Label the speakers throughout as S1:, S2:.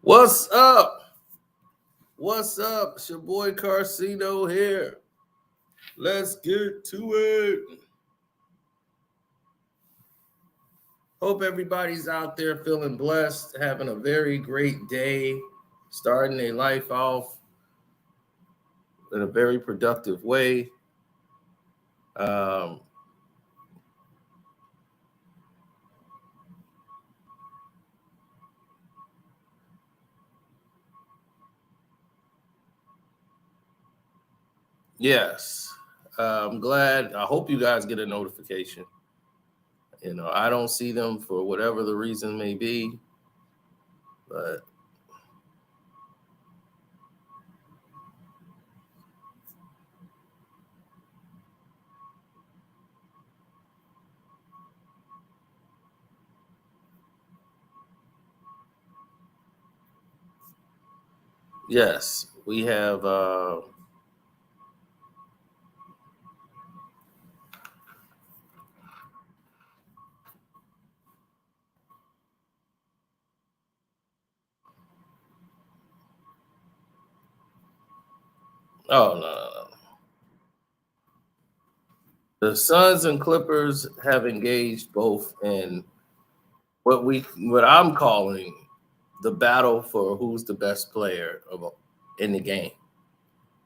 S1: What's up? What's up? It's your boy Karceno here. Let's get to it. Hope everybody's out there feeling blessed, having a very great day, starting their life off in a very productive way. Um, yes, I'm glad. I hope you guys get a notification. I don't see them for whatever the reason may be, but yes, we have. Oh no. The Suns and Clippers have engaged both in what I'm calling the battle for who's the best player in the game.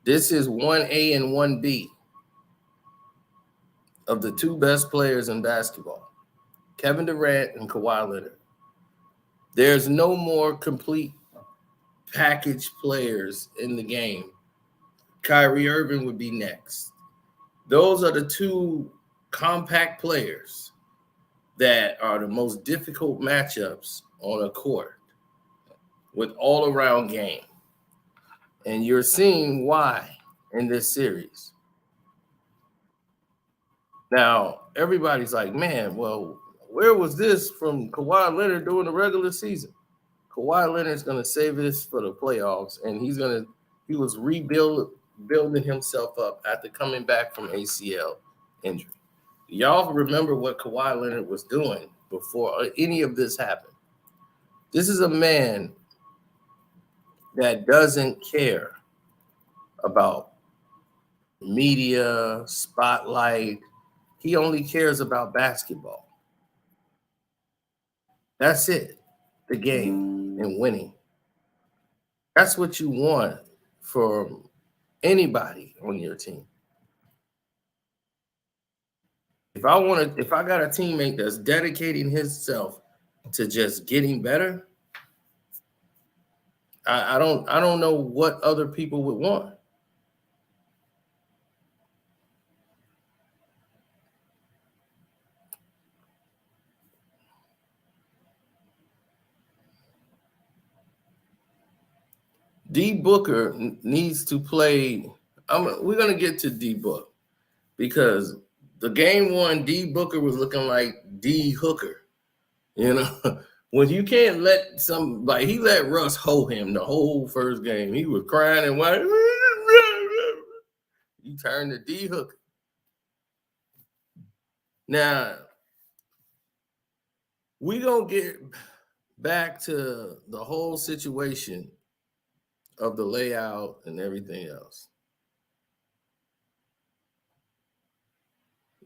S1: This is 1A and 1B of the two best players in basketball, Kevin Durant and Kawhi Leonard. There's no more complete package players in the game. Kyrie Irving would be next. Those are the two compact players that are the most difficult matchups on a court with all-around game. And you're seeing why in this series. Now, everybody's like, man, well, where was this from Kawhi Leonard during the regular season? Kawhi Leonard's going to save this for the playoffs, and he was building himself up after coming back from ACL injury. Y'all remember what Kawhi Leonard was doing before any of this happened. This is a man that doesn't care about media, spotlight. He only cares about basketball. That's it, the game and winning. That's what you want from anybody on your team. If I got a teammate that's dedicating himself to just getting better, I don't know what other people would want. D Booker needs to play. We're gonna get to D Book because the game one, D Booker was looking like D Hooker. When you can't let somebody, he let Russ hold him the whole first game. He was crying and whining. You turn to D Hooker. Now, we gonna get back to the whole situation of the layout and everything else.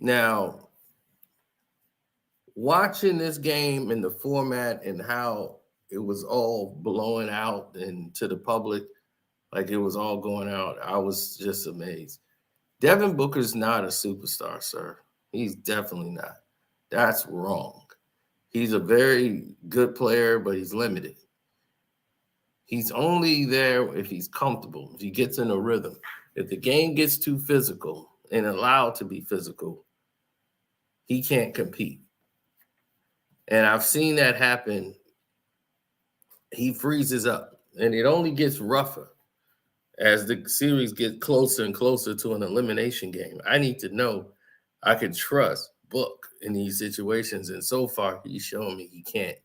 S1: Now, watching this game in the format and how it was all blowing out and to the public, like it was all going out, I was just amazed. Devin Booker's not a superstar, sir. He's definitely not. That's wrong. He's a very good player, but he's limited. He's only there if he's comfortable, if he gets in a rhythm. If the game gets too physical and allowed to be physical, he can't compete. And I've seen that happen. He freezes up, and it only gets rougher as the series gets closer and closer to an elimination game. I need to know I can trust Book in these situations, and so far he's shown me he can't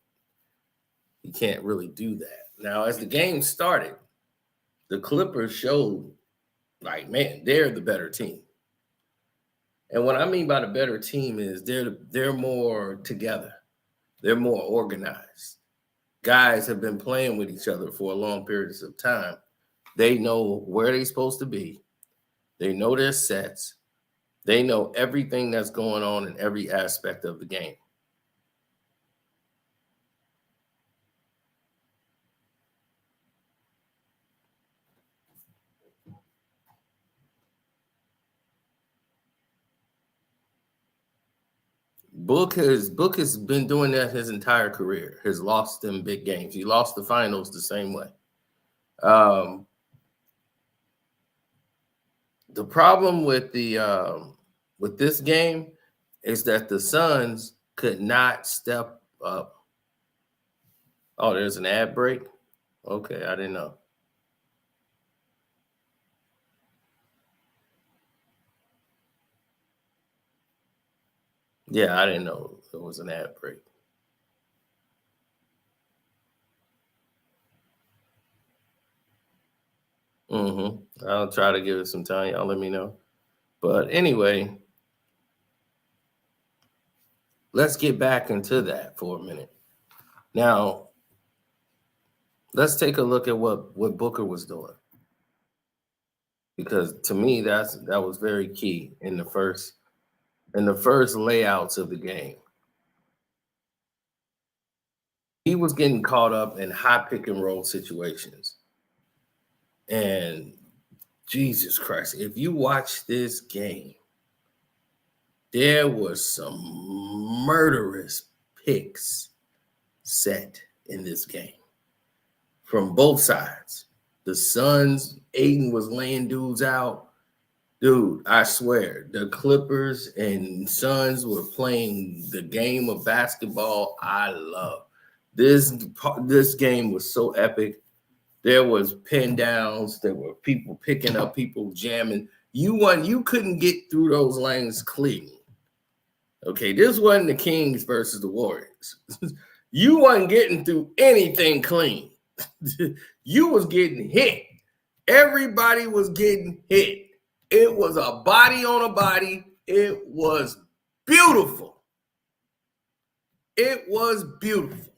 S1: really do that. Now, as the game started, the Clippers showed, like, man, they're the better team. And what I mean by the better team is they're more together. They're more organized. guys have been playing with each other for a long periods of time. They know where they're supposed to be. They know their sets. They know everything that's going on in every aspect of the game. Book has been doing that his entire career. Has lost them big games. He lost the finals the same way. The problem with this game is that the Suns could not step up. Oh, there's an ad break? Okay, I didn't know. Yeah, I didn't know it was an ad break. I'll try to give it some time. Y'all let me know. But anyway, let's get back into that for a minute. Now, let's take a look at what Booker was doing. Because to me, that was very key in the first layouts of the game. He was getting caught up in high pick and roll situations. And Jesus Christ, if you watch this game, there was some murderous picks set in this game from both sides. The Suns, Aiden was laying dudes out. Dude, I swear, the Clippers and Suns were playing the game of basketball I love. This game was so epic. There was pin downs. There were people picking up, people jamming. You couldn't get through those lanes clean. Okay, this wasn't the Kings versus the Warriors. You wasn't getting through anything clean. You was getting hit. Everybody was getting hit. It was a body on a body. It was beautiful. It was beautiful.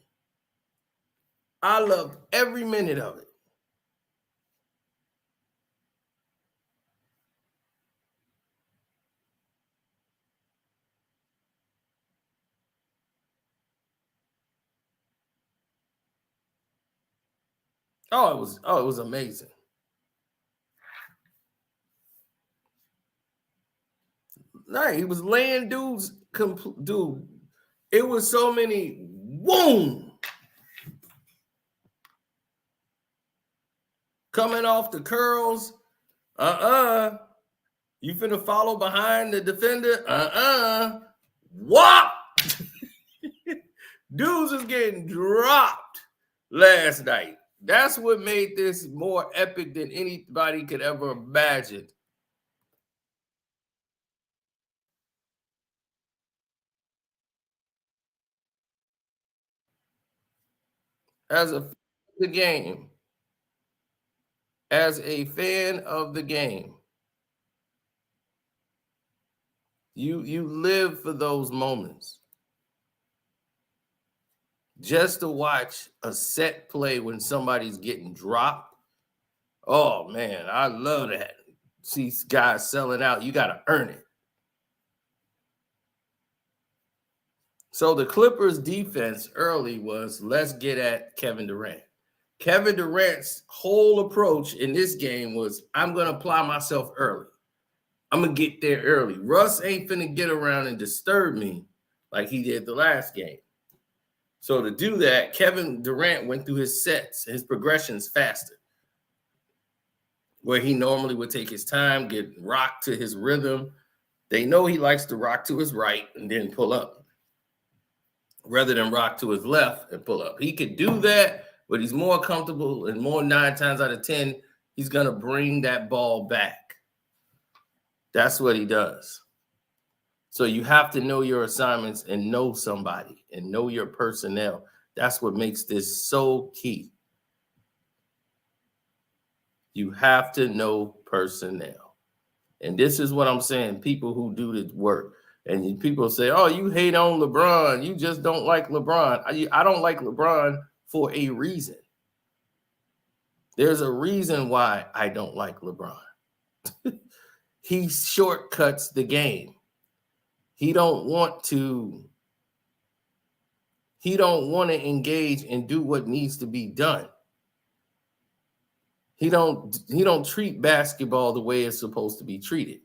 S1: I loved every minute of it. Oh, it was amazing. Nah, he was laying dudes. Dude, it was so many. Boom! Coming off the curls. You finna follow behind the defender. What? Dudes is getting dropped last night. That's what made this more epic than anybody could ever imagine. As a fan of the game, you live for those moments. Just to watch a set play when somebody's getting dropped. Oh man, I love that. See guys selling out, you got to earn it. So the Clippers defense early was, let's get at Kevin Durant. Kevin Durant's whole approach in this game was, I'm going to apply myself early. I'm going to get there early. Russ ain't finna get around and disturb me like he did the last game. So to do that, Kevin Durant went through his sets, his progressions faster, where he normally would take his time, get rocked to his rhythm. They know he likes to rock to his right and then pull up, rather than rock to his left and pull up. He could do that, but he's more comfortable, and more 9 times out of 10, he's going to bring that ball back. That's what he does. So you have to know your assignments and know somebody and know your personnel. That's what makes this so key. You have to know personnel. And this is what I'm saying, people who do the work. And people say, oh, you hate on LeBron. You just don't like LeBron. I don't like LeBron for a reason. There's a reason why I don't like LeBron. He shortcuts the game. He don't want to engage and do what needs to be done. He don't treat basketball the way it's supposed to be treated.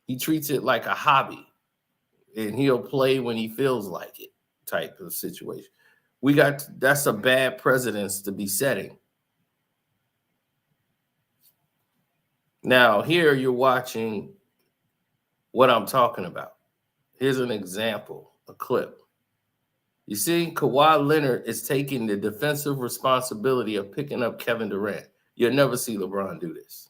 S1: He treats it like a hobby, and he'll play when he feels like it type of situation. That's a bad precedence to be setting. Now, here you're watching what I'm talking about. Here's an example, a clip. You see, Kawhi Leonard is taking the defensive responsibility of picking up Kevin Durant. You'll never see LeBron do this.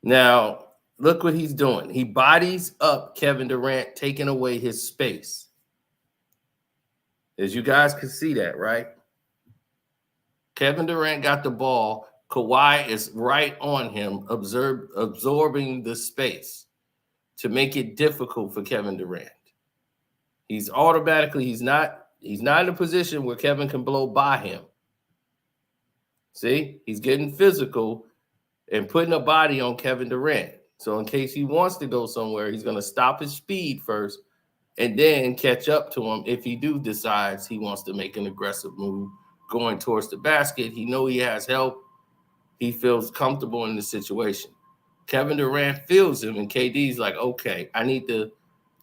S1: Now, look what he's doing. He bodies up Kevin Durant, taking away his space. As you guys can see that, right? Kevin Durant got the ball. Kawhi is right on him, absorbing the space to make it difficult for Kevin Durant. He's not in a position where Kevin can blow by him. See, he's getting physical and putting a body on Kevin Durant. So in case he wants to go somewhere, he's going to stop his speed first and then catch up to him if he decides he wants to make an aggressive move going towards the basket. He knows he has help. He feels comfortable in the situation. Kevin Durant feels him, and KD's like, okay, I need to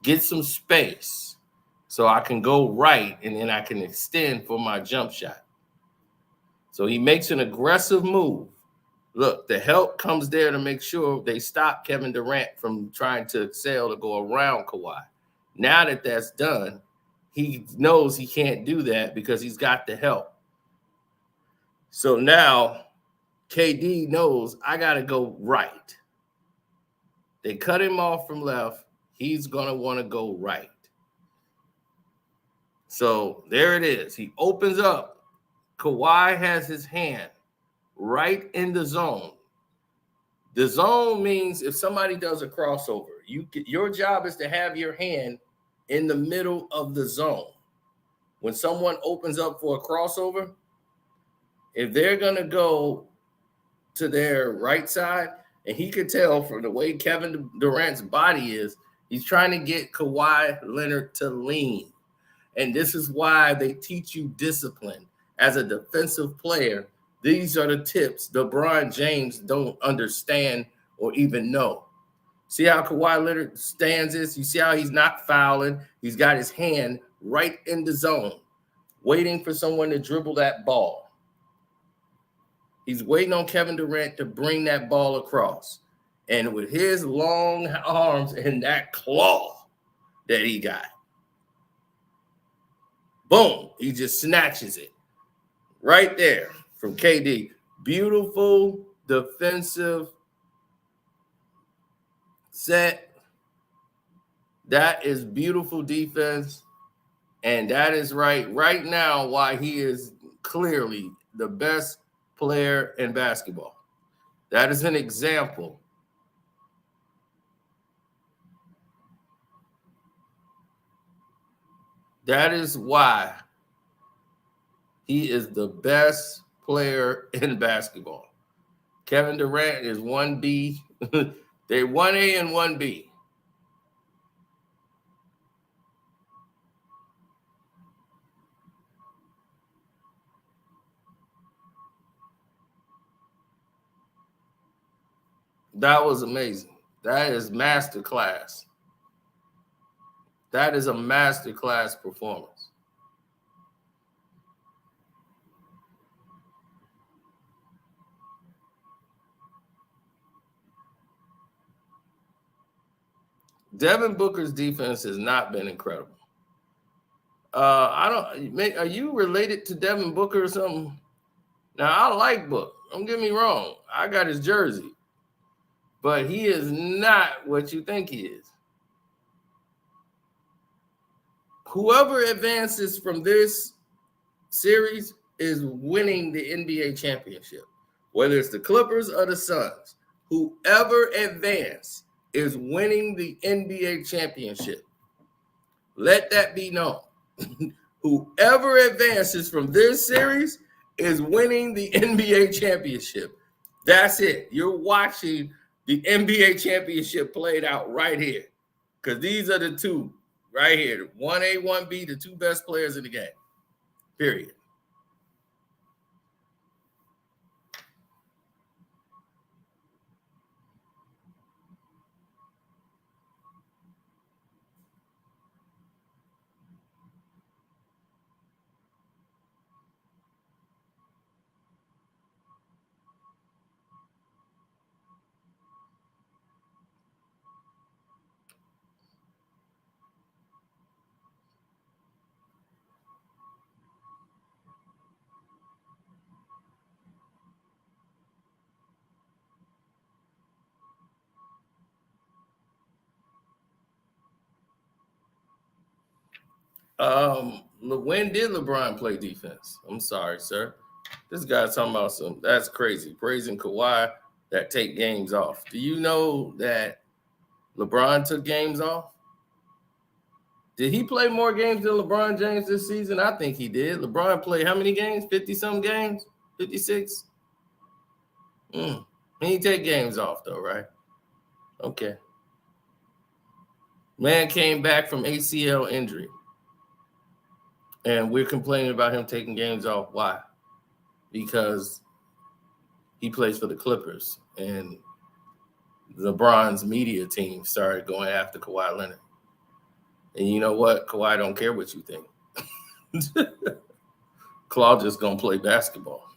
S1: get some space so I can go right, and then I can extend for my jump shot. So he makes an aggressive move. Look, the help comes there to make sure they stop Kevin Durant from trying to excel to go around Kawhi. Now that that's done, he knows he can't do that because he's got the help. So now KD knows I got to go right. They cut him off from left. He's going to want to go right. So there it is. He opens up. Kawhi has his hand right in the zone. The zone means if somebody does a crossover, your job is to have your hand in the middle of the zone. When someone opens up for a crossover, if they're going to go to their right side, and he could tell from the way Kevin Durant's body is, he's trying to get Kawhi Leonard to lean. And this is why they teach you discipline. As a defensive player, these are the tips LeBron James don't understand or even know. See how Kawhi Leonard stands this? You see how he's not fouling? He's got his hand right in the zone, waiting for someone to dribble that ball. He's waiting on Kevin Durant to bring that ball across. And with his long arms and that claw that he got, boom, he just snatches it right there from KD. Beautiful defensive set. That is beautiful defense. And that is right now why he is clearly the best player in basketball. That is an example. That is why he is the best player in basketball. Kevin Durant is 1B. They're 1A and 1B. That was amazing. That is masterclass. That is a masterclass performance. Devin Booker's defense has not been incredible. Are you related to Devin Booker or something? Now, I like Book. Don't get me wrong. I got his jersey. But he is not what you think he is. Whoever advances from this series is winning the NBA championship. Whether it's the Clippers or the Suns, whoever advances is winning the NBA championship. Let that be known. Whoever advances from this series is winning the NBA championship. That's it. You're watching the NBA championship played out right here. Because these are the two right here. 1A, 1B, the two best players in the game. Period. When did LeBron play defense? I'm sorry, sir. This guy's talking about that's crazy. Praising Kawhi that take games off. Do you know that LeBron took games off? Did he play more games than LeBron James this season? I think he did. LeBron played how many games? 50-some games? 56? He didn't take games off, though, right? Okay. Man came back from ACL injury. And we're complaining about him taking games off. Why? Because he plays for the Clippers. And LeBron's media team started going after Kawhi Leonard. And you know what? Kawhi don't care what you think. Claude just going to play basketball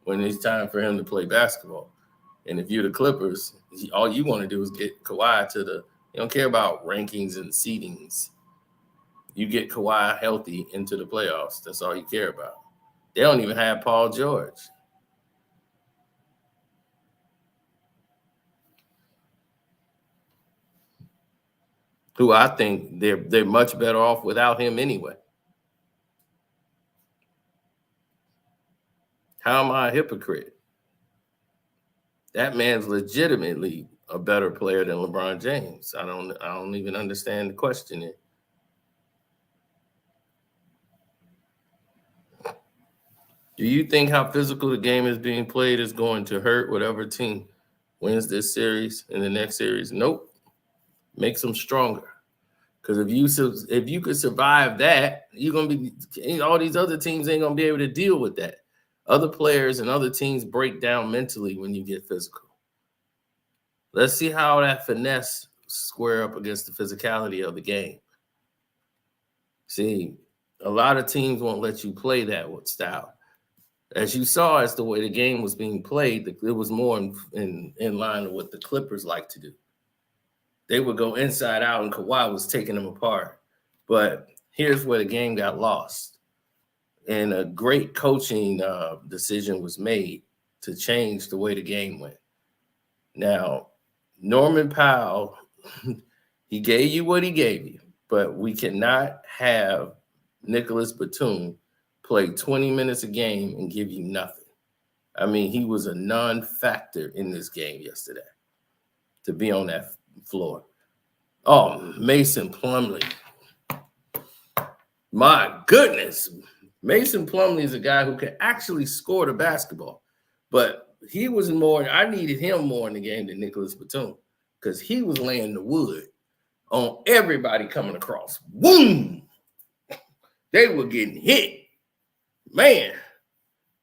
S1: when it's time for him to play basketball. And if you're the Clippers, all you want to do is get Kawhi to you don't care about rankings and seedings. You get Kawhi healthy into the playoffs. That's all you care about. They don't even have Paul George. Who I think they're much better off without him anyway. How am I a hypocrite? That man's legitimately a better player than LeBron James. I don't even understand the question here. Do you think how physical the game is being played is going to hurt whatever team wins this series and the next series? Nope. Makes them stronger. Because if you could survive that, you're gonna be all these other teams ain't gonna be able to deal with that. Other players and other teams break down mentally when you get physical. Let's see how that finesse square up against the physicality of the game. See, a lot of teams won't let you play that style. As you saw, as the way the game was being played, it was more in line with what the Clippers like to do. They would go inside out, and Kawhi was taking them apart. But here's where the game got lost. And a great coaching decision was made to change the way the game went. Now, Norman Powell, he gave you what he gave you, but we cannot have Nicholas Batum play 20 minutes a game and give you nothing. I mean, he was a non-factor in this game yesterday to be on that floor. Oh, Mason Plumlee. My goodness. Mason Plumlee is a guy who can actually score the basketball. But he was I needed him more in the game than Nicholas Batum because he was laying the wood on everybody coming across. Boom! They were getting hit. Man,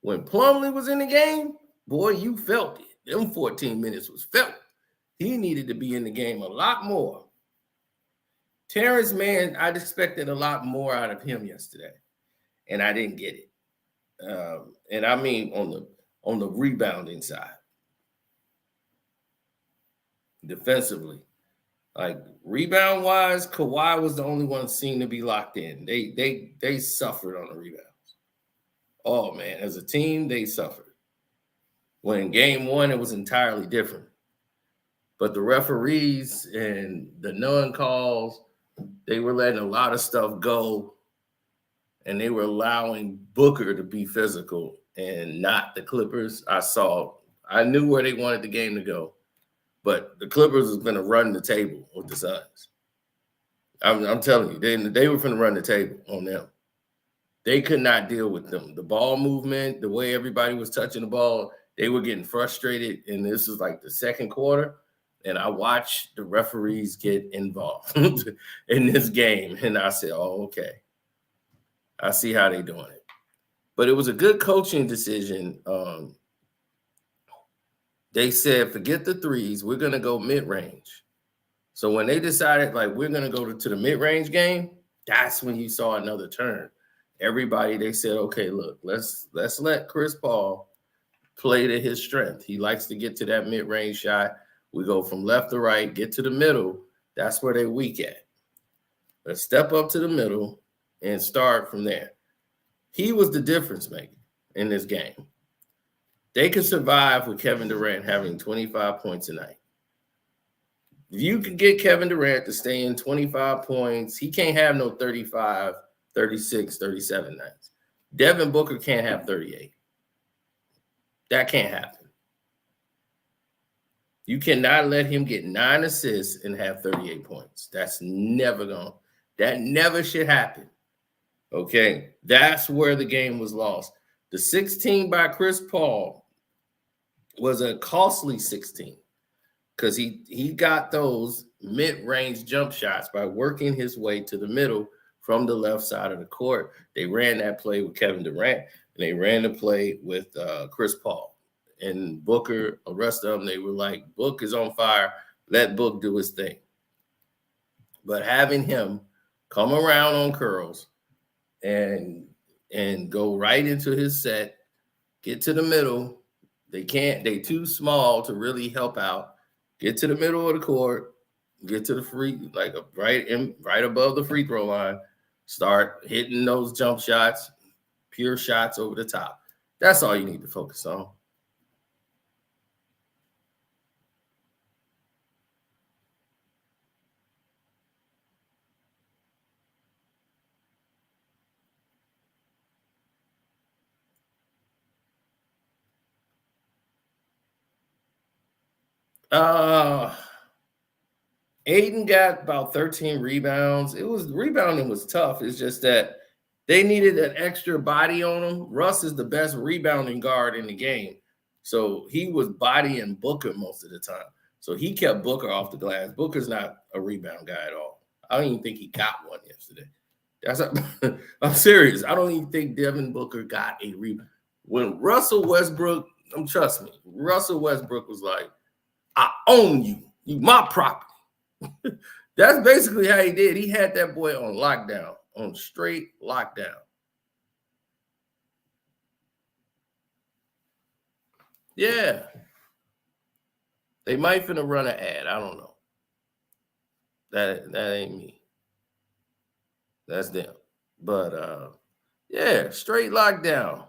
S1: when Plumlee was in the game, boy, you felt it. Them 14 minutes was felt. He needed to be in the game a lot more. Terrence Mann, I'd expected a lot more out of him yesterday, and I didn't get it. And I mean on the rebounding side, defensively, like rebound wise, Kawhi was the only one seen to be locked in. They suffered on the rebounds. Oh man, as a team, they suffered. When in game one, it was entirely different. But the referees and the non-calls, they were letting a lot of stuff go, and they were allowing Booker to be physical and not the Clippers. I knew where they wanted the game to go, but the Clippers was going to run the table with the Suns. I'm telling you, they were going to run the table on them. They could not deal with them. The ball movement, the way everybody was touching the ball, they were getting frustrated. And this was like the second quarter. And I watched the referees get involved in this game. And I said, oh, okay. I see how they're doing it. But it was a good coaching decision. They said, forget the threes. We're going to go mid-range. So when they decided, like, we're going to go to the mid-range game, that's when you saw another turn. Everybody, they said, okay, look, let's let Chris Paul play to his strength. He likes to get to that mid-range shot. We go from left to right, get to the middle. That's where they're weak at. Let's step up to the middle and start from there. He was the difference maker in this game. They could survive with Kevin Durant having 25 points a night. If you can get Kevin Durant to stay in 25 points, he can't have no 35, 36, 37 nights. Devin Booker can't have 38. That can't happen. You cannot let him get 9 assists and have 38 points. That never should happen. Okay, that's where the game was lost. The 16 by Chris Paul was a costly 16 because he got those mid-range jump shots by working his way to the middle from the left side of the court. They ran that play with Kevin Durant, and they ran the play with Chris Paul. And Booker, the rest of them, they were like, Book is on fire. Let Book do his thing. But having him come around on curls and go right into his set, get to the middle. They too small to really help out. Get to the middle of the court, get to the right above the free throw line, start hitting those jump shots, pure shots over the top. That's all you need to focus on. Aiden got about 13 rebounds. Rebounding was tough. It's just that they needed an extra body on him. Russ is the best rebounding guard in the game. So he was bodying Booker most of the time. So he kept Booker off the glass. Booker's not a rebound guy at all. I don't even think he got one yesterday. I'm serious. I don't even think Devin Booker got a rebound. When Russell Westbrook, trust me, Russell Westbrook was like, I own you. You my property. That's basically how he did. He had that boy on lockdown, on straight lockdown. Yeah. They might finna run an ad. I don't know. That ain't me. That's them. But yeah, straight lockdown.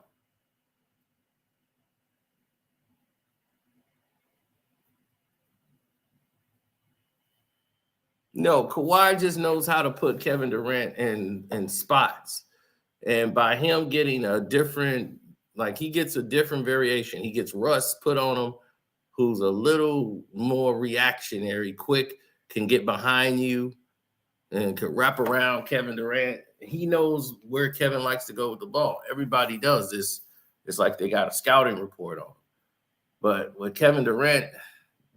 S1: No, Kawhi just knows how to put Kevin Durant in spots. And by him getting a different, like he gets a different variation. He gets Russ put on him, who's a little more reactionary, quick, can get behind you and can wrap around Kevin Durant. He knows where Kevin likes to go with the ball. Everybody does this. It's like they got a scouting report on him. But what Kevin Durant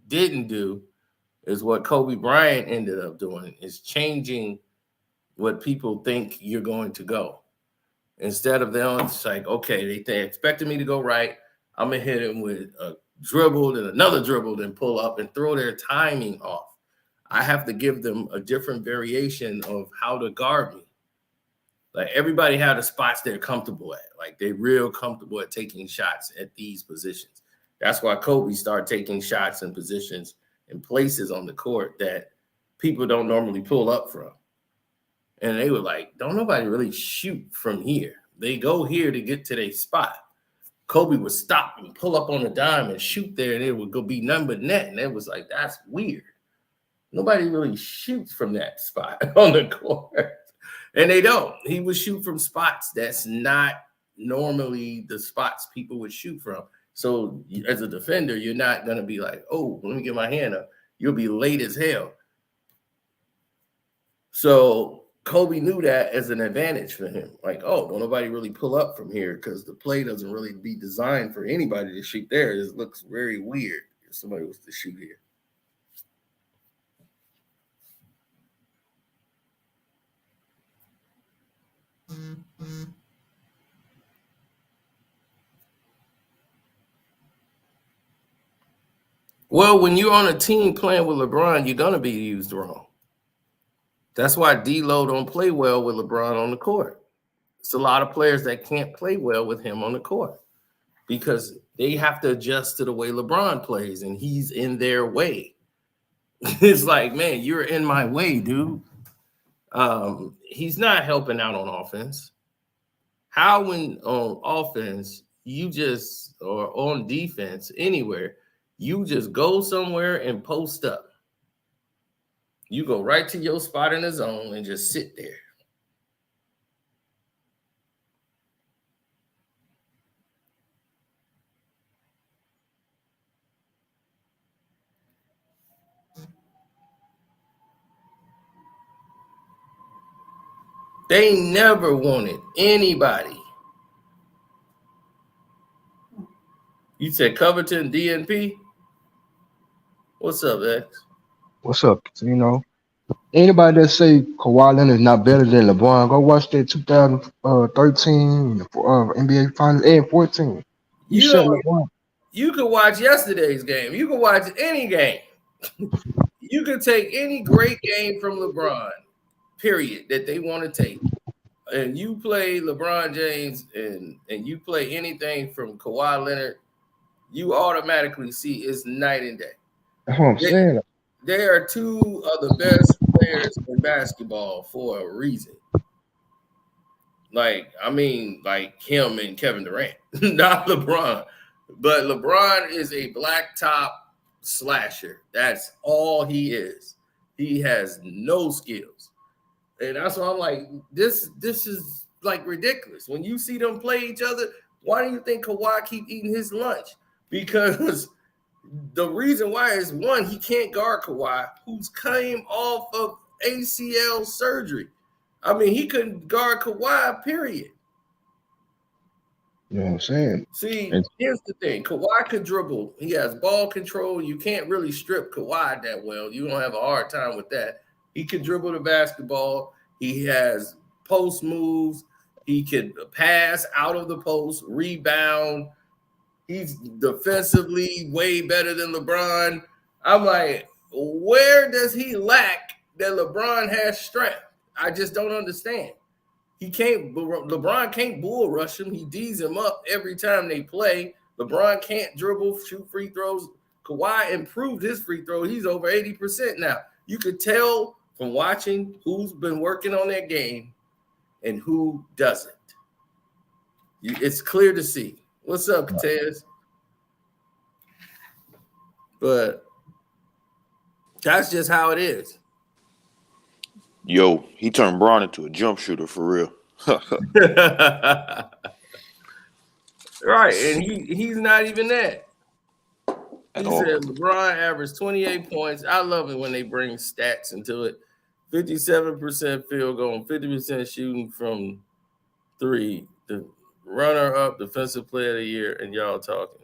S1: didn't do is what Kobe Bryant ended up doing, is changing what people think you're going to go. Instead of them, it's like, okay, they expected me to go right. I'm going to hit him with a dribble and another dribble, then pull up and throw their timing off. I have to give them a different variation of how to guard me. Like everybody had the spots they're comfortable at. Like they're real comfortable at taking shots at these positions. That's why Kobe started taking shots in positions and places on the court that people don't normally pull up from. And they were like, don't nobody really shoot from here. They go here to get to their spot. Kobe would stop and pull up on a dime and shoot there, and it would go be none but net. And it was like, that's weird. Nobody really shoots from that spot on the court. And they don't. He would shoot from spots that's not normally the spots people would shoot from. So as a defender, you're not going to be like, oh, let me get my hand up. You'll be late as hell. So Kobe knew that as an advantage for him. Like, oh, don't nobody really pull up from here because the play doesn't really be designed for anybody to shoot there. It looks very weird if somebody was to shoot here. Well, when you're on a team playing with LeBron, you're going to be used wrong. That's why D-Lo don't play well with LeBron on the court. It's a lot of players that can't play well with him on the court because they have to adjust to the way LeBron plays, and he's in their way. It's like, man, you're in my way, dude. He's not helping out on offense. How when on offense, or on defense, anywhere, you just go somewhere and post up. You go right to your spot in the zone and just sit there. They never wanted anybody. You said Covington, DNP? What's up, X?
S2: What's up? You know, anybody that say Kawhi Leonard is not better than LeBron, go watch that 2013 NBA Finals and 14. He shut LeBron.
S1: You could watch yesterday's game. You could watch any game. You could take any great game from LeBron, period, that they want to take. And you play LeBron James and you play anything from Kawhi Leonard, you automatically see it's night and day.
S2: That's what I'm saying.
S1: They are two of the best players in basketball for a reason. Like him and Kevin Durant, not LeBron. But LeBron is a blacktop slasher. That's all he is. He has no skills. And that's why I'm like, this is like ridiculous. When you see them play each other, why do you think Kawhi keep eating his lunch? Because the reason why is, one, he can't guard Kawhi, who's came off of ACL surgery. I mean, he couldn't guard Kawhi, period.
S2: You know what I'm saying?
S1: See, here's the thing. Kawhi could dribble. He has ball control. You can't really strip Kawhi that well. You don't have a hard time with that. He can dribble the basketball. He has post moves. He can pass out of the post, rebound. He's defensively way better than LeBron. I'm like, where does he lack that LeBron has strength? I just don't understand. LeBron can't bull rush him. He D's him up every time they play. LeBron can't dribble, shoot free throws. Kawhi improved his free throw. He's over 80% now. You could tell from watching who's been working on their game and who doesn't. It's clear to see. What's up, Tez? But that's just how it is.
S3: Yo, he turned Braun into a jump shooter for real.
S1: Right, and he's not even that. He said LeBron averaged 28 points. I love it when they bring stats into it. 57% field goal, 50% shooting from three. The runner-up defensive player of the year, and y'all talking.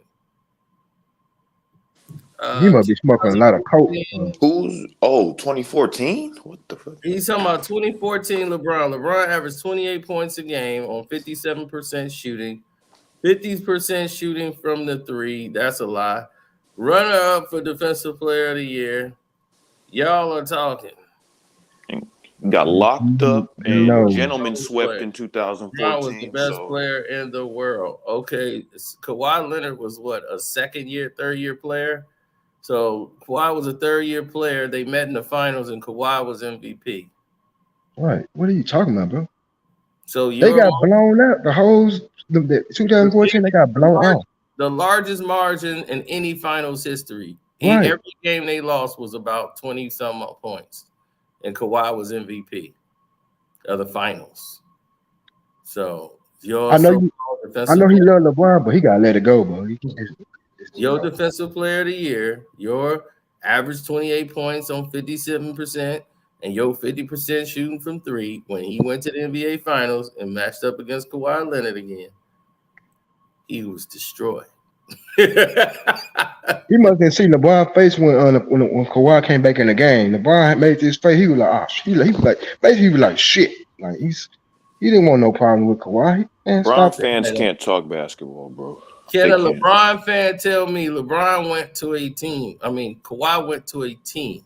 S2: He must be smoking a lot of coke.
S3: Who's 2014? What the fuck?
S1: He's talking about 2014 LeBron. LeBron averaged 28 points a game on 57% shooting, 50% shooting from the three. That's a lie. Runner up for defensive player of the year. Y'all are talking.
S3: Got locked up and gentlemen swept in 2014.
S1: LeBron was the best player in the world. Okay, Kawhi Leonard was what, a third year player? So Kawhi was a third-year player. They met in the finals, and Kawhi was MVP.
S2: Right. What are you talking about, bro?
S1: So
S2: they got blown out. The hoes, the 2014, they got blown out.
S1: The largest margin in any finals history. Right. Every game they lost was about 20-some points, and Kawhi was MVP of the finals. So
S2: I know he loved LeBron, but he got to let it go, bro.
S1: Your defensive player of the year, your average 28 points on 57%, and 50% shooting from three when he went to the NBA Finals and matched up against Kawhi Leonard again, he was destroyed.
S2: He must have seen LeBron's face when Kawhi came back in the game. LeBron made this face. He was like, he was like, basically he was like, shit. Like he didn't want no problem with Kawhi. Man,
S3: LeBron
S2: stop
S3: fans can't talk basketball, bro.
S1: Can a LeBron fan tell me LeBron went to a team? I mean, Kawhi went to a team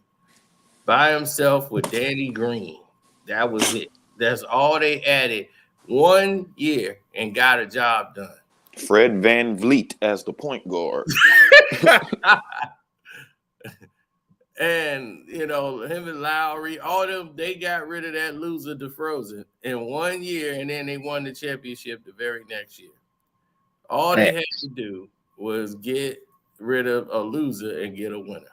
S1: by himself with Danny Green. That was it. That's all they added. 1 year and got a job done.
S3: Fred VanVleet as the point guard.
S1: And, him and Lowry, all them, they got rid of that loser DeFrozen in 1 year, and then they won the championship the very next year. All they had to do was get rid of a loser and get a winner.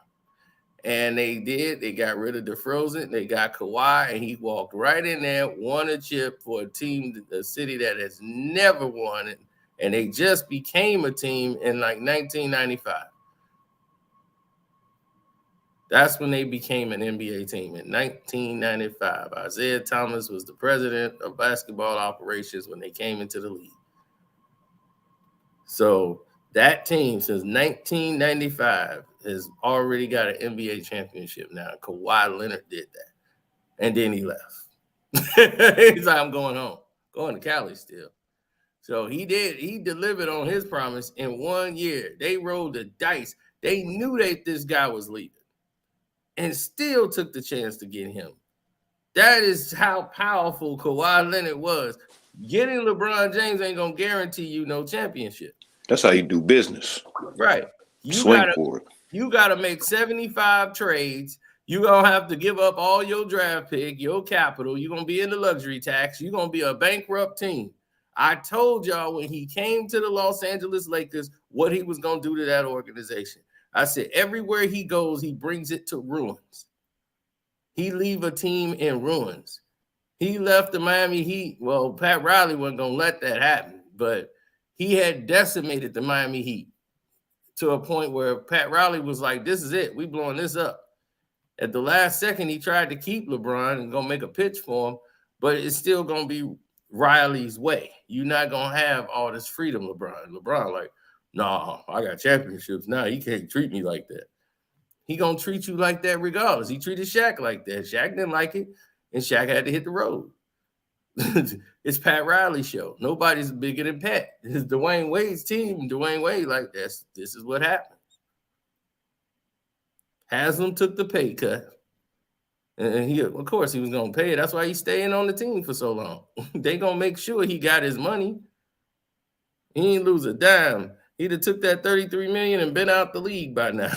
S1: And they did. They got rid of DeFrozen. They got Kawhi, and he walked right in there, won a chip for a team, a city that has never won it. And they just became a team in like 1995. That's when they became an NBA team in 1995. Isaiah Thomas was the president of basketball operations when they came into the league. So that team since 1995 has already got an NBA championship now. Kawhi Leonard did that. And then he left. He's like, I'm going home. Going to Cali still. So he did. He delivered on his promise in 1 year. They rolled the dice. They knew that this guy was leaving and still took the chance to get him. That is how powerful Kawhi Leonard was. Getting LeBron James ain't going to guarantee you no championship.
S3: That's how you do business.
S1: Right. You got to make 75 trades. You're going to have to give up all your draft pick, your capital. You're going to be in the luxury tax. You're going to be a bankrupt team. I told y'all when he came to the Los Angeles Lakers what he was going to do to that organization. I said everywhere he goes, he brings it to ruins. He leave a team in ruins. He left the Miami Heat. Well, Pat Riley wasn't going to let that happen, but he had decimated the Miami Heat to a point where Pat Riley was like, this is it. We blowing this up. At the last second, he tried to keep LeBron and going to make a pitch for him, but it's still going to be Riley's way. You're not going to have all this freedom, LeBron. LeBron like, nah, I got championships now. He can't treat me like that. He going to treat you like that regardless. He treated Shaq like that. Shaq didn't like it, and Shaq had to hit the road. It's Pat Riley's show. Nobody's bigger than Pat. It's Dwayne Wade's team. Dwayne Wade, like, this is what happens. Haslam took the pay cut. And he, of course, he was going to pay it. That's why he's staying on the team for so long. They going to make sure he got his money. He ain't lose a dime. He'd have took that $33 million and been out the league by now.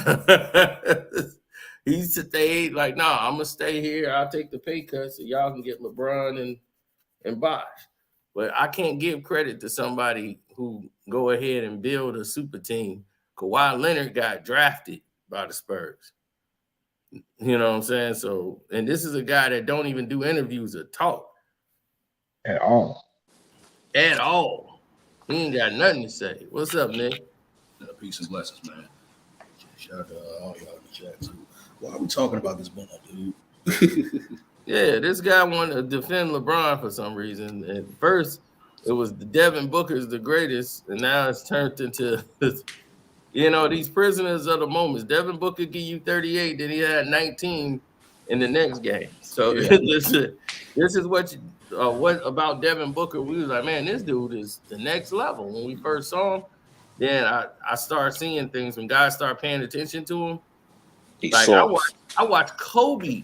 S1: He stayed like, nah, I'm going to stay here. I'll take the pay cut so y'all can get LeBron and Bosh. But I can't give credit to somebody who go ahead and build a super team. Kawhi Leonard got drafted by the Spurs. You know what I'm saying? So, and this is a guy that don't even do interviews or talk.
S2: At all.
S1: At all. He ain't got nothing to say. What's up, Nick?
S4: Peace and blessings, man. Shout out to all y'all in the chat, too. Why are we talking about this ball, dude?
S1: Yeah, this guy wanted to defend LeBron for some reason. At first, it was the Devin Booker's the greatest, and now it's turned into... these prisoners of the moments. Devin Booker give you 38, then he had 19 in the next game. So this is what about Devin Booker? We was like, man, this dude is the next level. When we first saw him, then I started seeing things when guys start paying attention to him. I watched Kobe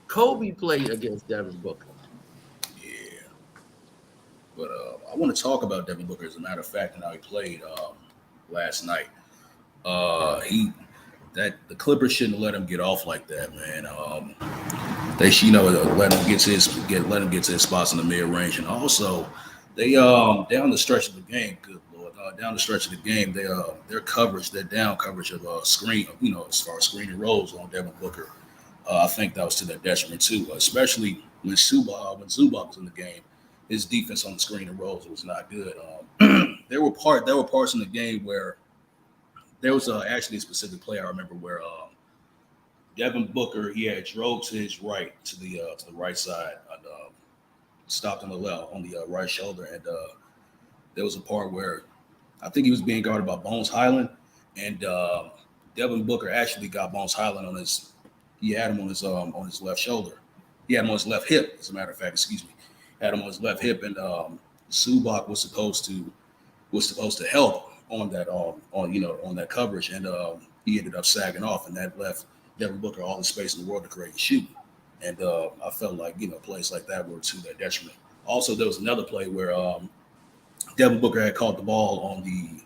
S1: play against Devin Booker.
S4: Yeah, but I want to talk about Devin Booker as a matter of fact and how he played last night. The Clippers shouldn't let him get off like that, man. They let him get to his spots in the mid range, and also they down the stretch of the game. Good Lord, down the stretch of the game, their coverage, their down coverage of screen, as far as screening rolls on Devin Booker, I think that was to their detriment too, especially when Zubac was in the game. His defense on the screen and rolls was not good. There were parts in the game where there was actually a specific play I remember where Devin Booker, he had drove to his right to the right side and stopped on the left on the right shoulder, and there was a part where I think he was being guarded by Bones Highland, and Devin Booker actually got Bones Highland on his. He had him on his left shoulder. He had him on his left hip, as a matter of fact. Excuse me. Had him on his left hip, and Zubac was supposed to help on that on that coverage, and he ended up sagging off, and that left Devin Booker all the space in the world to create a shoot. And I felt like plays like that were to their detriment. Also, there was another play where Devin Booker had caught the ball on the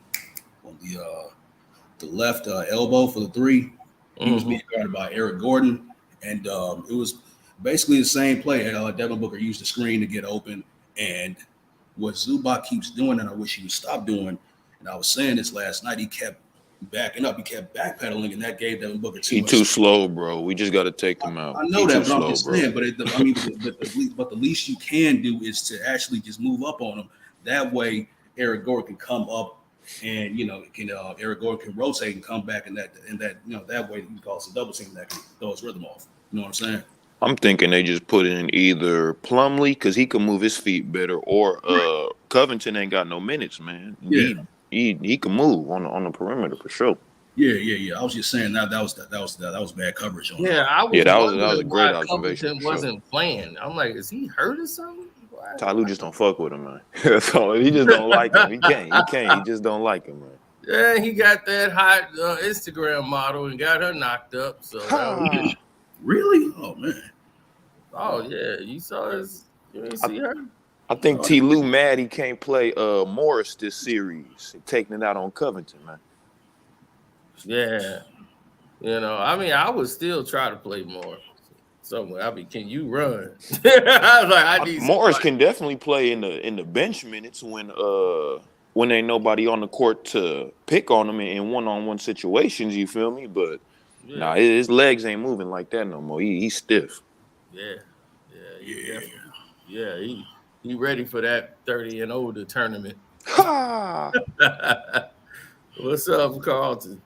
S4: left elbow for the three. He was being guarded by Eric Gordon, and it was basically the same play. Devin Booker used the screen to get open, and what Zubac keeps doing, and I wish he would stop doing, and I was saying this last night, he kept backing up, he kept backpedaling, and that gave Devin Booker too much.
S3: Too slow, bro. We just got to take him out.
S4: I know that, but I'm just saying, but the least you can do is to actually just move up on him. That way, Eric Gordon can come up, and Eric Gordon can rotate and come back, and that that way you can cause a double team that can throw his rhythm off. You know what I'm saying?
S3: I'm thinking they just put in either Plumlee because he can move his feet better, or Covington ain't got no minutes, man.
S4: Yeah.
S3: He can move on the perimeter for sure.
S4: Yeah. I was just saying that was bad coverage on.
S1: Yeah,
S3: that was a great observation.
S1: Wasn't playing. I'm like, is he hurt or something?
S3: Ty Lue just don't fuck with him, man. That's all. He just don't like him. He can't. He just don't like him, man.
S1: Yeah, he got that hot Instagram model and got her knocked up. So
S4: really? Oh man.
S1: Oh yeah, you saw his. You didn't see her.
S3: I think T. Lue mad he can't play Morris this series, taking it out on Covington, man.
S1: Yeah, I mean, I would still try to play more somewhere. I mean, can you run? I was like, I need
S3: Morris can definitely play in the bench minutes when ain't nobody on the court to pick on him in one-on-one situations. You feel me? But nah, his legs ain't moving like that no more. He's stiff.
S1: Yeah. He ready for that 30 and older tournament. What's up, Carlton?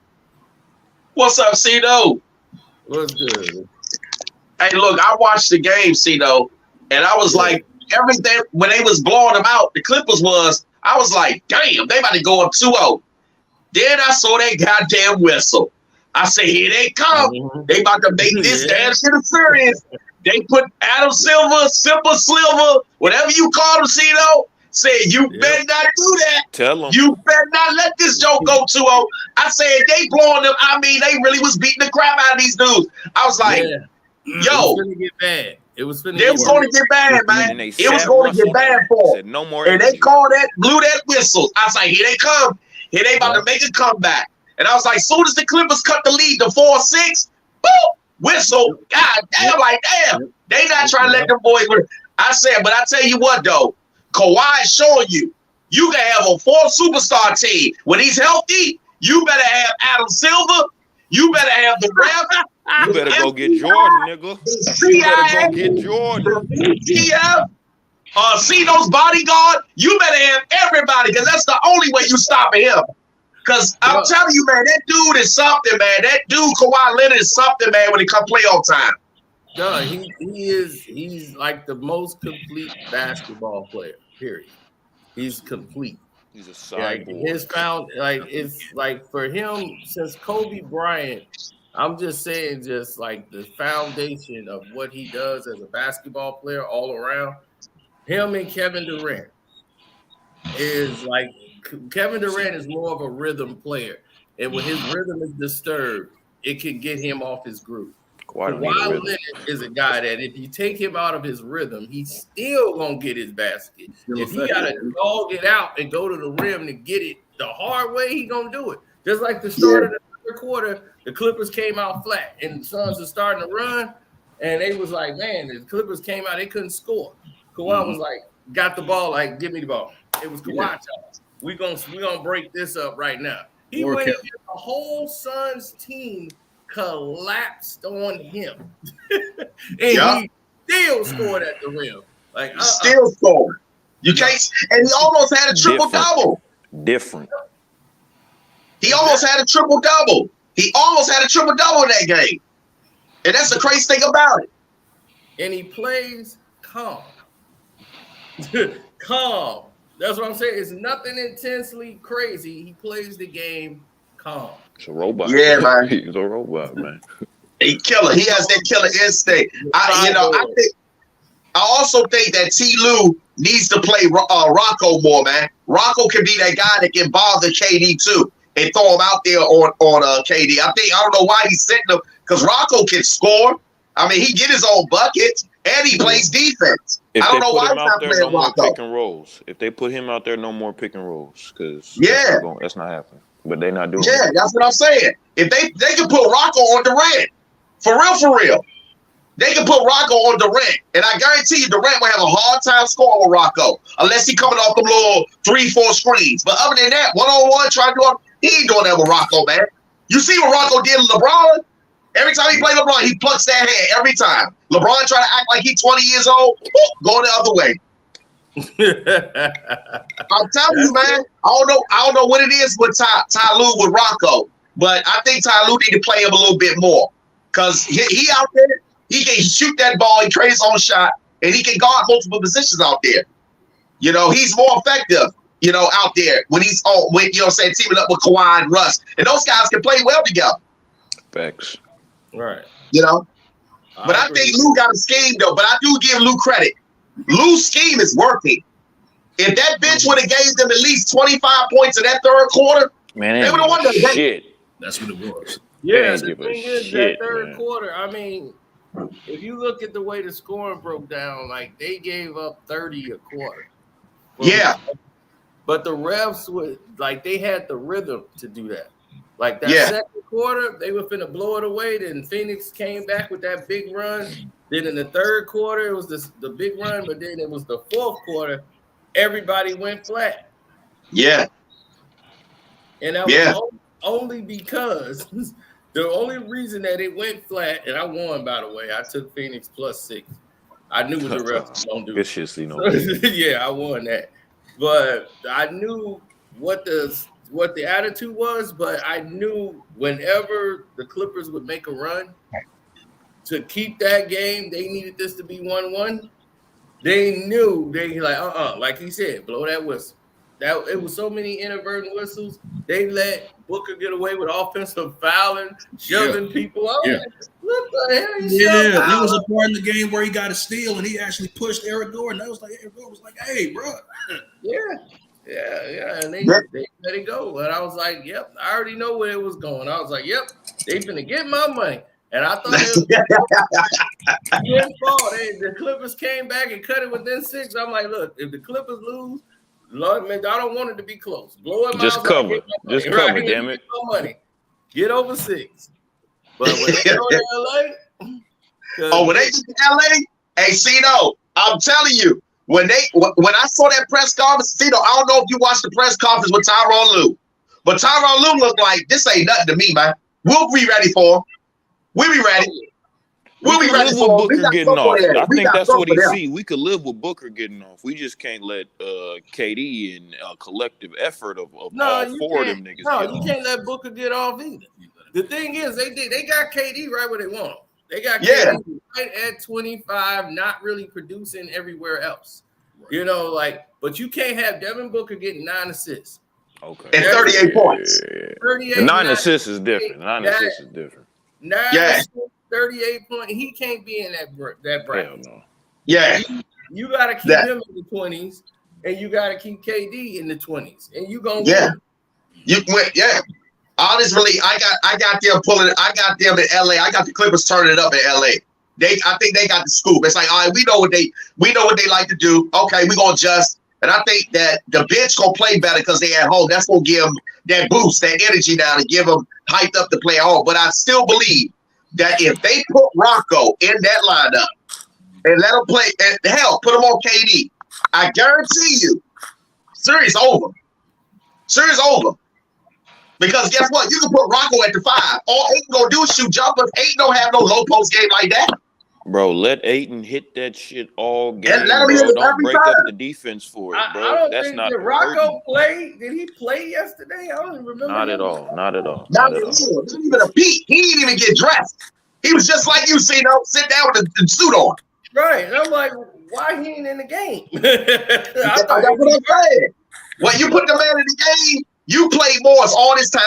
S5: What's up, Cito?
S1: What's good?
S5: Hey, look, I watched the game, Cito, and I was like, everything when they was blowing them out, the Clippers I was like, damn, they about to go up 2-0. Then I saw that goddamn whistle. I said, here they come. They about to make this damn shit a serious. They put Adam Silver, whatever you call him, Cito, said, you better not do that.
S3: Tell them.
S5: You better not let this joke go 2-0. I said, they blowing them. I mean, they really was beating the crap out of these dudes. I was like, yo.
S1: It was going to get bad. It was going to
S5: get bad, man. It was going to get bad for them.
S3: No more
S5: and they blew that whistle. I was like, here they come. Here they about to make a comeback. And I was like, soon as the Clippers cut the lead to 4-6, boom, whistle. God damn, damn. They not trying to let them boys win. I said, but I tell you what, though, Kawhi is showing you can have a 4-superstar team. When he's healthy, you better have Adam Silver. You better have the ref.
S3: You better go get Jordan, nigga. You better go get Jordan.
S5: Cito's bodyguard. You better have everybody, because that's the only way you stopping him. Because I'm telling you, man, that dude is something, man. That dude, Kawhi Leonard, is something, man, when it comes playoff time.
S1: No, he's like the most complete basketball player, period. He's complete.
S3: He's a cyborg.
S1: It's like for him, since Kobe Bryant, I'm just saying, just like the foundation of what he does as a basketball player all around, him and Kevin Durant is like, Kevin Durant is more of a rhythm player. And when his rhythm is disturbed, it can get him off his groove. Kawhi Leonard is a guy that if you take him out of his rhythm, he's still gonna get his basket. If he gotta dog it out and go to the rim to get it the hard way, he gonna do it. Just like the start of the third quarter, the Clippers came out flat and the Suns are starting to run, and they was like, man, the Clippers came out, they couldn't score. Kawhi was like, got the ball, like, give me the ball. It was Kawhi time. We gonna break this up right now. He went and the whole Suns team collapsed on him, and he still scored at the rim. Like
S5: still scored. You can't. And he almost had a triple double.
S3: Different.
S5: He almost had a triple double. He almost had a triple double in that game. And that's the crazy thing about it.
S1: And he plays calm. Calm. That's what I'm saying. It's nothing intensely crazy. He plays the game calm.
S3: It's a robot.
S5: Yeah, man.
S3: He's a robot, man.
S5: He killer. He has that killer instinct. I also think that T. Lue needs to play Rocco more, man. Rocco can be that guy that can bother KD too and throw him out there on KD. I don't know why he's sitting him because Rocco can score. I mean, he get his own buckets and he plays defense.
S3: If
S5: I don't
S3: they
S5: know
S3: put
S5: why
S3: him
S5: he's
S3: out
S5: not
S3: there,
S5: playing
S3: no more
S5: Rocco.
S3: pick and rolls. If they put him out there, no more pick and rolls because that's not happening. But they're not doing it.
S5: That's what I'm saying. If they can put Rocco on Durant, for real. They can put Rocco on Durant, and I guarantee you Durant will have a hard time scoring with Rocco unless he coming off the little 3-4 screens. But other than that, one-on-one, trying to do it, he ain't doing that with Rocco, man. You see what Rocco did to LeBron? Every time he played LeBron, he plucks that hand every time. LeBron trying to act like he's 20 years old, going the other way. I'm telling you, man. I don't know what it is with Ty Lue with Rocco, but I think Ty Lue need to play him a little bit more because he out there. He can shoot that ball, he creates his own shot, and he can guard multiple positions out there. You know, he's more effective, out there when he's teaming up with Kawhi and Russ. And those guys can play well together.
S3: Facts.
S1: Right.
S5: But I think Lue got a scheme, though. But I do give Lue credit. Lue's scheme is working. If that bench would have gave them at least 25 points in that third quarter,
S3: man,
S5: they would have won that game.
S3: Shit.
S4: That's what it was.
S1: Yeah,
S3: the
S1: thing is, that third quarter, I mean, if you look at the way the scoring broke down, like they gave up 30 a quarter.
S5: Yeah.
S1: But the refs they had the rhythm to do that. Like that second quarter, they were finna blow it away. Then Phoenix came back with that big run. Then in the third quarter, it was the big run. But then it was the fourth quarter, everybody went flat.
S5: Yeah.
S1: And that was only because the only reason that it went flat, and I won, by the way, I took Phoenix +6. I knew what the refs don't do.
S3: Good shit, so
S1: yeah, I won that. But I knew what the attitude was, but I knew whenever the Clippers would make a run to keep that game, they needed this to be 1-1. They knew like he said, blow that whistle. That it was so many inadvertent whistles. They let Booker get away with offensive fouling, shoving people up.
S4: Yeah.
S1: What the hell?
S4: There was a part in the game where he got a steal and he actually pushed Eric Gordon. That was like Eric Gordon was like, "Hey, bro."
S1: Yeah. And they let it go. And I was like, "Yep, I already know where it was going." I was like, "Yep, they finna get my money." And I thought it was the Clippers came back and cut it within 6. I'm like, look, if the Clippers lose, Lord, man, I don't want it to be close. Blow it.
S3: Just cover. Just cover, damn it.
S1: Money. Get over 6. But when they go to LA,
S5: when they get to LA, hey, Cino, I'm telling you, when I saw that press conference, Cino, I don't know if you watched the press conference with Tyronn Lue, but Tyronn Lue looked like this ain't nothing to me, man. We'll be ready for him. We'll be ready. We'll be ready for
S3: Booker getting off. I think that's what he see. We could live with Booker getting off. We just can't let KD and a collective effort of all 4 of them niggas.
S1: No, you can't let Booker get off either. The thing is, they got KD right where they want him. They got KD right at 25, not really producing everywhere else. Right. But you can't have Devin Booker getting 9 assists.
S5: Okay. And 38 points.
S1: 38.
S3: 9 assists is different. 9 assists is different.
S1: 38 points. He can't be in that bracket.
S3: Hell no.
S5: Yeah.
S1: You got to keep him in the 20s, and you got to keep KD in the 20s, and you gonna win.
S5: You went. Yeah. Honestly, I got them pulling. I got them in LA. I got the Clippers turning it up in LA. I think they got the scoop. It's like, all right, we know what they like to do. Okay, we're gonna adjust. And I think that the bench gonna play better because they at home. That's gonna give them that boost, that energy now to give them hyped up to play at home. But I still believe that if they put Rocco in that lineup and let him play, and hell, put him on KD, I guarantee you, series over. Series over. Because guess what? You can put Rocco at the 5. All Ayton gonna do is shoot jumpers. Ayton don't have no low post game like that.
S3: Bro, let Ayton hit that shit all game.
S5: And let him hit it
S3: Don't
S5: every
S3: break
S5: time.
S3: up the defense for it, bro.
S1: I don't
S3: That's
S1: think
S3: not
S1: did Rocco play. Did he play yesterday? I don't even remember.
S3: Not at all. Not at all.
S5: Not even a peek. He didn't even get dressed. He was just like you, Cino, sit down with the suit on.
S1: Right. And I'm like, why he ain't in the game?
S5: That's what I'm saying. When you put the man in the game, you played Morris all this time.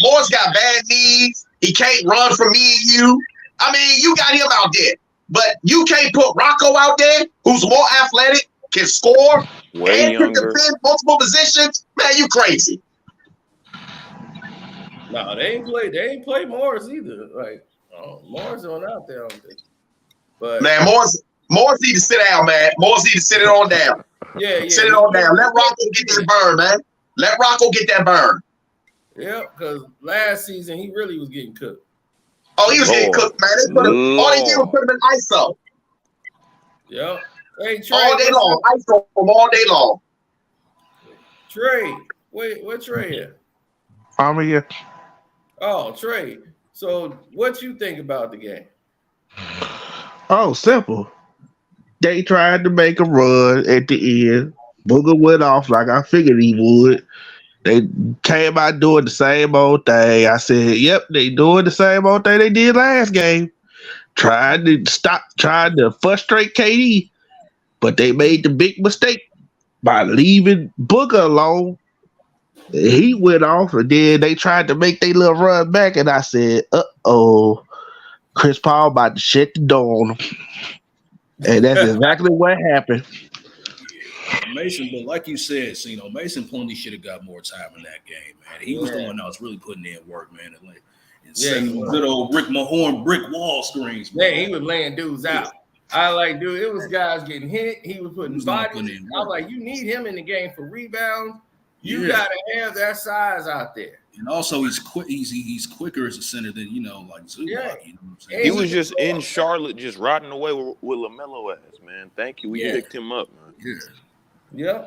S5: Morris got bad knees. He can't run for me and you. I mean, you got him out there. But you can't put Rocco out there, who's more athletic, can score, and can defend multiple positions. Man, you crazy.
S1: No, they ain't play Morris either. Like, Morris on out there, I don't think. But
S5: man, Morris need to sit down, man. Morris need to sit it on down.
S1: Yeah.
S5: Sit it on down. Let Rocco get that burn, man. Let Rocco get that burn.
S1: Yeah, because last season he really was getting cooked.
S5: Oh, he was getting cooked, man. All they did was put him in ISO.
S1: Yep. Hey, Trey,
S5: all day long. ISO from all day long.
S1: Trey, wait, where Trey at?
S6: I'm here.
S1: Oh, Trey. So what you think about the game?
S6: Oh, simple. They tried to make a run at the end. Booger went off like I figured he would. They came out doing the same old thing. I said, yep, they doing the same old thing they did last game. Trying to frustrate KD. But they made the big mistake by leaving Booger alone. He went off, and then they tried to make their little run back, and I said, uh-oh, Chris Paul about to shut the door on him. And that's exactly what happened.
S4: Mason, but like you said, Mason Plumlee should have got more time in that game, man. He was the one that was really putting in work, man. And setting good old Rick Mahorn brick wall screens.
S1: Man, he was laying dudes out. It was guys getting hit. He was putting bodies. I was like, you need him in the game for rebounds. You gotta have that size out there.
S4: And also, he's quick. He's quicker as a center than like Zubac. You know what I'm saying?
S3: He was just in Charlotte, just rotting away with LaMelo ass, man. Thank you. We picked him up, man.
S1: Yeah.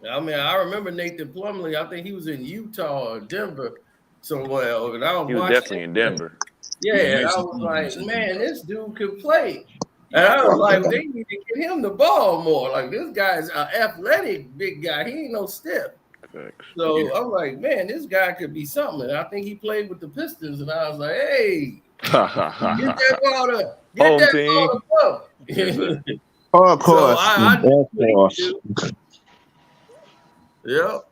S1: I mean, I remember Nathan Plumlee. I think he was in Utah or Denver somewhere. And I was
S3: he was definitely in Denver.
S1: Yeah, and I was like, man, this dude could play. And I was like, they need to get him the ball more. Like, this guy's an athletic big guy. He ain't no stiff. So I'm like, man, this guy could be something. And I think he played with the Pistons. And I was like, hey, get that ball up. Get that ball up.
S6: Of course.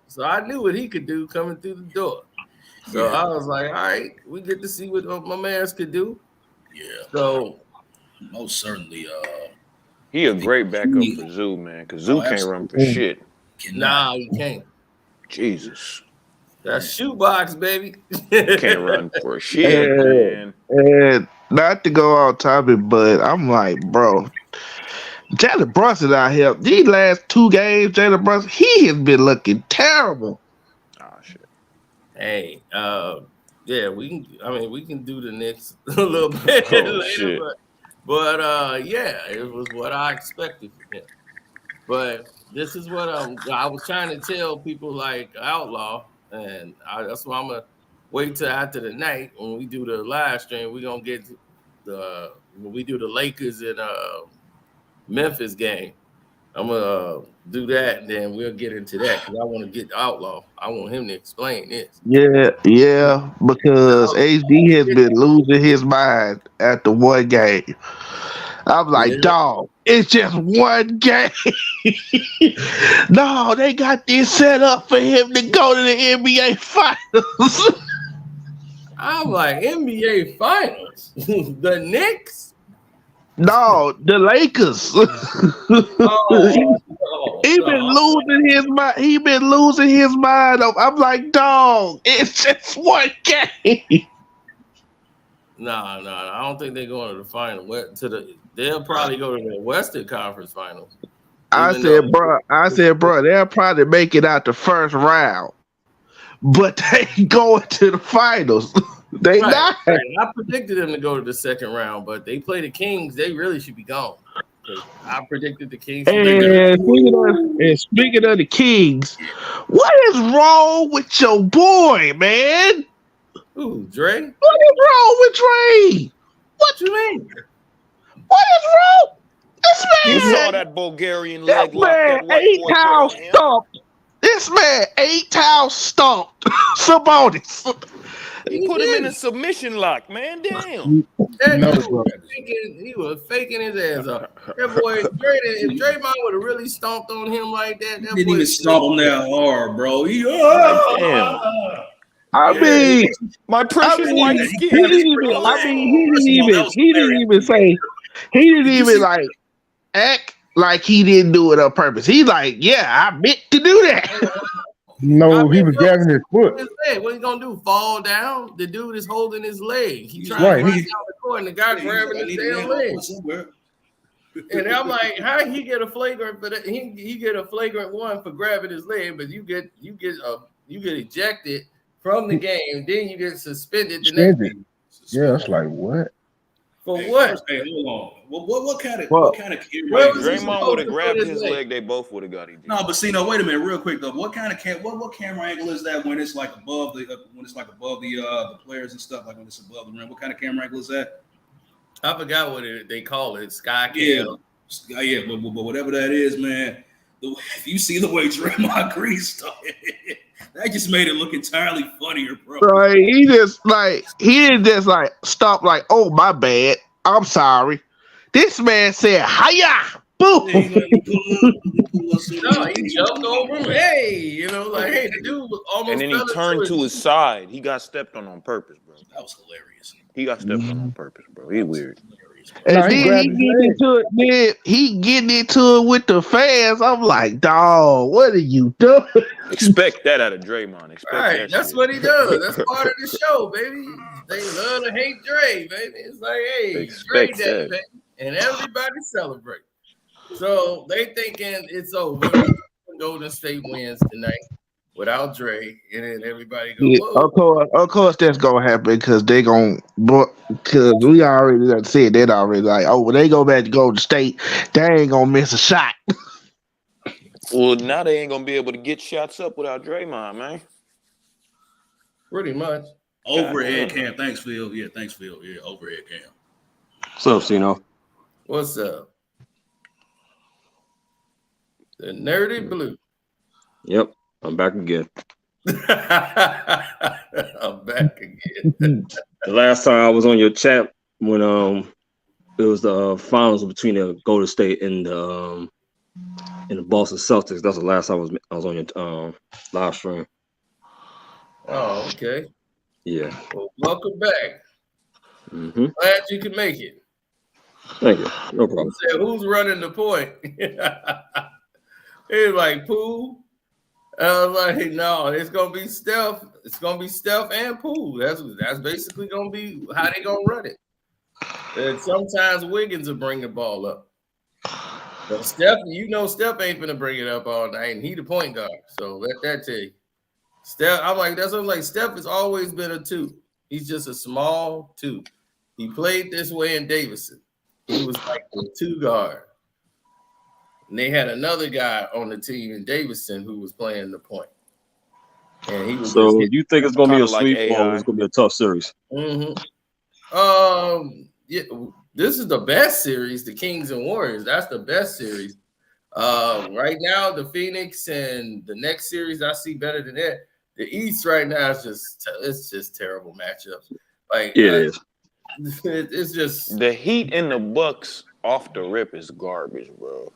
S1: So I knew what he could do coming through the door. So I was like, all right, we get to see what my man's could do.
S4: Yeah.
S1: So
S4: most certainly.
S3: He a great backup for Zoo, man, because Zoo can't run for shit.
S1: Nah, he can't.
S3: Jesus.
S1: That's shoebox, baby.
S3: Can't run for shit, man.
S6: And not to go off topic, but I'm like, bro, Jalen Brunson out here, these last 2 games, Jalen Brunson, he has been looking terrible.
S3: Oh, shit.
S1: Hey, we can do the Knicks a little bit later, but it was what I expected from him. But this is what I was trying to tell people like Outlaw, and that's why I'm gonna wait till after the night when we do the live stream. We're gonna get when we do the Lakers and Memphis game. I'm gonna do that, and then we'll get into that because I want to get Outlaw. I want him to explain this.
S6: Yeah, because HD has been losing his mind after 1 game. I'm like, dog, it's just 1 game. No, they got this set up for him to go to the NBA Finals.
S1: I'm like, NBA Finals? The Knicks?
S6: No, the Lakers. He been losing his mind. I'm like, dog, it's just 1 game.
S1: No, I don't think they're going to the final. They'll probably go to the Western Conference Finals.
S6: I said, bro, they'll probably make it out the first round, but they going to the finals. They not.
S1: Right. I predicted them to go to the second round, but they play the Kings. They really should be gone. I predicted the Kings.
S6: And speaking of the Kings, what is wrong with your boy, man?
S1: Ooh, Dre?
S6: What is wrong with Dre?
S1: What you mean?
S6: What is wrong? This man,
S3: you saw that Bulgarian leg lock.
S6: That 8-towel stomped. This man 8-towel stomped Sabonis.
S3: He put him in a submission lock, man. Damn.
S1: That
S2: No,
S1: dude
S2: bro.
S1: he was faking his ass off. That boy, if Draymond would have really stomped on him like that,
S4: Didn't even stomp him that hard, bro.
S3: Damn.
S6: I mean,
S3: My precious white
S6: he
S3: skin.
S6: didn't even like act like he didn't do it on purpose. He like, yeah, I meant to do that.
S2: No, he was grabbing his foot.
S1: What he gonna do? Fall down? The dude is holding his leg. He trying
S2: Right,
S1: to run down the court, and the guy grabbing his damn leg. And I'm like, how he get a flagrant for that? He get a flagrant one for grabbing his leg, but you get ejected from the game, then you get suspended the next game.
S2: Yeah, it's like what?
S1: For what?
S4: Hey, hold on. What kind of
S3: Draymond would have grabbed his leg. They both would have got ejected.
S4: No, but see, no, wait a minute, real quick though. What kind of what camera angle is that when it's like above the the players and stuff, like when it's above the rim? What kind of camera angle is that?
S1: I forgot what they call it. Sky
S4: Yeah,
S1: cam.
S4: yeah, but whatever that is, man. If you see the way Draymond Green started, that just made it look entirely funnier, bro.
S6: Right? He didn't just like stop like, oh my bad, I'm sorry. This man said, hiya, boom.
S1: No, he jumped over him. Hey, hey, the dude was almost.
S3: And then he turned to his side. He got stepped on purpose, bro.
S4: That was hilarious.
S3: He got stepped on purpose, bro. He weird.
S6: And
S2: No, he
S6: then he getting into it with the fans. I'm like, dog, what are you doing?
S3: Expect that out of Draymond. Expect
S1: Right, that's what he does. That's part of the show, baby. They love to hate Dre, baby. It's like, hey, Dre Day, baby. And everybody celebrate. So they thinking it's over. Golden State wins tonight without Dre, and then everybody goes,
S6: Yeah, of course that's gonna happen because they because we already said that already. Like, oh, when they go back to Golden State, they ain't gonna miss a shot.
S3: Well, now they ain't gonna be able to get shots up without Draymond, man.
S1: pretty much.
S4: Overhead cam. Thanks, Phil. Yeah, thanks, Phil. Yeah, overhead cam.
S7: What's up, Cino?
S1: What's up? The nerdy blue.
S7: Yep, I'm back again.
S1: I'm back again.
S7: The last time I was on your chat when it was the finals between the Golden State and the Boston Celtics. That's the last time I was on your live stream.
S1: Oh, okay.
S7: Yeah.
S1: Well, welcome back.
S7: Mm-hmm.
S1: Glad you can make it.
S7: Thank you. No problem.
S1: Said, who's running the point? It's like Poole. I was like, no, it's gonna be Steph. It's gonna be Steph and Poole. That's basically gonna be how they gonna run it. And sometimes Wiggins will bring the ball up. But Steph, Steph ain't gonna bring it up all night, and he the point guard. So let that tell you. Steph, I'm like, that's what I'm like. Steph has always been a two. He's just a small two. He played this way in Davidson. He was like a two guard. And they had another guy on the team in Davidson who was playing the point. And he was
S7: So you think it's gonna be a sweep
S3: like
S7: or it's gonna be a tough series?
S1: Mm-hmm. Yeah, this is the best series, the Kings and Warriors. That's the best series. Right now, the Phoenix and the next series I see better than that. The East right now is just terrible matchups. Like
S7: Yeah, it is.
S1: It's just
S3: The Heat and the Bucks off the rip is garbage, bro.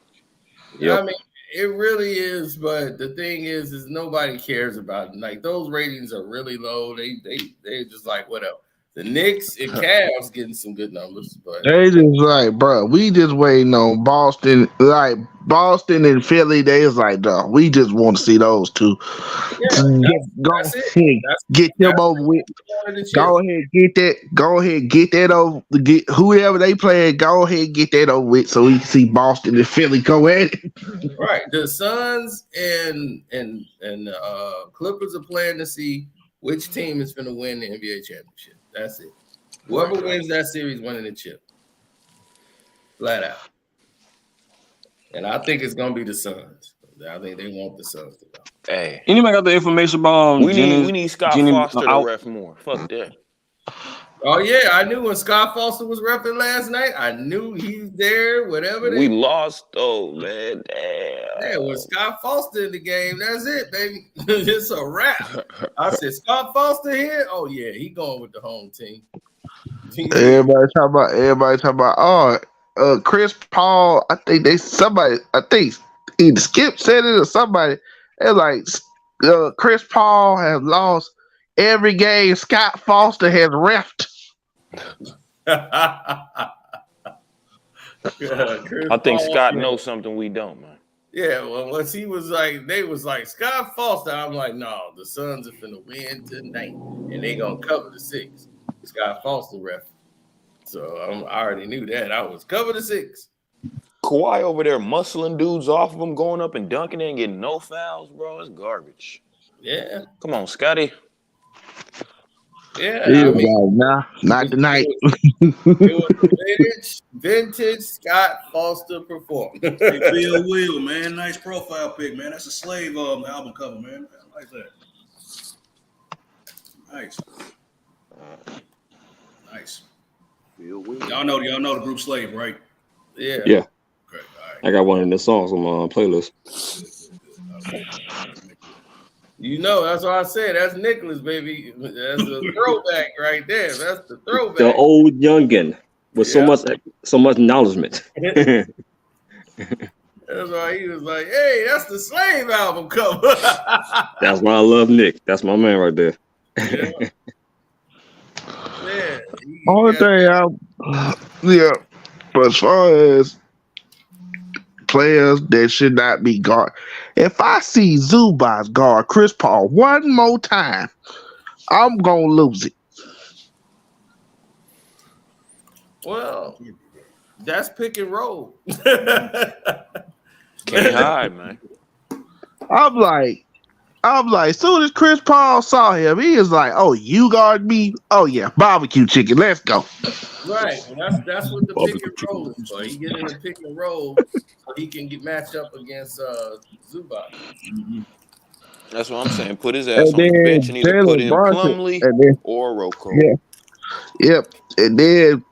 S7: Yep.
S1: I mean, it really is, but the thing is nobody cares about it. Like those ratings are really low. They're just like whatever. The Knicks and Cavs getting some good numbers, but
S6: They just like, bro, we just waiting on Boston. Like Boston and Philly, they was like, no, we just want to see those two. Get them over with. Go ahead, get that. Go ahead, get that over. Get whoever they play. Go ahead, get that over with, so we can see Boston and Philly go at it.
S1: Right, the Suns and Clippers are playing to see which team is going to win the NBA championship. That's it. Whoever wins that series winning the chip. Flat out. And I think it's going to be the Suns. I think they want the Suns to go.
S3: Hey,
S7: Anybody got the information about
S3: we need Scott Foster to ref more. Fuck that.
S1: Oh yeah, I knew when Scott Foster was repping last night. I knew he's there. Whatever
S3: We lost though, man.
S1: Yeah,
S3: Damn.
S1: with Scott Foster in the game, that's it, baby. It's a wrap. I said, Scott Foster here? Oh yeah, he going with the home team.
S6: Everybody talking about Chris Paul. I think either Skip said it or somebody. They're like Chris Paul has lost every game Scott Foster has reffed.
S3: I think Scott knows something we don't, man.
S1: Yeah, well, once he was like, they was like, Scott Foster, I'm like, no, the Suns are finna win tonight, and they gonna cover the 6. Scott Foster ref. So I already knew that. I was cover the 6.
S3: Kawhi over there muscling dudes off of him, going up and dunking and getting no fouls, bro. It's garbage.
S1: Yeah.
S3: Come on, Scotty.
S1: Yeah, I mean,
S6: not tonight.
S1: It was vintage Scott Foster performance.
S4: Hey, Bill Will, man, nice profile pic, man. That's a Slave album cover, man. I like that. Nice. Y'all know the group Slave, right?
S1: Yeah.
S7: Yeah.
S4: Okay, all right.
S7: I got one of the songs on my playlist.
S1: You know, that's what I said. That's Nicholas, baby. That's a throwback right there. That's the throwback.
S7: The old youngin with so much acknowledgement.
S1: That's why he was like, hey, that's the Slave album cover.
S7: That's why I love Nick. That's my man right there.
S1: Yeah.
S6: Only thing but as far as players that should not be guard, if I see Zubac guard Chris Paul one more time, I'm gonna lose it.
S1: Well, that's pick and roll.
S3: Can't hide, man.
S6: I'm like, as soon as Chris Paul saw him, he is like, "Oh, you guard me? Oh yeah, barbecue chicken. Let's go."
S1: Right, and that's what the pick and roll is for. He get in the pick and roll so he can get matched up against Zubac.
S3: That's what I'm saying. Put his ass on the bench and either put in Plumlee or Rocco.
S6: Yeah. Yep. And then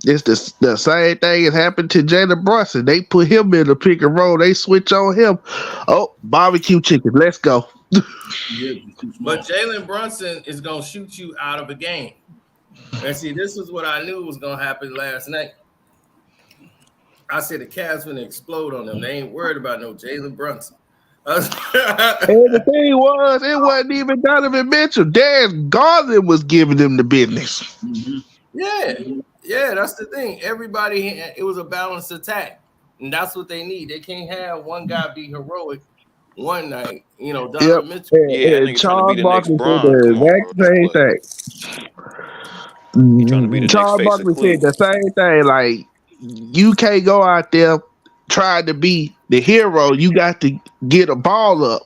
S6: it's the same thing has happened to Jalen Brunson. They put him in the pick and roll. They switch on him. Oh, barbecue chicken. Let's go.
S1: But Jalen Brunson is going to shoot you out of a game. And see, this is what I knew was going to happen last night. I said the Cavs going to explode on them. They ain't worried about no Jalen Brunson.
S6: And the thing was, it wasn't even Donovan Mitchell. Dan Garland was giving them the business.
S4: Mm-hmm.
S1: Yeah, that's the thing. Everybody, it was a balanced attack. And that's what they need. They can't have one guy be heroic one night. You know, Donovan Mitchell.
S6: And Charles Barkley said the exact same thing. Charles Barkley said the same thing. Like, you can't go out there trying to be the hero. You got to get a ball up.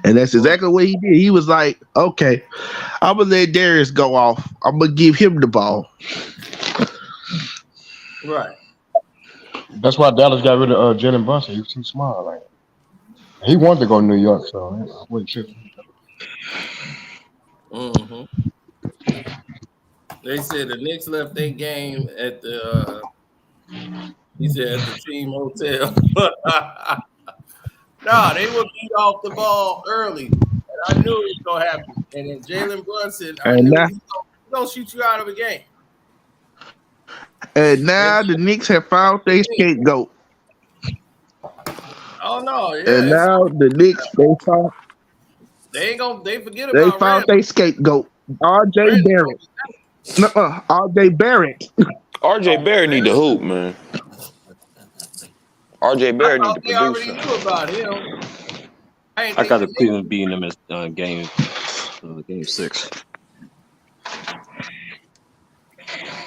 S6: And that's exactly what he did. He was like, okay, I'm going to let Darius go off. I'm going to give him the ball.
S1: Right.
S2: That's why Dallas got rid of Jalen Brunson. He was too small. Like, he wanted to go to New York, so I wasn't tripping.
S1: Mm-hmm. They said the Knicks left their game at the he said at the team hotel. No, they would beat off the ball early. And I knew it was gonna happen. And then Jalen Brunson, I knew he's gonna shoot you out of a game.
S6: And now the Knicks have found their scapegoat.
S1: Oh no, yeah.
S6: And now the Knicks
S1: they forget about
S6: they found their scapegoat. RJ Barrett. RJ Barrett.
S3: RJ Barrett need to hoop, man. RJ Barrett need to
S1: they
S3: produce
S1: already
S3: something.
S1: knew about him.
S7: I got the Cleveland beating them as game 6.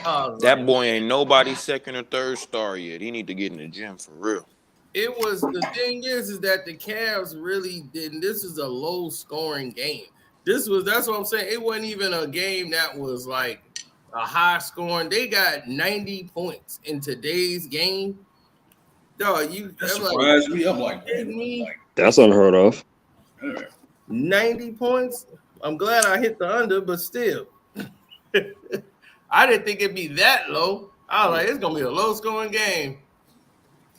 S3: That boy ain't nobody's second or third star yet. He need to get in the gym for real.
S1: It was the thing is that the Cavs really didn't. This is a low scoring game. That's what I'm saying. It wasn't even a game that was like a high scoring. They got 90 points in today's game. Dog,
S4: that surprised me. I'm like,
S7: that's unheard of.
S1: 90 points. I'm glad I hit the under, but still. I didn't think it'd be that low. I was like, it's gonna be a low scoring game.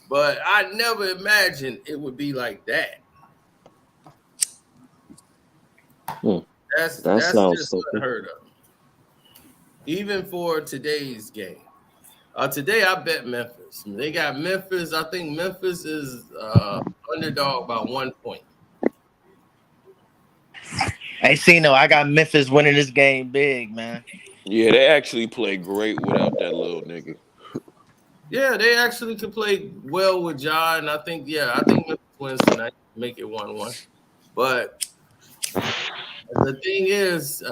S1: But I never imagined it would be like that. That's
S7: sounds
S1: just
S7: so
S1: unheard of. Even for today's game. Today I bet Memphis. They got Memphis. I think Memphis is underdog by 1 point.
S8: Hey, Cino, I got Memphis winning this game big, man.
S3: Yeah, they actually play great without that little nigga.
S1: Yeah, they actually could play well with John. I think Memphis wins tonight, make it 1-1. But the thing is,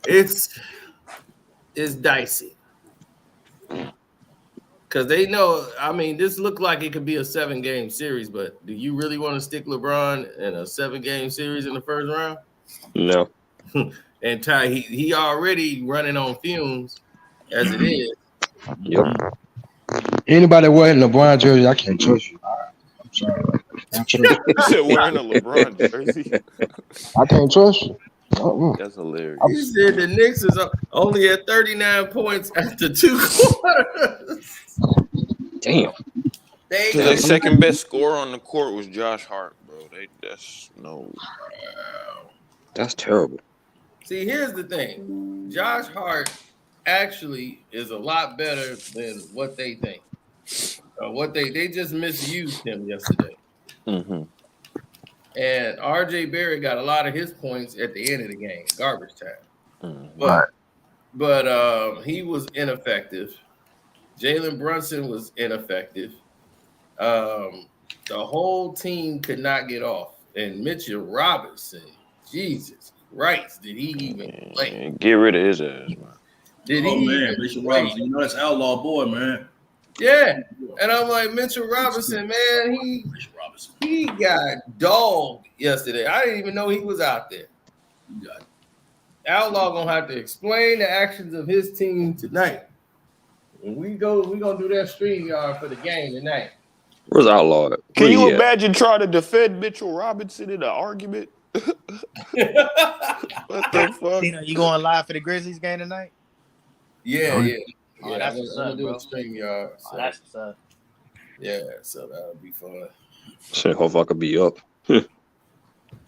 S1: it's dicey. Because they know, I mean, this looked like it could be a 7-game series, but do you really want to stick LeBron in a 7-game series in the first round?
S7: No.
S1: And Ty, he already running on fumes as it is.
S7: Yep.
S2: Anybody wearing LeBron jersey, I can't trust you. I'm sorry. I can't trust you.
S3: You said wearing a LeBron jersey.
S2: I can't trust you.
S3: That's hilarious.
S1: He said the Knicks is only at 39 points after 2 quarters.
S7: Damn.
S3: The second best scorer on the court was Josh Hart, bro.
S7: That's terrible.
S1: See, here's the thing. Josh Hart actually is a lot better than what they think. They just misused him yesterday.
S3: Mm-hmm.
S1: And RJ Barrett got a lot of his points at the end of the game, garbage time.
S3: Mm-hmm.
S1: But he was ineffective. Jalen Brunson was ineffective. The whole team could not get off. And Mitchell Robinson, Jesus Christ, did he even play?
S3: Get rid of his ass, man.
S1: Did he?
S4: Man, Mitchell Robinson, you know that's outlaw boy, man.
S1: Yeah, and I'm like, Mitchell Robinson, man, he got dogged yesterday. I didn't even know he was out there. Outlaw gonna have to explain the actions of his team tonight. When we gonna do that stream yard for the game tonight.
S7: Where's Outlaw at?
S3: Can you imagine trying to defend Mitchell Robinson in an argument? What the fuck?
S8: You going live for the Grizzlies game tonight?
S1: Yeah.
S8: Oh, that's what's up,
S1: do
S8: bro.
S1: a stream yard. So.
S8: Oh, that's what's up.
S1: Yeah, so that'll be fun.
S7: Shit, hope I could be up.
S8: No,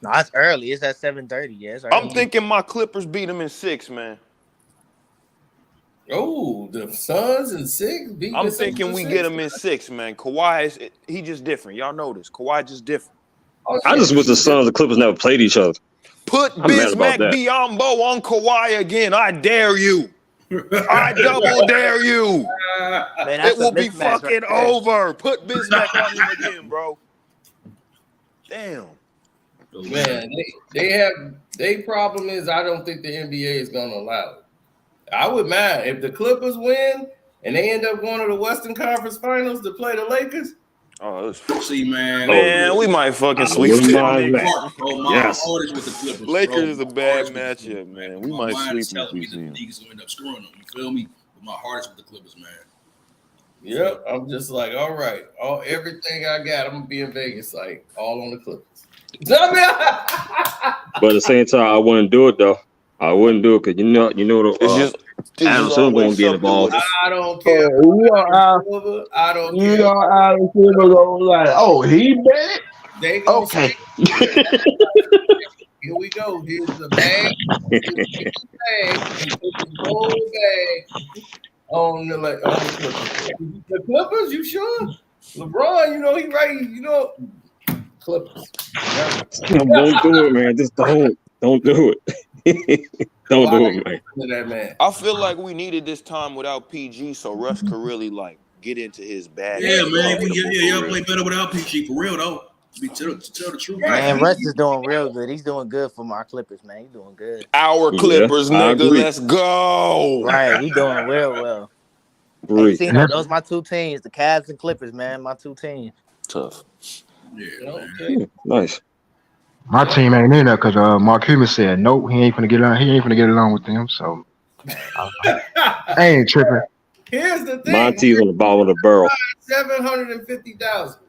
S8: it's early. It's at 7:30. Yeah, it's early.
S3: I'm thinking my Clippers beat them in 6, man.
S1: Oh, the Suns in 6?
S3: I'm thinking we get them in 6, man. Kawhi he just different. Y'all know this. Kawhi just different.
S1: Oh,
S7: I just wish the Suns and the Clippers never played each other.
S3: Put
S7: I'm mad about
S3: Bismack
S7: that.
S3: Biyombo on Kawhi again. I dare you. I double dare you.
S8: Man,
S3: It will be fucking over. Put Bismack on him again, bro. Damn.
S1: Man, their problem is I don't think the NBA is gonna allow it. I would mind if the Clippers win and they end up going to the Western Conference Finals to play the Lakers.
S3: Oh,
S4: See, man.
S3: man, we might fucking sweep
S7: wouldn't
S3: them
S7: mind
S3: niggas.
S7: that.
S4: My
S7: Yes.
S4: heart is with the Clippers.
S3: Lakers
S4: bro.
S3: is a
S4: My
S3: bad
S4: heart is with the
S3: matchup,
S4: Clippers,
S3: man. We
S4: My
S3: might
S4: mind is
S3: sweep them
S4: telling me
S3: if
S4: that
S3: we
S4: the
S3: see
S4: niggas will end up screwing them. You feel me? But my heart is with the Clippers, man.
S1: Yep, I'm just like, all right, everything I got, I'm gonna be in Vegas, like all on the Clippers.
S7: But at the same time, I wouldn't do it though. I wouldn't do it because you know
S3: It's
S7: Adam
S3: just
S7: Silver gonna
S3: always
S7: be
S3: something
S7: involved.
S3: with us.
S1: I don't care. I don't
S6: You
S1: care.
S6: know, Adam Silver gonna like, oh, he bet?
S1: They gonna
S6: Okay.
S1: say, here we go. Here's the bag. Here's the bag. He put the whole bag on the Clippers. The Clippers, you sure? LeBron, you know he right. You know, Clippers.
S7: Don't do it, man. Just don't do it. Don't do it, man.
S1: That man.
S3: I feel like we needed this time without PG so Russ could really like get into his bag.
S4: Yeah, man.
S3: Comfortable for
S4: Y'all
S3: real.
S4: play better without PG for real though. To tell the truth.
S8: Man, Russ is doing real good. He's doing good for my Clippers, man. He's doing good.
S3: Our
S7: Yeah,
S3: Clippers,
S7: I
S3: nigga.
S7: agree.
S3: Let's go.
S8: Right, he's doing real well.
S7: Agree.
S8: Hey, Cino, those my two teams, the Cavs and Clippers, man. My two teams.
S3: Tough.
S4: Yeah, man.
S1: Okay.
S7: Nice.
S2: My team ain't in there because Mark Cuban said nope, he ain't gonna get along. He ain't gonna get along with them. So I ain't tripping.
S1: Here's the thing.
S7: Monty's on the bottom of the barrel.
S1: 750,000.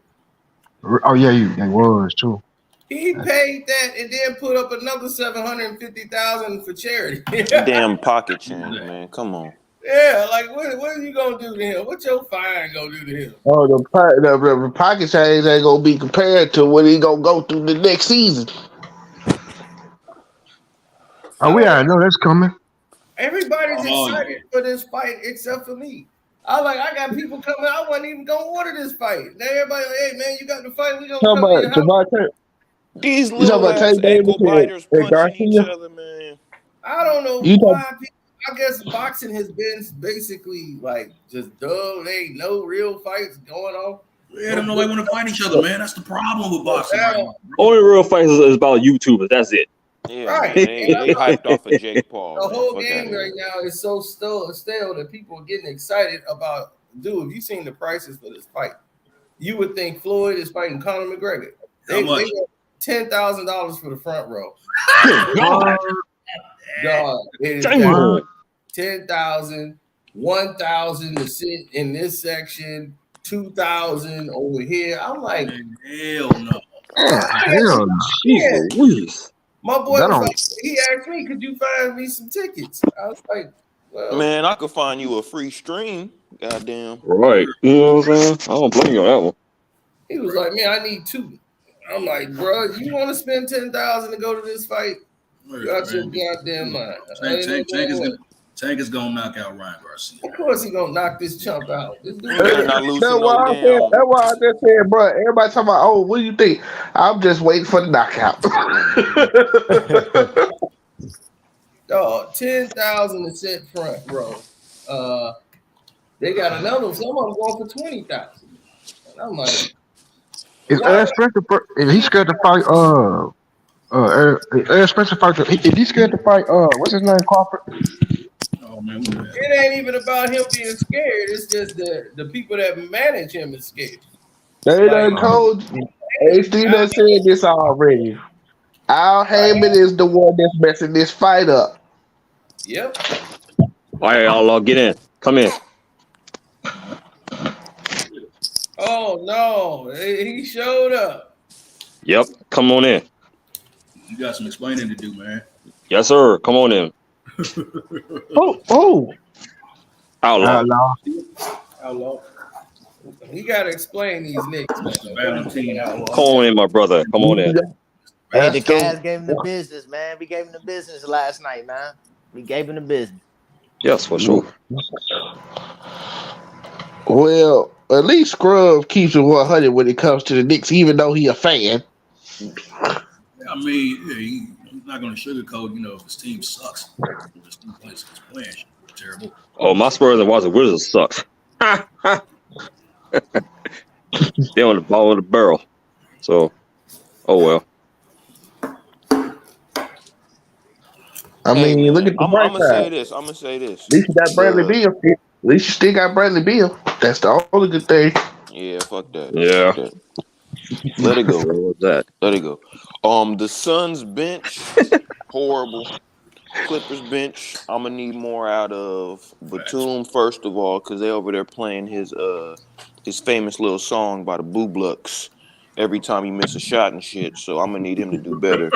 S2: Oh yeah, he was too.
S1: He paid that and then put up another $750,000 for charity.
S3: Damn pocket change, man. Come on.
S1: Yeah, like what are you gonna do to him? What's your fine gonna do to him?
S6: Oh, the pocket change ain't gonna be compared to what he gonna go through the next season.
S2: Oh, we already know that's coming.
S1: Everybody's excited for this fight except for me. I got people coming. I wasn't even gonna order this fight. Now everybody, like, hey man, you got the fight. We gonna come to your house.
S3: These little ass ankle biters punching each other, man.
S1: I don't know why people. I guess boxing has been basically like just dull. There ain't no real fights going on.
S4: Yeah, don't nobody want to fight each other, man. That's the problem with boxing.
S7: Only real fights is about YouTubers. That's it.
S3: Yeah,
S1: right.
S3: Man, they hyped off of Jake Paul.
S1: The whole game right now is so stale that people are getting excited about. Dude, if you seen the prices for this fight, you would think Floyd is fighting Conor McGregor. They got $10,000 for the front row. God, it is 10,000, 1,000 to sit in this section, 2,000 over here. I'm like,
S4: hell no.
S2: Hell no.
S1: My boy was like, he asked me, could you find me some tickets? I was like, well,
S3: man, I could find you a free stream. Goddamn.
S7: Right. You know what I'm saying? I don't blame you on that one.
S1: He was like, man, I need 2. I'm like, bro, you want to spend $10,000 to go to this fight? You got your goddamn mind.
S4: Tank is gonna knock out Ryan Garcia.
S1: Of course, he gonna knock this chump out. This dude
S6: That's why I just said, bro. Everybody talking about, oh, what do you think? I'm just waiting for the knockout.
S1: Dog, 10,000 to sit front row. They got another one. Some of them going for 20,000. And I'm like,
S2: if he's scared to fight, if he's scared to fight, what's his name, Crawford?
S4: Oh man,
S1: it ain't even about him being scared. It's just the people that manage him is scared.
S6: They done told you. HD done said this already. Al Heyman is the one that's messing this fight up.
S1: Yep.
S7: All right, y'all, get in. Come in.
S1: Oh no, he showed up.
S7: Yep, come on in.
S4: You got some explaining to do, man.
S7: Yes, sir. Come on in. Outlaw.
S1: He gotta explain these Knicks, man.
S4: Valentine Outlaw.
S7: Come on in, my brother. Come on in.
S8: Hey, the Cavs gave him the business, man. We gave him the business last night, man. We gave him the business.
S7: Yes, for sure.
S6: Well, at least Scrub keeps it 100 when it comes to the Knicks, even though he a fan.
S4: I mean, he's not going to sugarcoat, if his team sucks. His team plays playing terrible.
S7: Oh, my Spurs and Washington Wizards sucks. They're on the ball of the barrel. So, oh well.
S6: I mean, look at the bright
S3: I'm
S6: side.
S3: I'm gonna say this.
S6: At least you got Bradley Beal. At least you still got Bradley Beal. That's the only good thing.
S3: Yeah, fuck that.
S7: Yeah.
S3: Fuck that. Let it go.
S7: What was that?
S3: Let it go. The Suns bench, horrible. Clippers bench, I'm gonna need more out of Batum first of all, because they over there playing his famous little song by the Boo Blocks every time he miss a shot and shit. So I'm gonna need him to do better.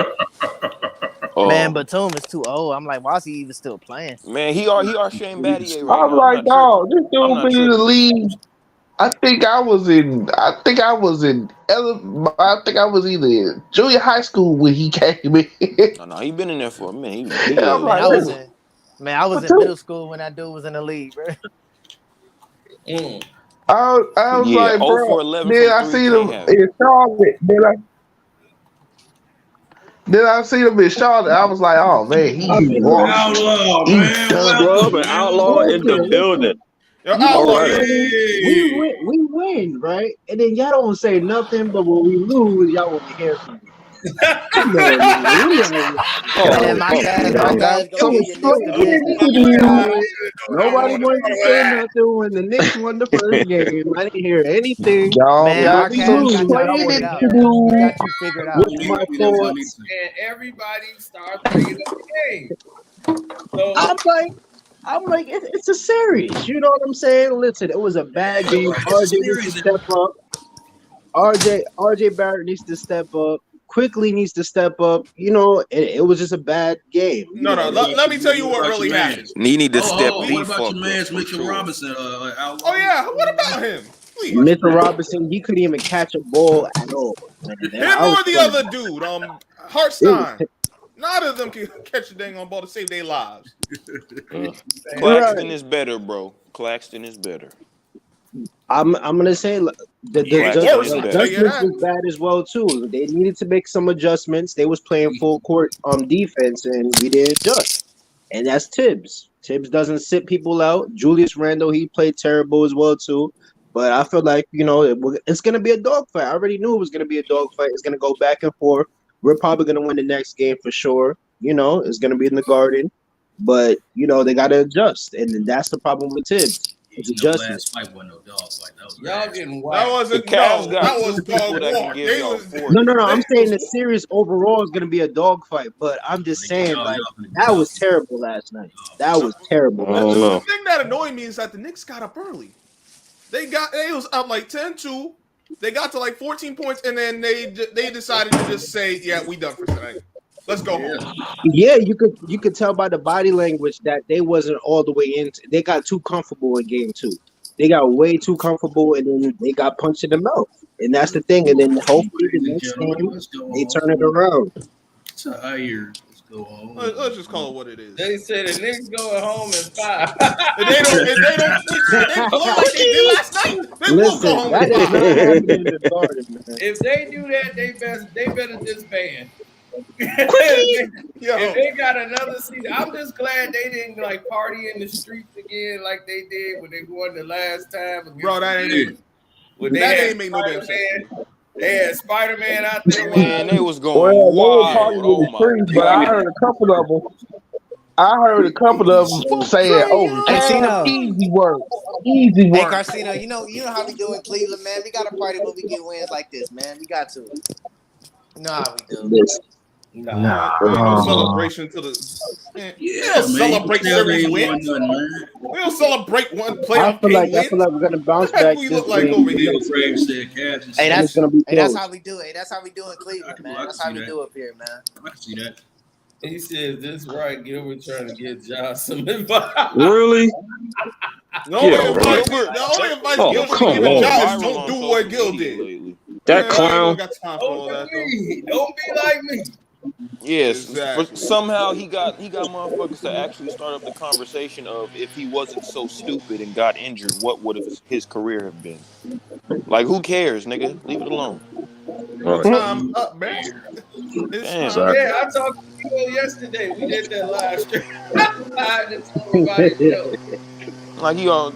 S8: Man, Batum is too old. I'm like, why is he even still playing?
S3: Man, he are Shane Battier right
S6: I'm
S3: now.
S6: like, dog, this dude been in the league. I think I was either junior high school when he came in.
S3: No, he been in there for a minute.
S8: I was in middle school when that dude was in the league, bro.
S6: I was like, bro. Then I see them in Charlotte. Then I see them in Charlotte. I was like, oh man, he's
S4: outlaw, man.
S7: Scrub and Outlaw in the building.
S9: We win, right? And then y'all don't say nothing, but when we lose, y'all want to hear from me. Nobody wanted to say nothing when the Knicks won the first game. I didn't hear anything.
S8: Man, got you figured out.
S9: My thoughts.
S1: And everybody started bringing up the game. So
S9: I'm like, it's a series. You know what I'm saying? Listen, it was a bad game. RJ needs to step up. RJ Barrett needs to step up. Quickly needs to step up. You know, it was just a bad game.
S10: No. Let me tell you what really happened.
S3: You need to step
S4: What
S3: the
S4: about
S3: fuck
S4: your man,
S3: up for
S4: Mitchell
S3: sure.
S4: Robinson?
S10: Oh yeah, what about him? Please.
S9: Mitchell Robinson, he couldn't even catch a ball at all. Man.
S10: Him or the other dude, Hartstein. Neither of them can catch a dang on ball to save their lives.
S3: Claxton is better, bro. Claxton is better.
S9: I'm gonna say the adjustments was bad as well too. They needed to make some adjustments. They was playing full court defense, and we didn't adjust. And that's Tibbs. Tibbs doesn't sit people out. Julius Randle, he played terrible as well too. But I feel like, you know, it's gonna be a dogfight. I already knew it was gonna be a dogfight. It's gonna go back and forth. We're probably gonna win the next game for sure. You know, it's gonna be in the Garden. But you know, they gotta adjust, and that's the problem with Tibbs. It's adjustment.
S4: Last fight wasn't no dog fight.
S11: Y'all getting wild.
S10: That wasn't that was dog walk.
S9: No. I'm saying the series overall is gonna be a dog fight, but I'm just saying like that was terrible last night. That was terrible.
S10: The thing that annoyed me is that the Knicks got up early. They was up like 10-2. They got to like 14 points, and then they decided to just say, "Yeah, we done for tonight. Let's go home."
S9: Yeah, you could tell by the body language that they wasn't all the way into. They got too comfortable in game 2. They got way too comfortable, and then they got punched in the mouth. And that's the thing. And then hopefully the next game they turn it around.
S10: Let's just call it what it is.
S11: They said the Knicks going home in 5.
S10: If they blow like they did last night, they will go home in 5.
S11: If they do that, they better disband. If they got another season, I'm just glad they didn't like party in the streets again like they did when they won the last time.
S10: Bro, that ain't it. That ain't make no damn sense.
S11: They had Spider-Man out there.
S3: Man, they was going wild. Oh my
S6: but I heard a couple of them. Saying, "Oh, easy work, easy work."
S8: Hey, Karceno, you know how we do in Cleveland, man. We got to party when we get wins like this, man. We got to. You know how we do.
S10: No celebration to the. We don't celebrate series wins. We don't celebrate one playoff game win.
S9: I feel like we're gonna bounce back.
S10: We look like over here.
S8: Hey, that's how we do it. Hey, that's how we do in Cleveland, man. That's how we do up here, man.
S4: I can see that.
S11: He said, "This right, Gilbert trying to get Josh some advice."
S7: Really?
S10: The only advice Gilbert can give a Josh, don't do what Gil did.
S7: That clown.
S11: Don't be like me.
S3: Yes, somehow he got motherfuckers to actually start up the conversation of if he wasn't so stupid and got injured, what would his career have been? Like, who cares, nigga? Leave it alone.
S10: Right. Time up, man.
S3: Damn.
S11: Yeah, I talked to you yesterday. We did that live stream.
S3: Like, you gonna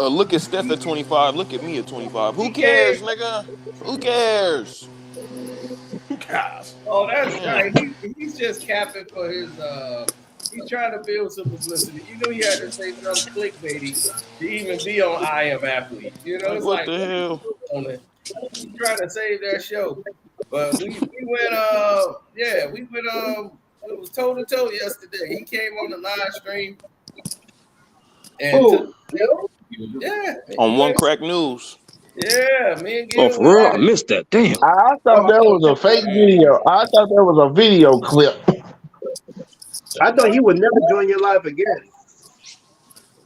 S3: look at Steph at 25, look at me at 25. Who cares, nigga? Who cares?
S11: Gosh. Oh, that's right. He's just capping for his. He's trying to build some publicity. You know, he had to say something clickbaity to even be on I Am Athlete. You know, it's
S3: what the hell?
S11: He's trying to save that show. But we went. It was toe to toe yesterday. He came on the live stream. And
S3: on One Crack News.
S11: Yeah, me and
S7: Gil. Oh, for real? I missed that. Damn.
S6: I thought that was a fake video. I thought that was a video clip.
S9: I thought he would never join your live again.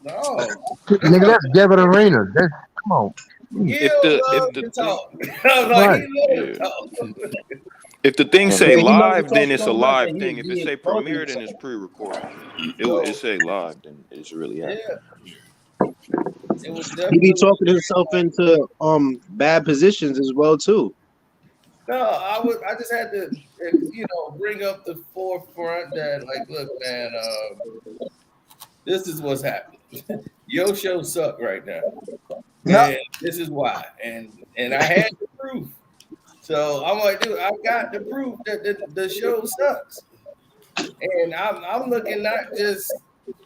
S11: No.
S2: Nigga, that's Devin Arena. Come on.
S3: If the thing say live, then it's a live thing. If it say premiere, then it's pre-recorded. It say live, then it's really happening.
S9: He be talking himself into bad positions as well too.
S11: No, I just had to, bring up the forefront that, like, look, man, this is what's happening. Your show suck right now, and this is why. And I had the proof, so I'm like, dude, I got the proof that the show sucks, and I'm looking not just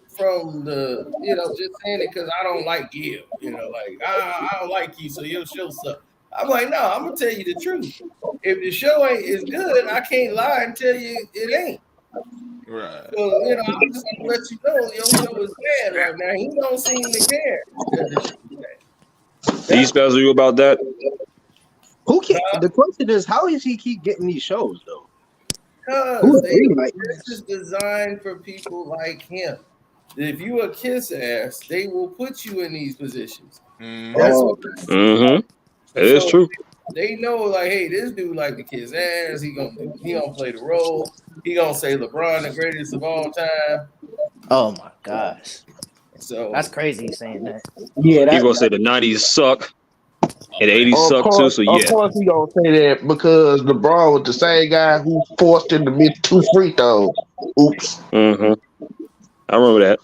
S11: from the, just saying it because I don't like you, like I don't like you, so your show sucks. I'm like, no, I'm gonna tell you the truth. If the show is good, I can't lie and tell you it ain't.
S10: Right.
S11: So, I'm just gonna let you know your show is bad right now. He don't seem to care.
S7: Did he spell you about that?
S9: The question is, how does he keep getting these shows though?
S11: Because this is designed for people like him. If you a kiss ass, they will put you in these positions. That's what
S7: It is true.
S11: They know, like, hey, this dude like to kiss ass. He gonna play the role. He gonna say LeBron the greatest of all time.
S8: Oh my gosh.
S11: So
S8: that's crazy saying that.
S9: Yeah,
S7: He gonna say the 90s suck and the 80s suck too. So
S6: Of course, he gonna say that because LeBron was the same guy who forced him to miss 2 free throws. Oops.
S7: I remember that.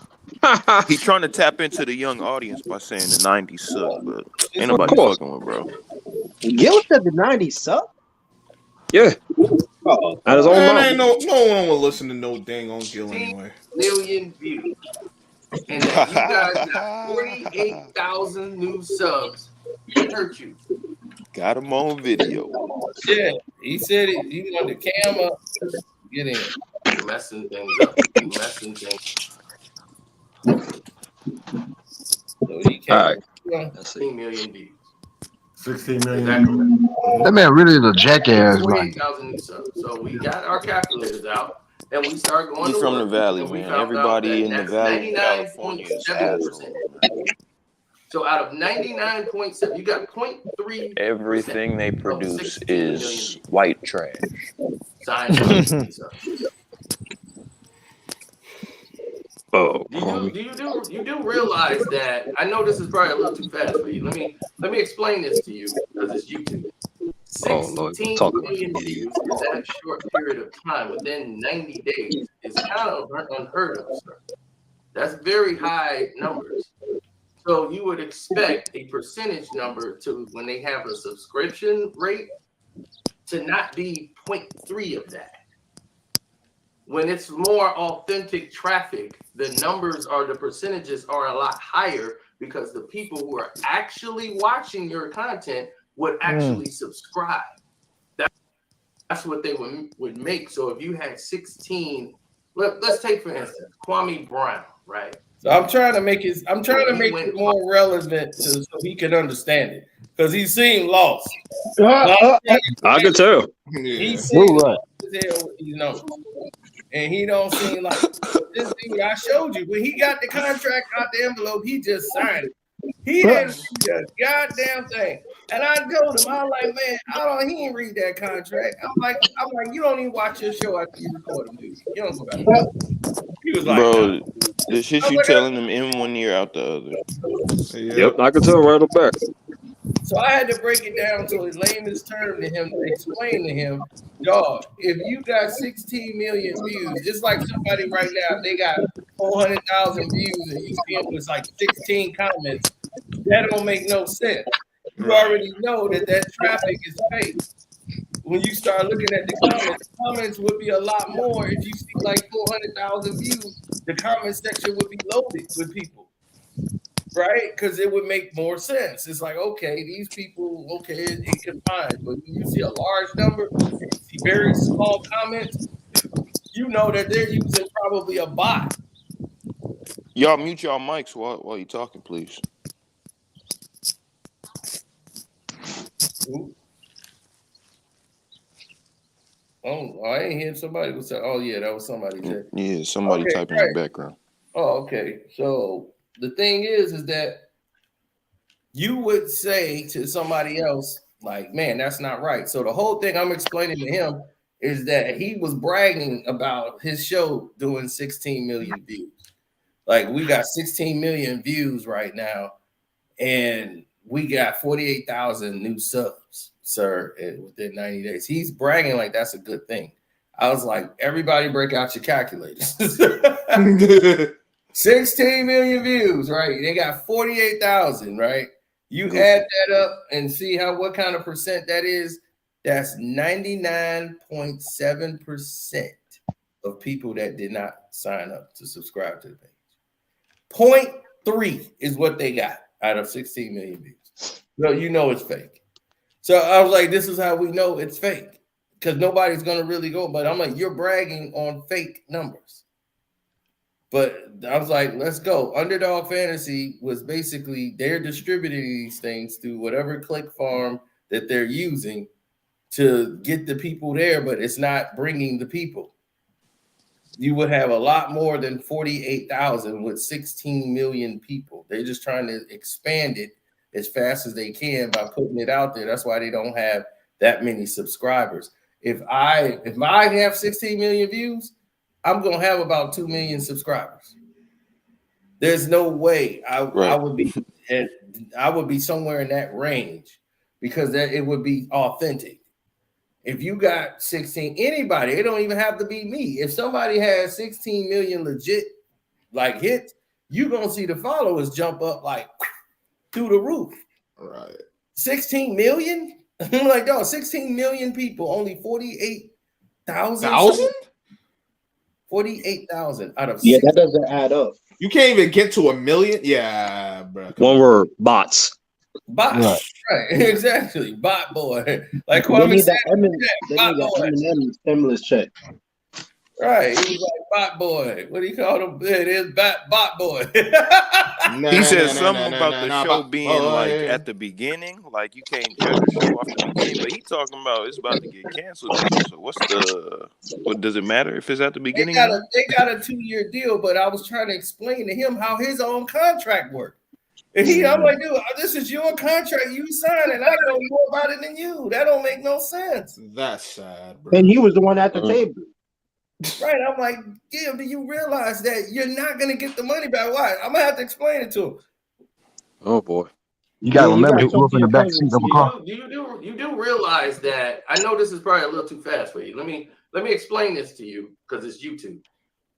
S3: He trying to tap into the young audience by saying the 90s suck, but ain't nobody fucking with bro.
S9: Gil said the 90s suck?
S7: Yeah. At his own
S10: Man,
S7: mouth.
S10: ain't no one will listen to no dang on Gil anyway.
S1: Million views. And if you guys got 48,000 new subs, it hurt you.
S3: Got him on video.
S11: Yeah, he said he wanted the cam up. Get in.
S1: You're messing things up. You're messing things
S11: up. So he can't.
S1: Right. 16 million views.
S2: 16 million. That man really is a jackass.
S1: 48,000 new subs. So we got our calculators out and we start going.
S3: He's from the Valley, man. Everybody in the Valley, California is assholes.
S1: So out of 99.7, you got 0.3.
S3: Everything they produce is white trash.
S1: Oh, you do realize that? I know this is probably a little too fast for you. Let me explain this to you because it's YouTube. 16 million views in that short period of time within 90 days is kind of unheard of, sir. That's very high numbers. So you would expect a percentage number to, when they have a subscription rate, to not be 0.3 of that. When it's more authentic traffic, the numbers or the percentages are a lot higher because the people who are actually watching your content would actually subscribe. That's what they would make. So if you had 16, let's take for instance Kwame Brown, right?
S11: So I'm trying to make it more relevant so he can understand it because he seemed lost.
S7: I could tell.
S11: He seemed lost as hell with these numbers. And he don't seem like this dude I showed you. When he got the contract out the envelope, he just signed it. He didn't read the goddamn thing. And I told him, I was like, man, he didn't read that contract. I'm like, you don't even watch your show after you record them, dude. You don't go back. He was like,
S3: bro, the shit you telling them in one ear out the other.
S7: Yep, I can tell right up back.
S11: So I had to break it down to his lamest term to him to explain to him, dog, if you got 16 million views, it's like somebody right now, they got 400,000 views and you see them with like 16 comments. That don't make no sense. You already know that traffic is fake. When you start looking at the comments would be a lot more. If you see like 400,000 views, the comment section would be loaded with people. Right? Because it would make more sense. It's like, okay, these people, it can find. But when you see a large number, you see very small comments, you know that they're using probably a bot.
S3: Y'all mute y'all mics while you talking, please.
S11: Oh, I ain't hear somebody was saying, oh yeah, that was somebody there.
S3: Yeah, somebody typing in the background.
S11: Oh, okay. So the thing is that you would say to somebody else, like, man, that's not right. So the whole thing I'm explaining to him is that he was bragging about his show doing 16 million views. Like, we got 16 million views right now, and we got 48,000 new subs, sir, within 90 days. He's bragging like that's a good thing. I was like, everybody break out your calculators. 16 million views, right? They got 48,000, right? You add that up and see what kind of percent that is. That's 99.7% of people that did not sign up to subscribe to the page. 0.3 is what they got out of 16 million views. So you know it's fake. So I was like, this is how we know it's fake because nobody's going to really go. But I'm like, you're bragging on fake numbers. But I was like, let's go. Underdog Fantasy was basically, they're distributing these things through whatever click farm
S1: that they're using to get the people there, but it's not bringing the people. You would have a lot more than 48,000 with 16 million people. They're just trying to expand it as fast as they can by putting it out there. That's why they don't have that many subscribers. If I have 16 million views, I'm gonna have about 2 million subscribers. There's no way I would be somewhere in that range because it would be authentic. If you got 16, anybody, it don't even have to be me. If somebody has 16 million legit like hits, you're gonna see the followers jump up like through the roof.
S10: Right.
S1: 16 million? I'm like, dog, 16 million people, only 48,000. 48,000 out of
S9: that doesn't add up.
S10: You can't even get to 1 million. Yeah, bro.
S7: One word: bots.
S1: Bots, right? Exactly, bot boy. Like
S9: They
S1: Kwame
S9: need
S1: said,
S9: that Eminem stimulus check.
S1: right? He was like bot boy. What do you call him? It is bot boy.
S3: He said something about the show being like at the beginning, like you can't judge the show off the beginning. But he talking about it's about to get canceled. So what does it matter if it's at the beginning?
S1: They got a 2-year deal, but I was trying to explain to him how his own contract worked. And I'm like, dude, this is your contract. You signed it. I know more about it than you. That don't make no sense.
S10: That's sad, bro.
S9: And he was the one at the table.
S1: Right. I'm like, damn, do you realize that you're not going to get the money back? Why? I'm going to have to explain it to him.
S7: Oh, boy.
S2: You got to remember, he grew up in the back seat of a car.
S1: You do realize that. I know this is probably a little too fast for you. Let me explain this to you because it's YouTube.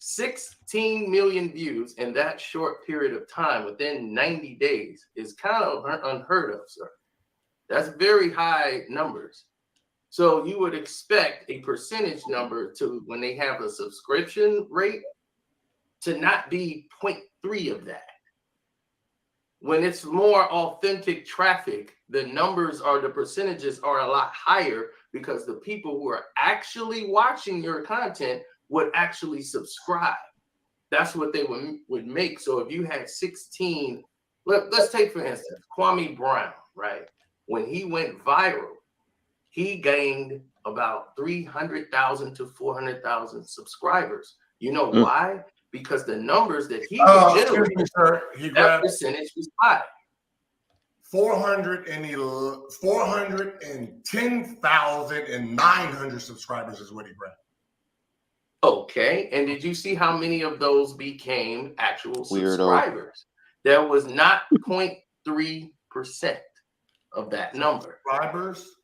S1: 16 million views in that short period of time within 90 days is kind of unheard of, sir. That's very high numbers. So you would expect a percentage number to, when they have a subscription rate, to not be 0.3 of that. When it's more authentic traffic, the percentages are a lot higher because the people who are actually watching your content would actually subscribe. That's what they would make. So if you had 16, let's take for instance, Kwame Brown, right? When he went viral, he gained about 300,000 to 400,000 subscribers. You know why? Because the numbers that he generated, that percentage was high.
S12: 410,900 subscribers is what he grabbed.
S1: Okay, and did you see how many of those became actual subscribers? There was not 0.3% of that number.
S12: Subscribers?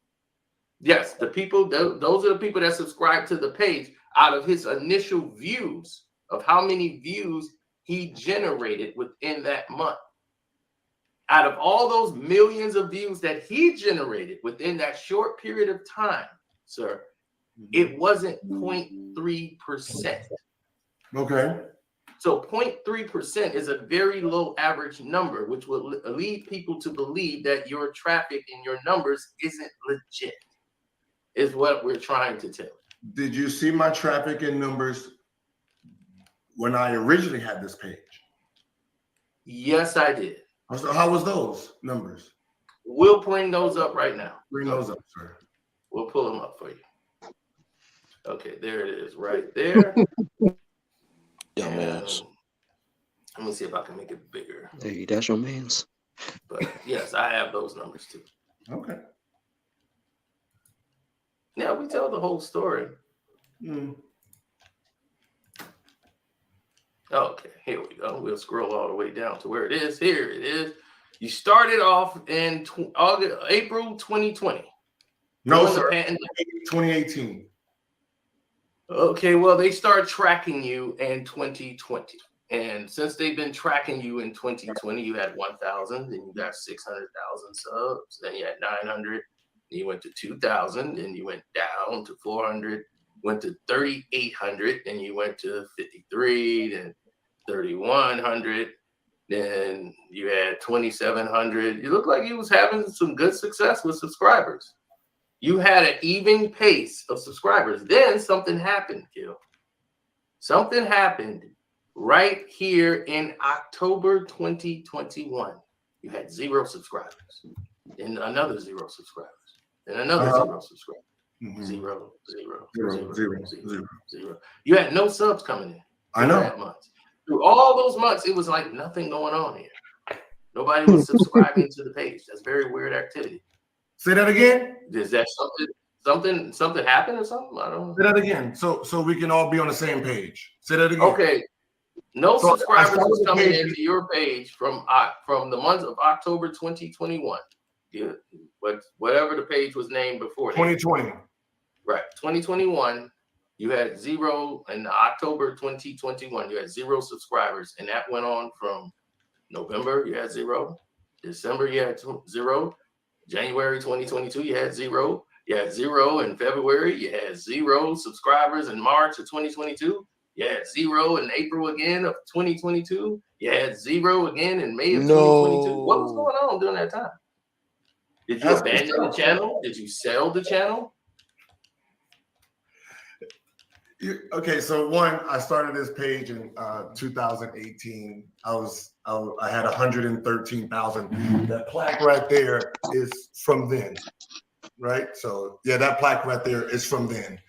S1: Yes, the people, those are the people that subscribe to the page out of his initial views of how many views he generated within that month. Out of all those millions of views that he generated within that short period of time, sir, it wasn't 0.3%.
S12: Okay.
S1: So 0.3% is a very low average number, which will lead people to believe that your traffic and your numbers isn't legit, is what we're trying to tell.
S12: Did you see my traffic and numbers when I originally had this page?
S1: Yes, I did.
S12: So how was those numbers?
S1: We'll bring those up right now.
S12: Bring those up, sir.
S1: We'll pull them up for you. Okay, there it is, right there.
S3: Dumbass.
S1: Let me see if I can make it bigger.
S7: Hey, that's your man's.
S1: But yes, I have those numbers too.
S12: Okay.
S1: Now we tell the whole story. Okay, here we go. We'll scroll all the way down to where it is. Here it is. You started off in April 2020.
S12: No, sir. 2018.
S1: Okay, well, they start tracking you in 2020. And since they've been tracking you in 2020, you had 1,000, then you got 600,000 subs, then you had 900, then you went to 2,000, then you went down to 400, went to 3,800, then you went to 53, then 3,100, then you had 2,700. You look like you was having some good success with subscribers. You had an even pace of subscribers. Then something happened, Gil. Something happened right here in October 2021. You had 0 subscribers and another 0 subscribers. and another 0 subscribers.
S12: Mhm.
S1: Zero.
S12: Zero.
S1: You had no subs coming in.
S12: I know.
S1: That months. Through all those months, it was like nothing going on here. Nobody was subscribing to the page. That's very weird activity.
S12: Say that again.
S1: Is that something happened or something? I don't know.
S12: Say that again. So we can all be on the same page. Say that again.
S1: Okay. No
S12: So
S1: subscribers
S12: I
S1: was
S12: started the
S1: coming
S12: page-
S1: into your page from the month of October 2021. Yeah, whatever the page was named before.
S12: 2020.
S1: Right. 2021, you had 0. In October 2021, you had 0 subscribers. And that went on from November, you had 0. December, you had 0. January 2022, you had 0. You had 0 in February. You had 0 subscribers in March of 2022. You had 0 in April again of 2022. You had 0 again in May of 2022. What was going on during that time? Did you abandon the channel? Did you sell the channel?
S12: Okay, so one, I started this page in 2018. I had 113,000. That plaque right there is from then, right? So yeah, that plaque right there is from then.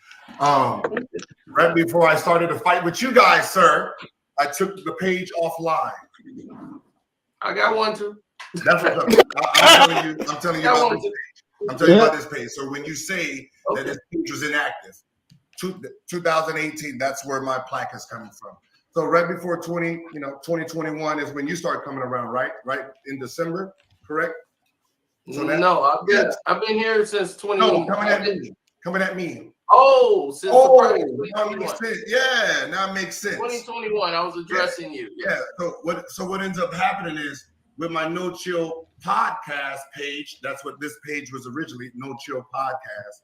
S12: Right before I started to fight with you guys, sir, I took the page offline.
S1: I got one too.
S12: That's what I'm telling you about this page. I'm telling you about this page. So when you say that this page was inactive, 2018, that's where my plaque is coming from. So right before 2021 is when you start coming around, right? Right in December, correct? So
S1: No, I've been here since 20.
S12: No, coming at me.
S1: Oh, since the
S12: now it makes sense. Yeah, now it makes sense.
S1: 2021, I was addressing you.
S12: Yeah. So what ends up happening is with my No Chill podcast page, that's what this page was originally, No Chill Podcast.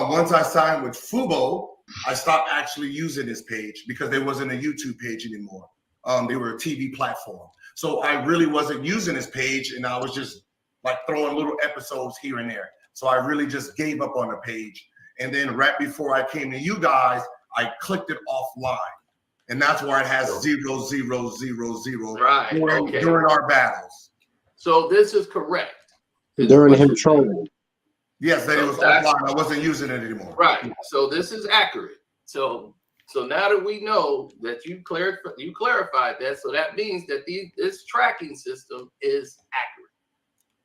S12: Once I signed with Fubo, I stopped actually using this page because there wasn't a YouTube page anymore. They were a TV platform. So I really wasn't using this page, and I was just like throwing little episodes here and there. So I really just gave up on the page. And then right before I came to you guys, I clicked it offline. And that's where it has 0,000
S1: Right.
S12: during our battles.
S1: So this is correct.
S9: During him trolling.
S12: Yes, that it was offline. I wasn't using it anymore.
S1: Right. So this is accurate. So now that we know that you clarified that, so that means that this tracking system is accurate.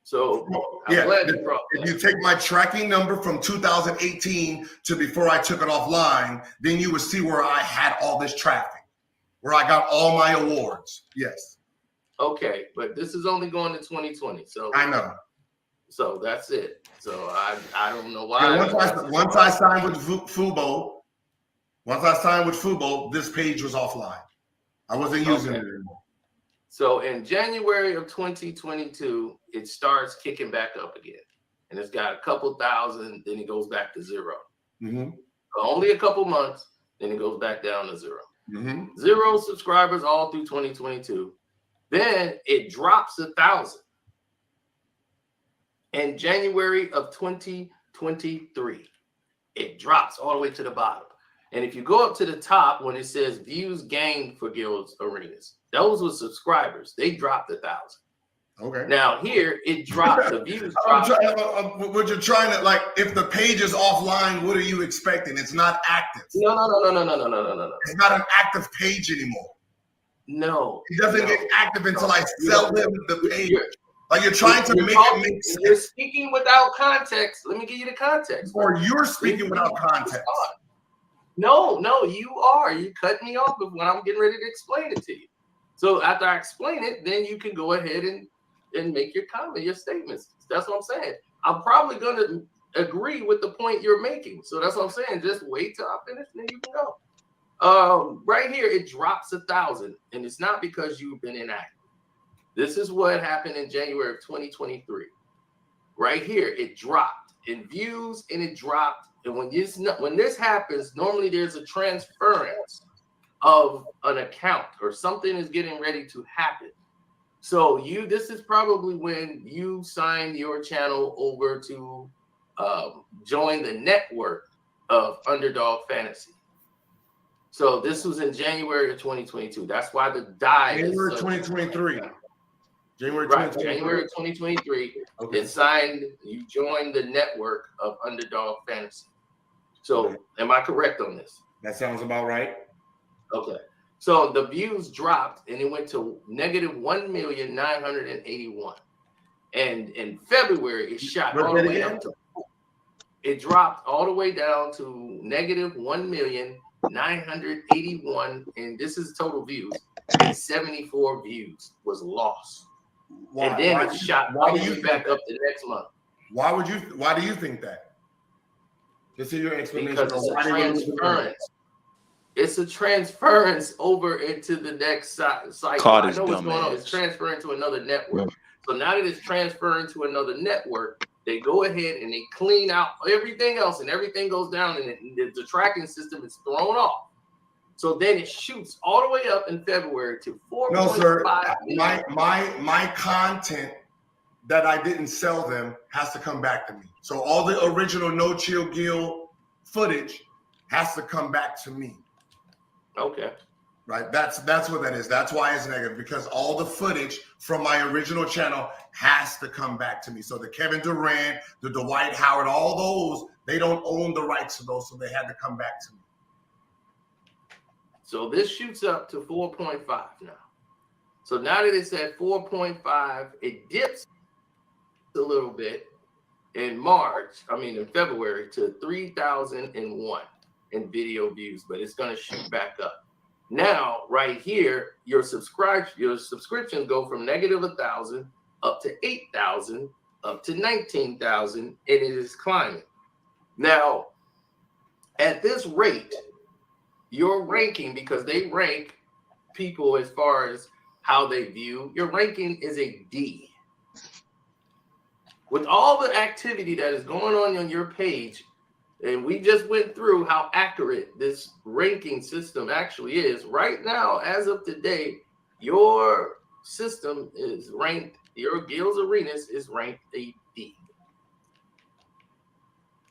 S1: So I'm glad you brought that.
S12: If you take my tracking number from 2018 to before I took it offline, then you would see where I had all this traffic, where I got all my awards. Yes.
S1: Okay, but this is only going to 2020. So
S12: I know.
S1: So that's it. So I don't know why.
S12: Yeah, once I signed with Fubo, this page was offline. I wasn't using it anymore.
S1: So in January of 2022, it starts kicking back up again. And it's got a couple thousand, then it goes back to 0.
S12: Mm-hmm.
S1: Only a couple months, then it goes back down to 0.
S12: Mm-hmm.
S1: 0 subscribers all through 2022. Then it drops 1,000. In January of 2023, it drops all the way to the bottom. And if you go up to the top, when it says views gained for Guilds Arenas, those were subscribers. They dropped 1,000.
S12: Okay.
S1: Now here it dropped. The views dropped.
S12: What you're trying to, like, if the page is offline, what are you expecting? It's not active.
S1: No.
S12: It's not an active page anymore.
S1: No.
S12: It doesn't get active until I sell them the page. Like you're trying to make it make sense.
S1: You're speaking without context. Let me give you the context.
S12: Or you're speaking without context.
S1: No, you are. You cut me off when I'm getting ready to explain it to you. So after I explain it, then you can go ahead and make your comment, your statements. That's what I'm saying. I'm probably going to agree with the point you're making. So that's what I'm saying. Just wait till I finish, and then you can go. Right here, it drops 1,000, and it's not because you've been inactive. This is what happened in January of 2023. Right here, it dropped in views, and it dropped. And when this happens, normally there's a transference of an account or something is getting ready to happen. So this is probably when you signed your channel over to join the network of Underdog Fantasy. So this was in January of 2022. That's why the dive.
S12: January 2023. January
S1: Right,
S12: 2023.
S1: January 2023.
S12: Okay.
S1: It signed. You joined the network of Underdog Fantasy. So, am I correct on this?
S12: That sounds about right.
S1: Okay. So the views dropped and it went to negative 1,981,000. And in February, it shot all the way up to, it dropped all the way down to negative 1,981,000. And this is total views. And 74 views was lost.
S12: Why?
S1: And then it shot all the way back up the next month.
S12: Why do you think that? This is your explanation.
S1: Because it's a transference. It's a transference over into the next cycle.
S3: Caught
S1: I
S3: his
S1: know what's
S3: dumb
S1: going on.
S3: ass.
S1: It's transferring to another network. So now that it's transferring to another network, they go ahead and they clean out everything else, and everything goes down, and the tracking system is thrown off. So then it shoots all the way up in February to 4.5
S12: No, sir.
S1: million.
S12: My content that I didn't sell them has to come back to me. So all the original No Chill Gill footage has to come back to me.
S1: Okay.
S12: Right. That's what that is. That's why it's negative, because all the footage from my original channel has to come back to me. So the Kevin Durant, the Dwight Howard, all those, they don't own the rights to those, so they had to come back to me.
S1: So this shoots up to 4.5 now. So now that it's at 4.5, it dips a little bit in February to 3,001 in video views, but it's going to shoot back up. Now, right here, your subscriptions go from negative 1,000 up to 8,000 up to 19,000, and it is climbing. Now, at this rate, your ranking, because they rank people as far as how they view, your ranking is a D. With all the activity that is going on your page, and we just went through how accurate this ranking system actually is. Right now, as of today, your system is ranked, your Gills Arenas is ranked a D.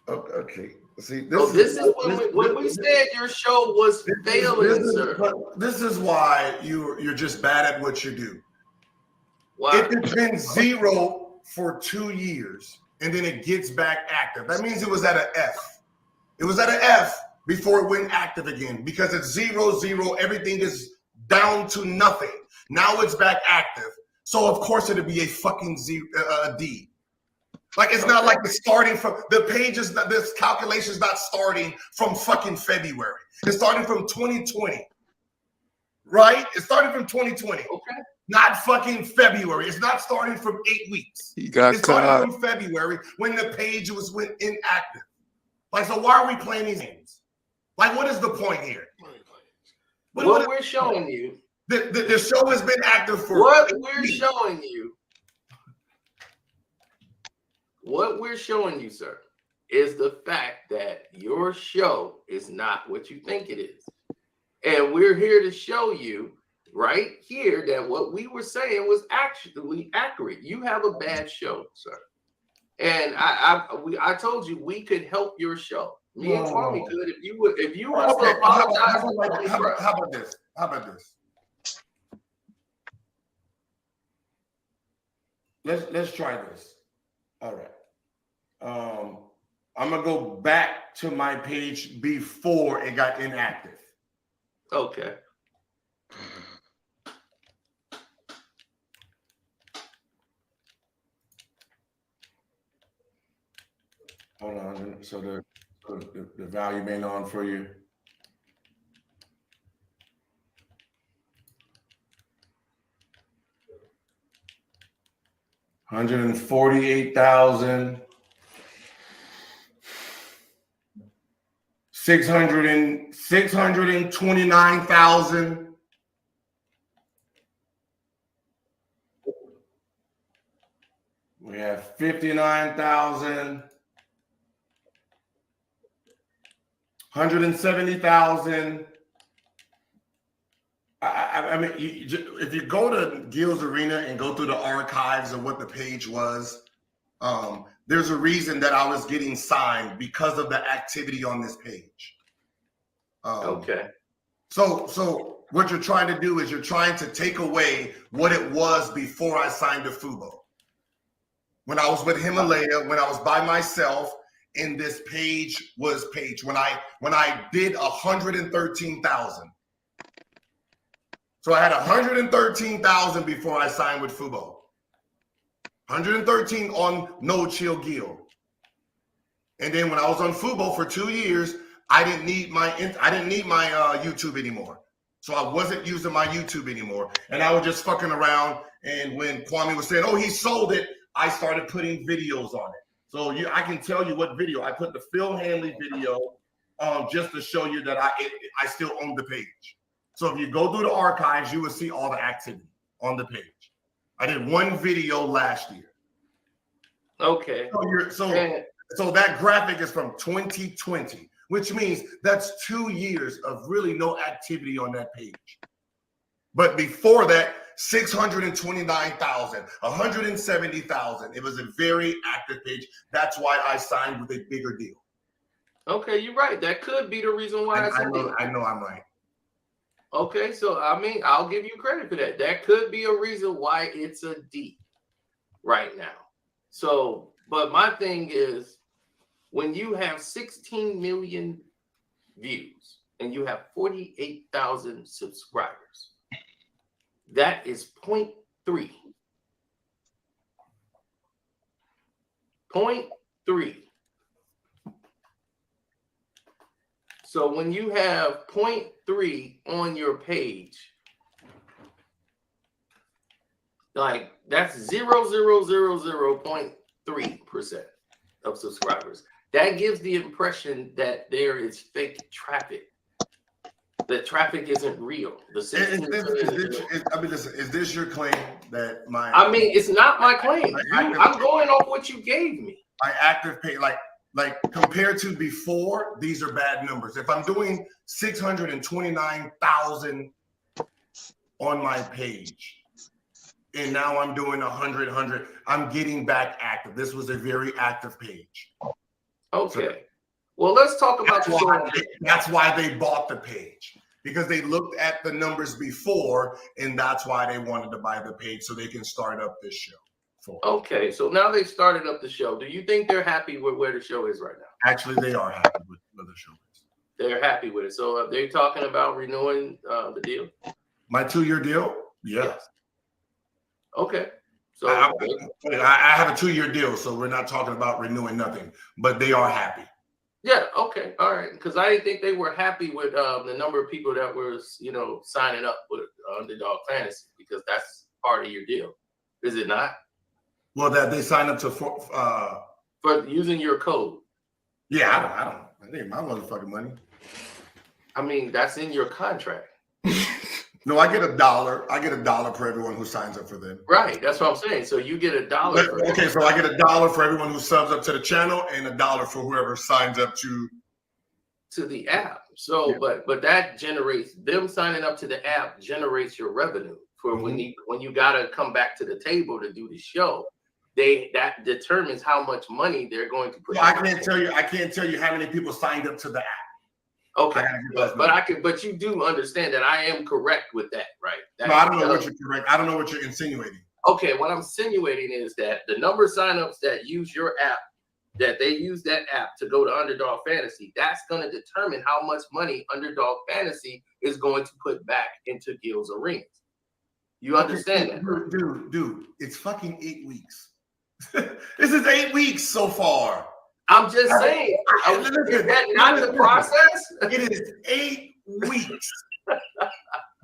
S12: Okay. See,
S1: this is when we said your show was failing, sir.
S12: This is why you're just bad at what you do.
S1: Why?
S12: If it's been 0 for 2 years and then it gets back active, that means it was at an F. It was at an F before it went active again, because it's 0, 0, everything is down to nothing. Now it's back active. So of course it'll be a fucking D. Like, it's not like it's starting from the pages, this calculation is not starting from fucking February. It's starting from 2020, right? It's starting from 2020. Okay. Not fucking February. It's not starting from 8 weeks. It's starting from February when the page went inactive. Like, so why are we playing these games? Like, what is the point here?
S1: What we're showing you.
S12: The show has been active for
S1: what we're showing you. What we're showing you, sir, is the fact that your show is not what you think it is. And we're here to show you right here that what we were saying was actually accurate. You have a bad show, sir. And I told you we could help your show. Me and Kwame could if you would
S12: Okay,
S1: apologize.
S12: how about this? How about this? Let's try this. All right. I'm gonna go back to my page before it got inactive.
S1: Okay.
S12: Hold on. So the value ain't on for you. $148,000. 629,000. We have 59,000. 170,000. I mean, if you go to Gills Arena and go through the archives of what the page was, there's a reason that I was getting signed because of the activity on this page.
S1: Okay.
S12: So what you're trying to do is you're trying to take away what it was before I signed to Fubo. When I was with Himalaya, when I was by myself, and this page was page when I did 113,000. So I had 113,000 before I signed with Fubo. 113 on No Chill Gil. And then when I was on Fubo for 2 years, I didn't need my YouTube anymore. So I wasn't using my YouTube anymore. And I was just fucking around. And when Kwame was saying, oh, he sold it, I started putting videos on it. So I can tell you what video. I put the Phil Hanley video just to show you that I still own the page. So if you go through the archives, you will see all the activity on the page. I did one video last year.
S1: Okay.
S12: So that graphic is from 2020, which means that's 2 years of really no activity on that page. But before that, 629,000, 170,000. It was a very active page. That's why I signed with a bigger deal.
S1: Okay, you're right. That could be the reason why
S12: I know I'm right.
S1: Okay, so I mean, I'll give you credit for that. That could be a reason why it's a D right now. So, but my thing is, when you have 16 million views and you have 48,000 subscribers, that is 0.3. 0.3. So when you have 0.3 on your page, like that's 0.3% of subscribers. That gives the impression that there is fake traffic. That traffic isn't real.
S12: Is this your claim that my?
S1: I mean, it's not my claim. I'm going off what you gave me.
S12: My active page, like compared to before, these are bad numbers. If I'm doing 629,000 on my page, and now I'm doing 100, I'm getting back active. This was a very active page.
S1: Okay. So, well, let's talk about
S12: that's why they bought the page, because they looked at the numbers before, and that's why they wanted to buy the page so they can start up this show.
S1: Okay, so now they started up the show. Do you think they're happy with where the show is right now?
S12: Actually, they are happy with where the show is.
S1: They're happy with it. So they're talking about renewing the deal?
S12: My 2-year deal? Yeah. Yes.
S1: Okay. So
S12: I have a 2-year deal, so we're not talking about renewing nothing, but they are happy.
S1: Yeah. Okay. All right. Because I didn't think they were happy with the number of people that were, signing up with Underdog Fantasy, because that's part of your deal, is it not?
S12: Well, that they signed up for
S1: using your code.
S12: Yeah, I think my motherfucking money.
S1: I mean, that's in your contract.
S12: No, I get $1. I get $1 for everyone who signs up for them.
S1: Right, that's what I'm saying. So you get $1.
S12: Okay, so I get $1 for everyone who subs up to the channel, and $1 for whoever signs up to
S1: the app. So, yeah. but that generates them signing up to the app generates your revenue for when you gotta come back to the table to do the show. That determines how much money they're going to put.
S12: No, I can't tell you how many people signed up to the app.
S1: Okay, but you do understand that I am correct with that, right?
S12: No, I don't know what you're correct. I don't know what you're insinuating.
S1: Okay, what I'm insinuating is that the number of signups that use your app, that they use that app to go to Underdog Fantasy, that's going to determine how much money Underdog Fantasy is going to put back into Gil's arenas. You understand that?
S12: Dude, it's fucking 8 weeks. This is 8 weeks so far.
S1: I'm just saying. Is that not the process?
S12: It is 8 weeks.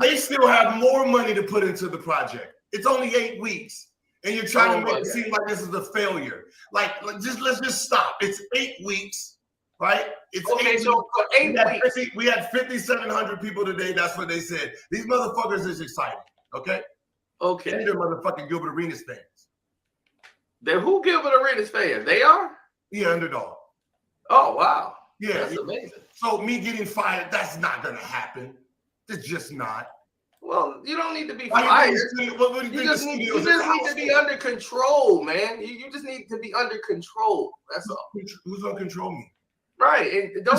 S12: They still have more money to put into the project. It's only 8 weeks. And you're trying to make it seem like this is a failure. Let's just stop. It's 8 weeks, right? It's
S1: okay, so for 8 weeks.
S12: We had 5,700 people today. That's what they said. These motherfuckers is excited, okay?
S1: Okay.
S12: And they're motherfucking Gilbert Arenas fans.
S1: They're who Gilbert Arenas fans? They are?
S12: Yeah, Underdog.
S1: Oh, wow.
S12: Yeah.
S1: That's amazing.
S12: So me getting fired, that's not going to happen. It's just not.
S1: Well, you don't need to be fired. You just need to be under control, man. You just need to be under control. That's all.
S12: Who's going to control me?
S1: Right. And
S12: the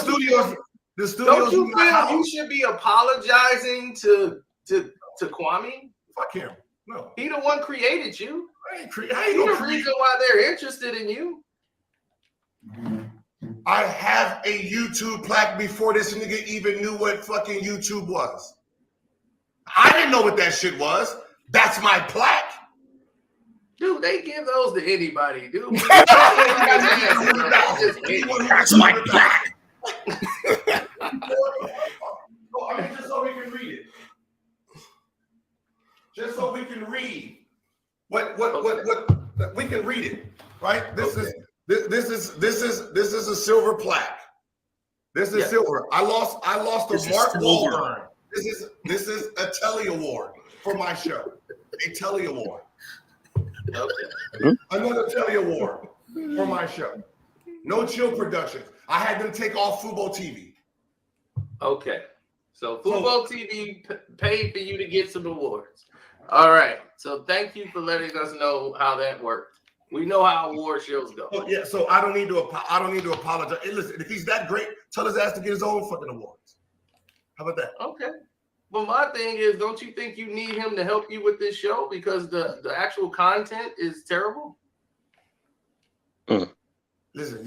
S12: The studios
S1: Don't you
S12: in my
S1: feel
S12: house.
S1: you should be apologizing to Kwame?
S12: Fuck him. No.
S1: He the one created you.
S12: I ain't
S1: He
S12: no
S1: the reason why they're interested in you.
S12: I have a YouTube plaque before this nigga even knew what fucking YouTube was. I didn't know what that shit was. That's my plaque.
S1: Dude, they give those to anybody, dude.
S12: That's my plaque. I mean, just so we can read it. Just so we can read what we can read it, right? This is a silver plaque. This is silver. I lost a Mark Wahlberg. This is a Telly Award for my show. A Telly Award. Another Telly Award for my show. No Chill Productions. I had them take off Fubo TV.
S1: Okay. So Fubo TV paid for you to get some awards. All right. So thank you for letting us know how that worked. We know how award shows go.
S12: Oh, yeah, so I don't need to apologize. Hey, listen, if he's that great, tell his ass to get his own fucking awards. How about that?
S1: Okay. But my thing is, don't you think you need him to help you with this show because the actual content is terrible?
S12: Listen,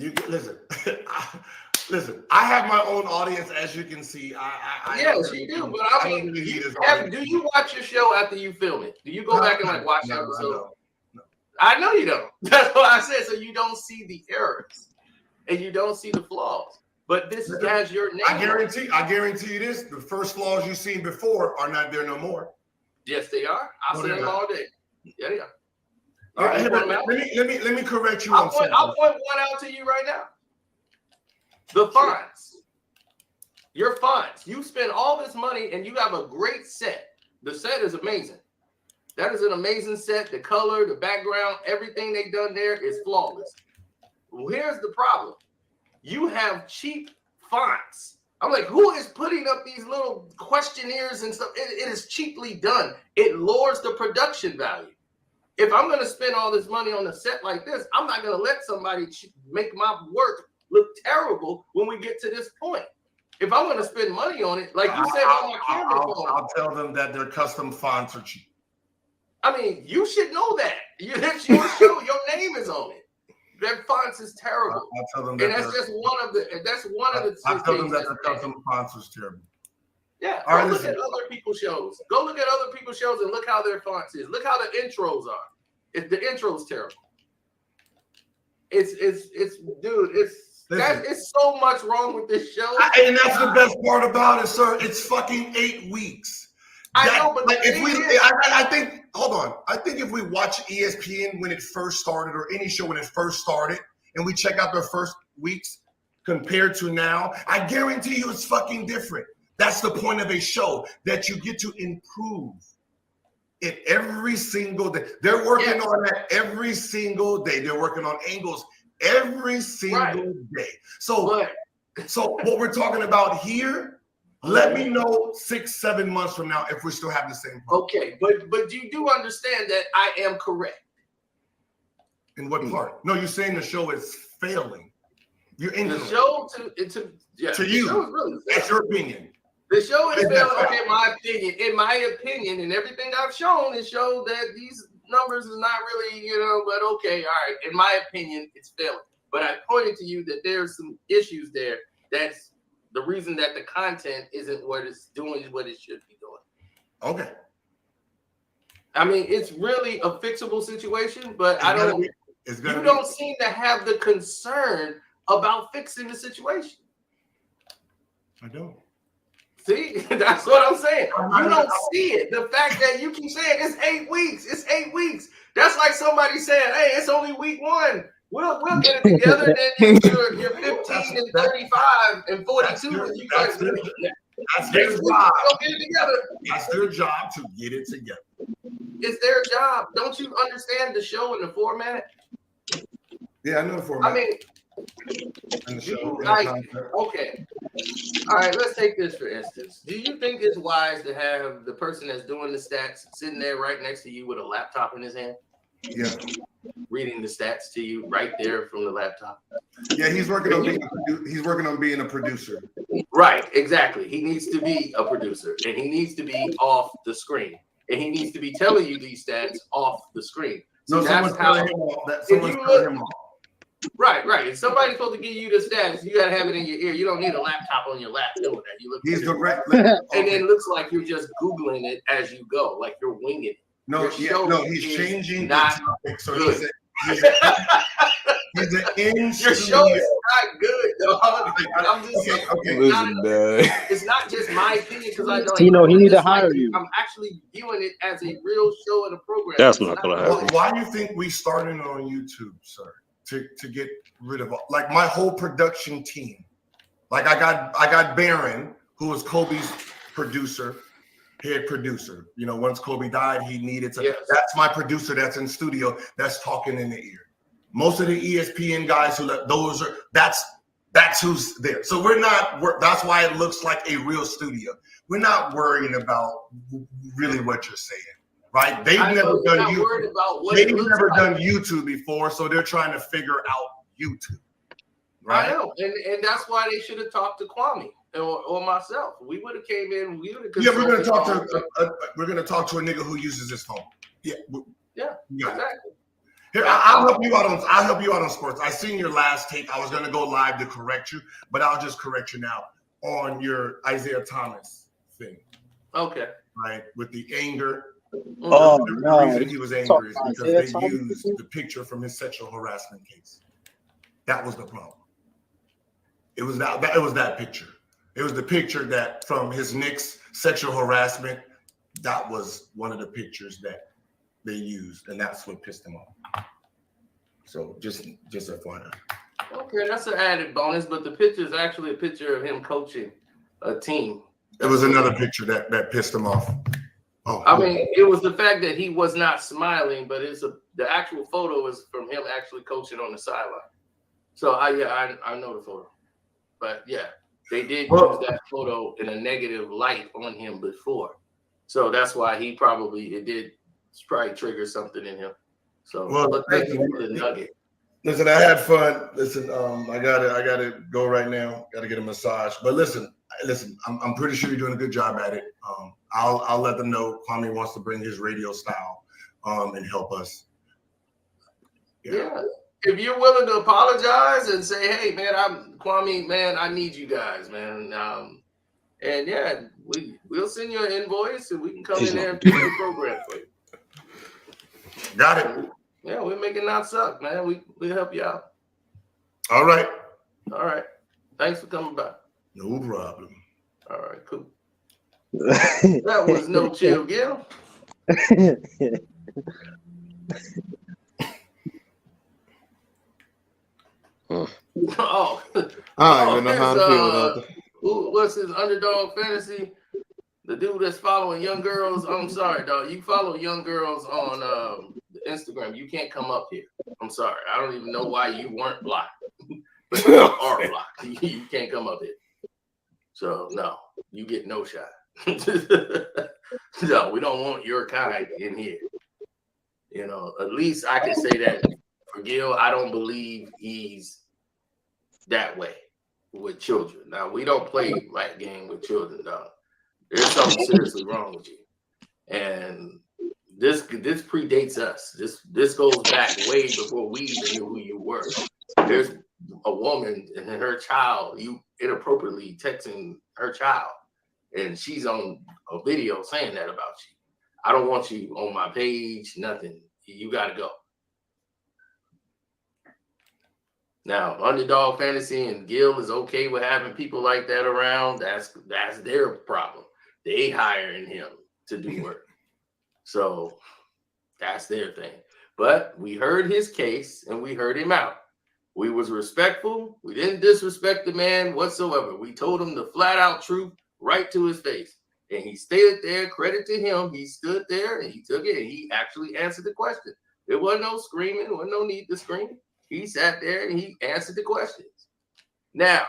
S12: listen. I have my own audience, as you can see.
S1: Yes, you do. But I mean, do you watch your show after you film it? Do you go back and watch the episode? I know you don't. That's what I said. So you don't see the errors and you don't see the flaws. But this has your name.
S12: I guarantee you this: the first flaws you've seen before are not there no more.
S1: Yes, they are. I'll see them all day. Yeah, they are.
S12: All right, let me correct you on something.
S1: I'll point one out to you right now. The fonts. Your fonts. You spend all this money and you have a great set. The set is amazing. That is an amazing set. The color, the background, everything they've done there is flawless. Well, here's the problem. You have cheap fonts. I'm like, who is putting up these little questionnaires and stuff? It is cheaply done. It lowers the production value. If I'm going to spend all this money on a set like this, I'm not going to let somebody make my work look terrible when we get to this point. If I'm going to spend money on it, like you said on my camera phone,
S12: I'll tell them that their custom fonts are cheap.
S1: I mean, you should know that. It's your show. Your name is on it. That fonts is terrible.
S12: I'll tell them that.
S1: And that's just one of the.
S12: I'll tell them that their custom fonts is terrible.
S1: Yeah.
S12: All right,
S1: look at other people's shows. Go look at other people's shows and look how their fonts is. Look how the intros are. The intro's terrible. It's so much wrong with this show.
S12: And that's the best part about it, sir. It's fucking 8 weeks.
S1: I know, but
S12: I think, hold on. I think if we watch ESPN when it first started, or any show when it first started, and we check out their first weeks compared to now, I guarantee you it's fucking different. That's the point of a show, that you get to improve it every single day. They're working on that every single day. They're working on angles every single day. So what we're talking about here, let me know 6-7 months from now if we're still having the same problem.
S1: Okay, but you do understand that I am correct.
S12: In what part? No, you're saying the show is failing. You're in
S1: the show
S12: to you.
S1: Really
S12: that's your opinion.
S1: The show is failing. Okay, in my opinion, and everything I've shown, it showed that these numbers is not really, but okay, all right. In my opinion, it's failing. But I pointed to you that there's some issues there. That's the reason that the content isn't what it's doing is what it should be doing.
S12: Okay.
S1: I mean, it's really a fixable situation, but you don't seem to have the concern about fixing the situation.
S12: I don't.
S1: See, that's what I'm saying. You don't see it. The fact that you keep saying it's 8 weeks, it's 8 weeks. That's like somebody saying, hey, it's only week 1. We'll get it together. Then you're 15 and 35 and 42.
S12: That's their job.
S1: Get it together.
S12: That's their job to get it together.
S1: It's their job. Don't you understand the show and the format?
S12: Yeah, I know the format.
S1: I mean, okay. All right, let's take this for instance. Do you think it's wise to have the person that's doing the stats sitting there right next to you with a laptop in his hand?
S12: Yeah.
S1: Reading the stats to you right there from the laptop.
S12: Yeah, he's working on being a producer.
S1: Right, exactly. He needs to be a producer, and he needs to be off the screen, and he needs to be telling you these stats off the screen. So
S12: No, someone's telling him off. Someone's telling him off.
S1: Right. If somebody's supposed to give you the stats, you gotta have it in your ear. You don't need a laptop on your lap doing that. You look.
S12: He's direct,
S1: and then it looks like you're just Googling it as you go, like you're winging it.
S12: No, he's changing the topic. So he's an
S1: Your show is not good, dog. I'm just saying. It's not just my opinion because I know.
S9: Tino, he need to hire you.
S1: I'm actually viewing it as a real show and a program.
S7: That's not gonna happen.
S12: Why do you think we started on YouTube, sir? To get rid of like my whole production team. Like I got Barron, who was Kobe's head producer. You know, once Kobe died, he needed to. Yes. That's my producer. That's in studio. That's talking in the ear. Most of the ESPN guys that's who's there. So that's why it looks like a real studio. We're not worrying about really what you're saying. Right? They've never done YouTube. They've never done YouTube before, so they're trying to figure out YouTube. Right?
S1: I know, and that's why they should have talked to Kwame or myself. We would have came in.
S12: We're gonna talk to a nigga who uses his phone. Yeah.
S1: Exactly.
S12: Here, I'll help you out on sports. I seen your last take. I was gonna go live to correct you, but I'll just correct you now on your Isaiah Thomas thing.
S1: Okay.
S12: Right, with the anger.
S9: Oh,
S12: the reason he was angry is because they used the picture from his sexual harassment case. That was the problem. It was that picture. It was the picture that from his Knicks sexual harassment. That was one of the pictures that they used, and that's what pissed him off. So just FYI.
S1: Okay, that's an added bonus, but the picture is actually a picture of him coaching a team.
S12: It was another picture that pissed him off. Oh,
S1: I mean, it was the fact that he was not smiling, but the actual photo is from him actually coaching on the sideline. So I know the photo, but yeah, they did use that photo in a negative light on him before, so that's why it probably trigger something in him. So but thank you for the nugget.
S12: Listen, I had fun. Listen, I gotta go right now. Gotta get a massage. But listen, I'm pretty sure you're doing a good job at it. I'll let them know Kwame wants to bring his radio style and help us.
S1: Yeah. If you're willing to apologize and say, hey man, Kwame, man, I need you guys, man. And yeah, we'll send you an invoice and we can come in there and do the program for you.
S12: Got it.
S1: Yeah, we'll make it not suck, man. We'll help you out.
S12: All right.
S1: Thanks for coming by.
S12: No problem.
S1: All right, cool. That was no chill, Gil.
S13: I don't even know how to feel about that.
S1: What's his Underdog Fantasy? The dude that's following young girls. I'm sorry, dog. You follow young girls on Instagram. You can't come up here. I'm sorry. I don't even know why you weren't blocked. But you are blocked. You can't come up here. So no, you get no shot. No, we don't want your kind in here. You know, at least I can say that for Gil, I don't believe he's that way with children. Now, we don't play right game with children, dog. There's something seriously wrong with you. And this predates us. This goes back way before we even knew who you were. There's a woman and her child, you inappropriately texting her child, and she's on a video saying that about you. I don't want you on my page, nothing. You got to go. Now, Underdog Fantasy and Gil is okay with having people like that around. That's their problem. They hiring him to do work. So that's their thing. But we heard his case and we heard him out. We was respectful. We didn't disrespect the man whatsoever. We told him the flat out truth right to his face. And he stayed there, credit to him. He stood there and he took it and he actually answered the question. There wasn't no screaming, there wasn't no need to scream. He sat there and he answered the questions. Now,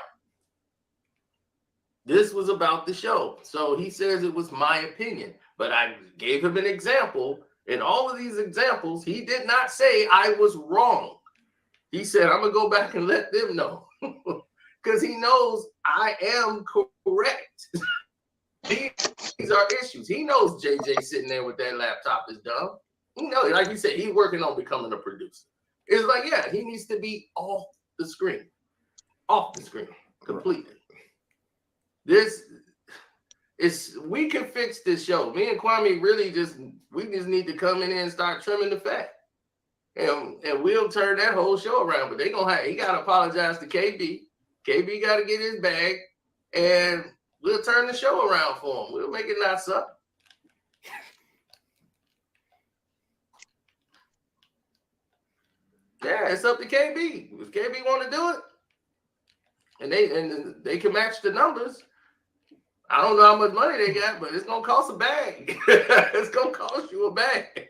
S1: this was about the show. So he says it was my opinion, but I gave him an example In all of these examples, he did not say I was wrong. He said, I'm going to go back and let them know. Because he knows I am correct. These are issues. He knows JJ sitting there with that laptop is dumb. He knows, like you said, he's working on becoming a producer. It's like, yeah, he needs to be off the screen. Off the screen. Completely. We can fix this show. Me and Kwame really just need to come in and start trimming the fat. And we'll turn that whole show around. But he gotta apologize to KB. KB gotta get his bag, and we'll turn the show around for him. We'll make it not suck. Yeah, it's up to KB. If KB want to do it, and they can match the numbers. I don't know how much money they got, but it's gonna cost a bag. It's gonna cost you a bag.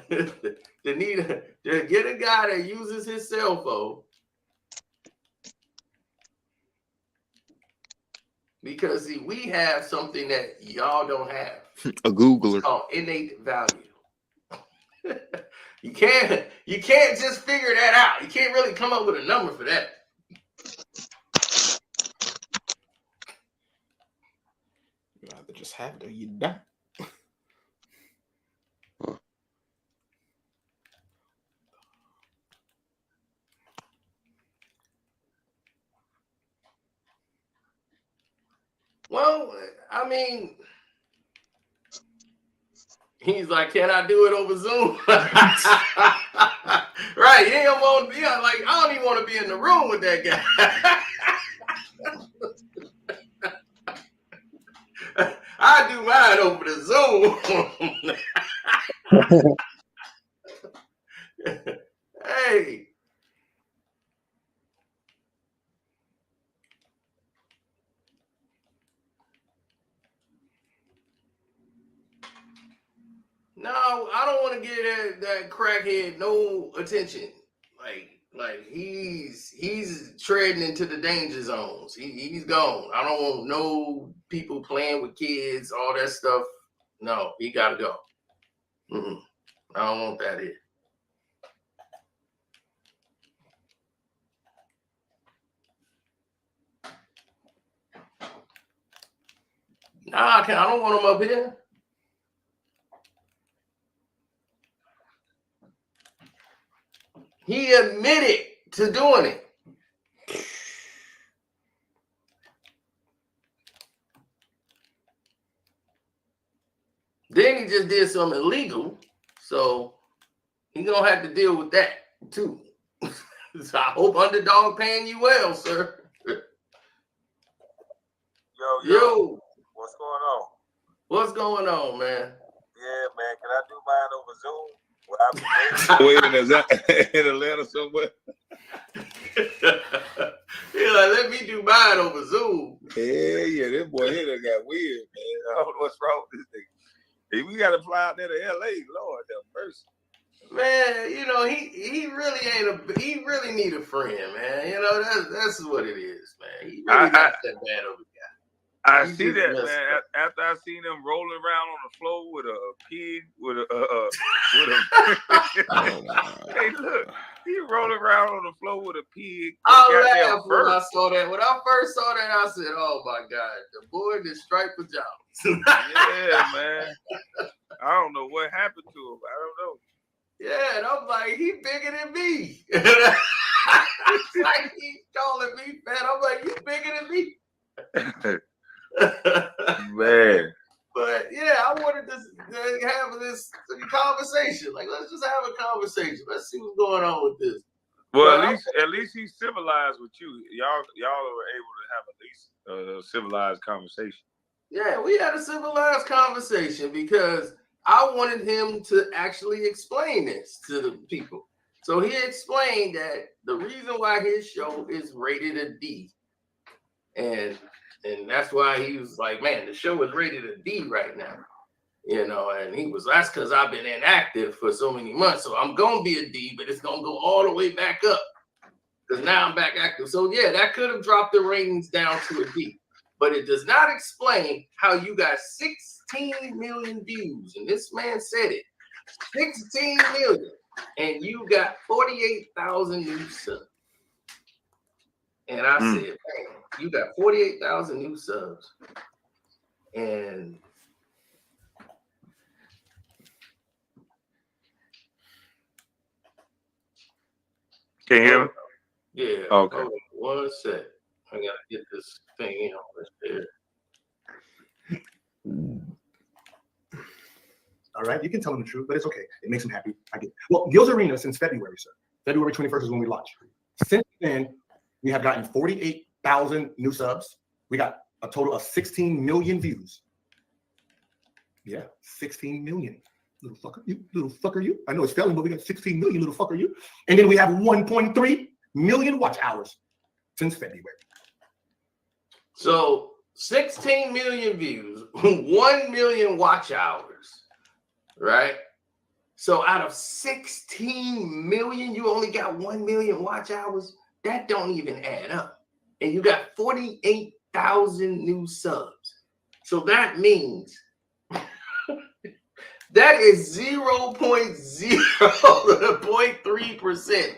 S1: to get a guy that uses his cell phone, because see, we have something that y'all don't have.
S3: A Googler.
S1: It's called innate value. You can't just figure that out. You can't really come up with a number for that.
S10: You either just have it or you don't.
S1: Well, I mean, he's like, can I do it over Zoom? Right. He don't want to be like, I don't even want to be in the room with that guy. I do mine over the Zoom. Hey. No, I don't want to give that crackhead no attention. Like he's treading into the danger zones. He's gone. I don't want no people playing with kids, all that stuff. No, he got to go. I don't want that here. Nah, I don't want him up here. He admitted to doing it. Then he just did something illegal, so he's gonna have to deal with that too. So I hope Underdog paying you well, sir. Yo,
S14: what's going on?
S1: What's going on, man?
S14: Yeah, man. Can I do mine over Zoom?
S3: Wait, is that in Atlanta somewhere?
S1: He's like, let me do mine over Zoom.
S3: Yeah, this boy here done got weird, man. I don't know what's wrong with this nigga. Hey, we got to fly out there to LA, Lord have mercy.
S1: Man, you know, he really he really need a friend, man. You know, that's what it is, man. He really not that bad of a guy.
S3: I see that, man. After I seen him rolling around on the floor with a pig, with a hey, look, he rolling around on the floor with a pig.
S1: I laughed when I saw that. When I first saw that, I said, "Oh my God, the boy in the striped pajamas."
S3: Yeah, man. I don't know what happened to him. I don't know.
S1: Yeah, and I'm like, he bigger than me. It's like he's calling me fat. I'm like, you bigger than me.
S3: Man.
S1: But yeah, I wanted to have this conversation. Like, let's just have a conversation. Let's see what's going on with this.
S3: Well, at least he's civilized with you. Y'all were able to have at least a civilized conversation.
S1: Yeah, we had a civilized conversation because I wanted him to actually explain this to the people. So he explained that the reason why his show is rated a D, and that's why he was like, man, the show is rated a D right now. You know, and that's because I've been inactive for so many months. So I'm going to be a D, but it's going to go all the way back up because now I'm back active. So yeah, that could have dropped the ratings down to a D, but it does not explain how you got 16 million views. And this man said it. 16 million, and you got 48,000 new subs. And I said, man, you got 48,000 new subs. And
S3: can you hear me?
S1: Yeah.
S3: Okay.
S1: Hold on 1 sec. I gotta get this thing in on this there.
S15: All right, you can tell them the truth, but it's okay. It makes them happy. I get it. Well, Gil's Arena since February, sir. February 21st is when we launched. Since then, we have gotten 48,000 new subs. We got a total of 16 million views. Yeah, 16 million. Little fucker, you. I know it's failing, but we got 16 million, little fucker, you. And then we have 1.3 million watch hours since February.
S1: So 16 million views, 1 million watch hours, right? So out of 16 million, you only got 1 million watch hours. That don't even add up. And you got 48,000 new subs. So that means that is 0.0.3%.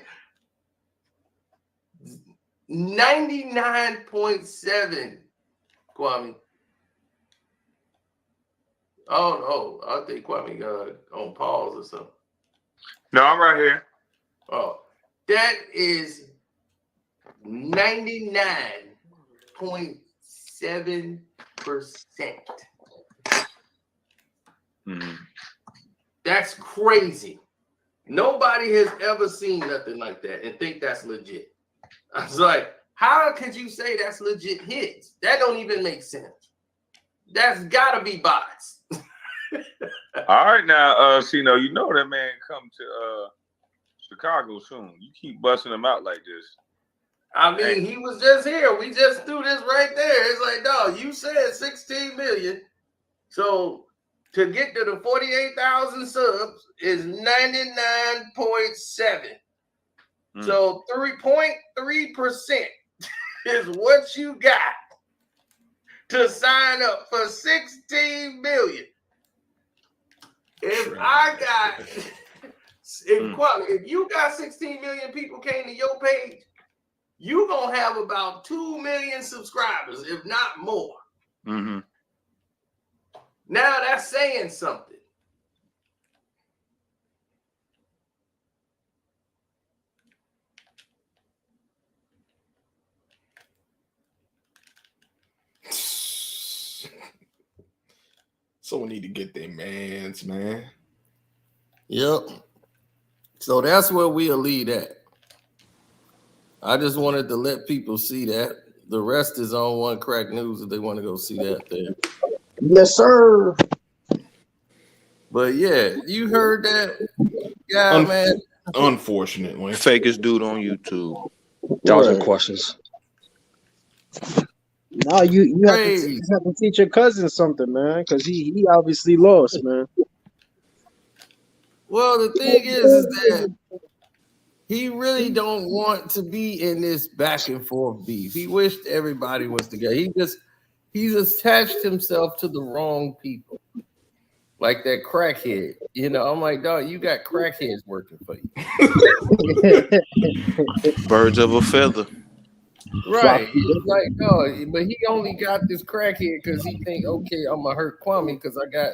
S1: 99.7, Kwame. Oh no, I think Kwame got on pause or something.
S3: No, I'm right here.
S1: Oh, that is 99.7%. That's crazy. Nobody has ever seen nothing like that and think that's legit. I was like, how could you say that's legit hits? That don't even make sense. That's gotta be bots.
S3: All right, now, Cino, you know that man come to Chicago soon. You keep busting him out like this.
S1: I mean, he was just here. We just threw this right there. It's like, no, you said 16 million. So to get to the 48,000 subs is 99.7. So 3.3% is what you got to sign up for 16 million. If I got, if you got 16 million people came to your page, you gonna have about 2 million subscribers, if not more.
S3: Mm-hmm.
S1: Now that's saying something.
S10: Someone need to get their mans, man.
S1: Yep. So that's where we'll lead at. I just wanted to let people see that. The rest is on One Crack News if they want to go see that there.
S9: Yes, sir.
S1: But yeah, you heard that guy, man.
S10: Unfortunately.
S3: Fakest dude on YouTube.
S7: Dodging questions.
S9: No, you have to teach your cousin something, man, because he obviously lost, man.
S1: Well, the thing is that he really don't want to be in this back and forth beef. He wished everybody was together. He's attached himself to the wrong people. Like that crackhead. You know, I'm like, dog, you got crackheads working for you.
S3: Birds of a feather.
S1: Right. He's like, no, but he only got this crackhead because he think, okay, I'm gonna hurt Kwame because I got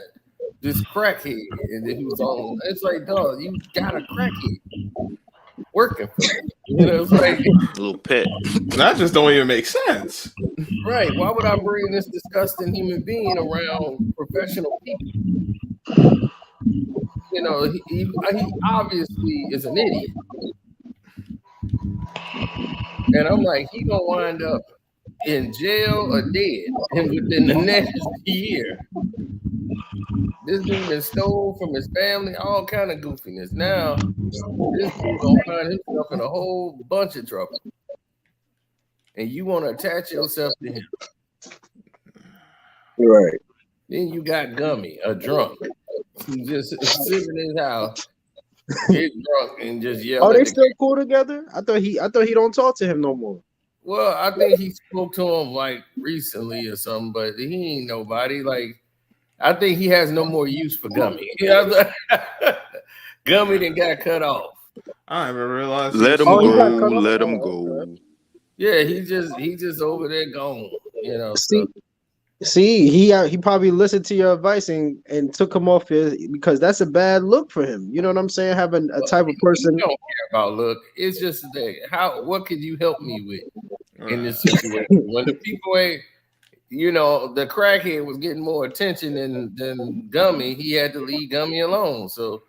S1: this crackhead, and then he was on. It's like, dog, you got a crackhead working for you. You know, it's like
S3: little pet.
S10: That just don't even make sense.
S1: Right. Why would I bring this disgusting human being around professional people? You know, he obviously is an idiot. And I'm like, he gonna wind up in jail or dead within the next year. This dude been stole from his family, all kind of goofiness. Now, this dude gonna find himself in a whole bunch of trouble. And you want to attach yourself to him.
S9: Right.
S1: Then you got Gummy, a drunk, who just sitting in his house, get drunk and just yell.
S9: Oh, they still cool together? I thought he don't talk to him no more.
S1: Well, I think he spoke to him like recently or something, but he ain't nobody. Like I think he has no more use for Gummy. You know, Gummy done got cut off.
S10: I never realized.
S3: Let him
S9: Oh, he got
S3: go.
S9: cut off?
S3: Let him
S9: Oh,
S3: go.
S9: okay.
S1: Yeah, he just over there gone. You know,
S9: See,
S1: so
S9: see, he probably listened to your advice and took him off his because that's a bad look for him. You know what I'm saying? Having a type of
S1: he
S9: person.
S1: don't care about look. It's just that what could you help me with in this situation? When the people ain't, you know, the crackhead was getting more attention than Gummy, he had to leave Gummy alone. So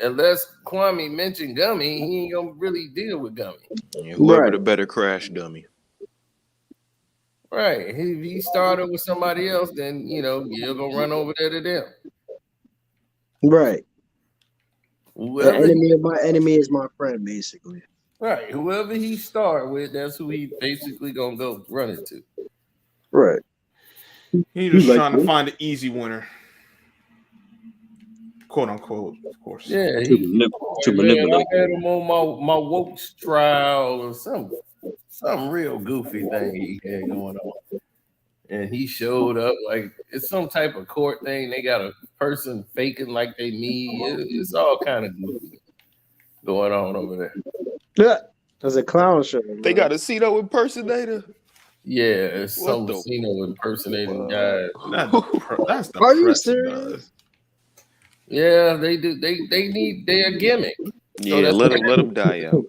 S1: unless Kwame mentioned Gummy, he ain't gonna really deal with Gummy.
S3: Yeah, whoever
S9: Right.
S3: the better crash dummy.
S1: Right. If he started with somebody else, then you know, you're gonna run over there to them.
S9: Right. The
S1: Whoever
S9: enemy of my enemy is my friend, basically.
S1: Right. Whoever he start with, that's who he basically gonna go run into.
S9: Right.
S10: He's just
S9: like
S10: trying to
S9: this?
S10: find an easy winner, quote unquote, of course.
S1: Yeah,
S7: To
S1: man,
S7: manipulate.
S1: I had him on my Wokes trial or some real goofy thing he had going on. And he showed up like it's some type of court thing. They got a person faking like they me. It's all kind of goofy going on over there.
S9: Yeah. That's a clown show.
S3: They got a Cito impersonator.
S1: Yeah, it's
S3: What
S1: some
S3: the
S1: Cino impersonating guy.
S10: That's
S9: Are you
S10: depressing,
S9: serious?
S10: dog.
S1: Yeah, they do. They need their gimmick. So
S3: Yeah, let him die out.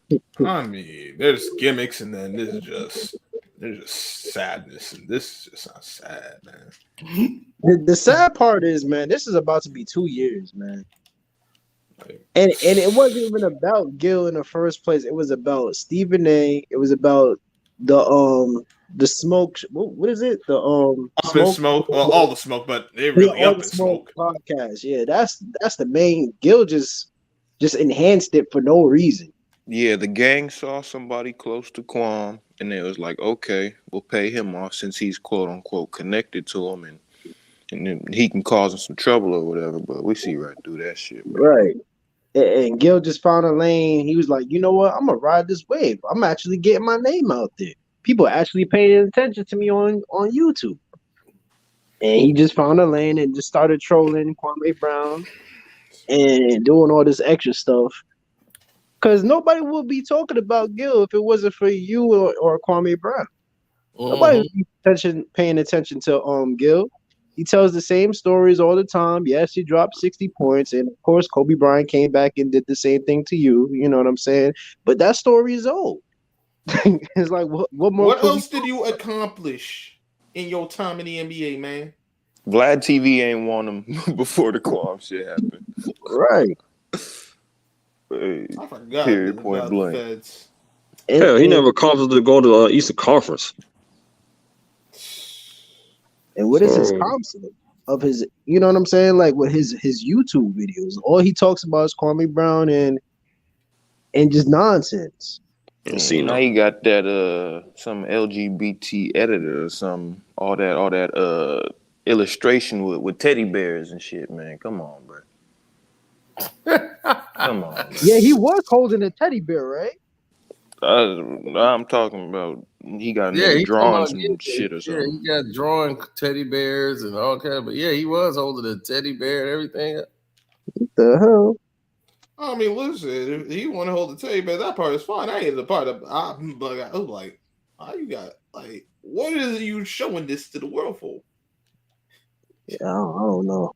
S10: I mean, there's gimmicks, and then there's just sadness, and this just sounds sad, man.
S9: The sad part is, man, this is about to be 2 years, man. And it wasn't even about Gil in the first place. It was about Stephen A. It was about the smoke. What is it? The
S10: Up in smoke. Well, all the smoke, but they really
S9: all
S10: up
S9: the
S10: in smoke.
S9: podcast. Yeah, that's the main. Gil just enhanced it for no reason.
S3: Yeah, the gang saw somebody close to Kwame, and it was like, okay, we'll pay him off since he's quote unquote connected to him, and then he can cause him some trouble or whatever. But we see right through that shit, bro.
S9: Right. And Gil just found a lane. He was like, you know what? I'm gonna ride this wave. I'm actually getting my name out there. People are actually paying attention to me on YouTube. And he just found a lane and just started trolling Kwame Brown and doing all this extra stuff. Because nobody would be talking about Gil if it wasn't for you or Kwame Brown. Nobody would be paying attention to Gil. He tells the same stories all the time. Yes, he dropped 60 points. And, of course, Kobe Bryant came back and did the same thing to you. You know what I'm saying? But that story is old. It's like, what more?
S10: What else did you accomplish in your time in the NBA, man?
S3: Vlad TV ain't want him before the Kwame shit happened.
S9: Right.
S3: Hey,
S10: I forgot
S3: period,
S10: about
S3: point
S10: the
S3: blank.
S10: Feds.
S7: Hell, he never accomplished to go to Eastern Conference.
S9: And what is his concept of his, you know what I'm saying? Like with his YouTube videos, all he talks about is Kwame Brown and just nonsense.
S3: Now he got that some LGBT editor or some all that illustration with teddy bears and shit, man. Come on, bro. Come on. Man.
S9: Yeah, he was holding a teddy bear, right?
S3: I'm talking about he got
S1: he
S3: drawing some shit or something.
S1: Yeah, he got drawing teddy bears and all kind of. But yeah, he was holding a teddy bear and everything.
S9: What the hell?
S10: I mean, listen, if he want to hold the teddy bear, that part is fine. I ain't the part of. But I was like, oh, you got like, what is you showing this to the world for?
S9: Yeah, I don't know.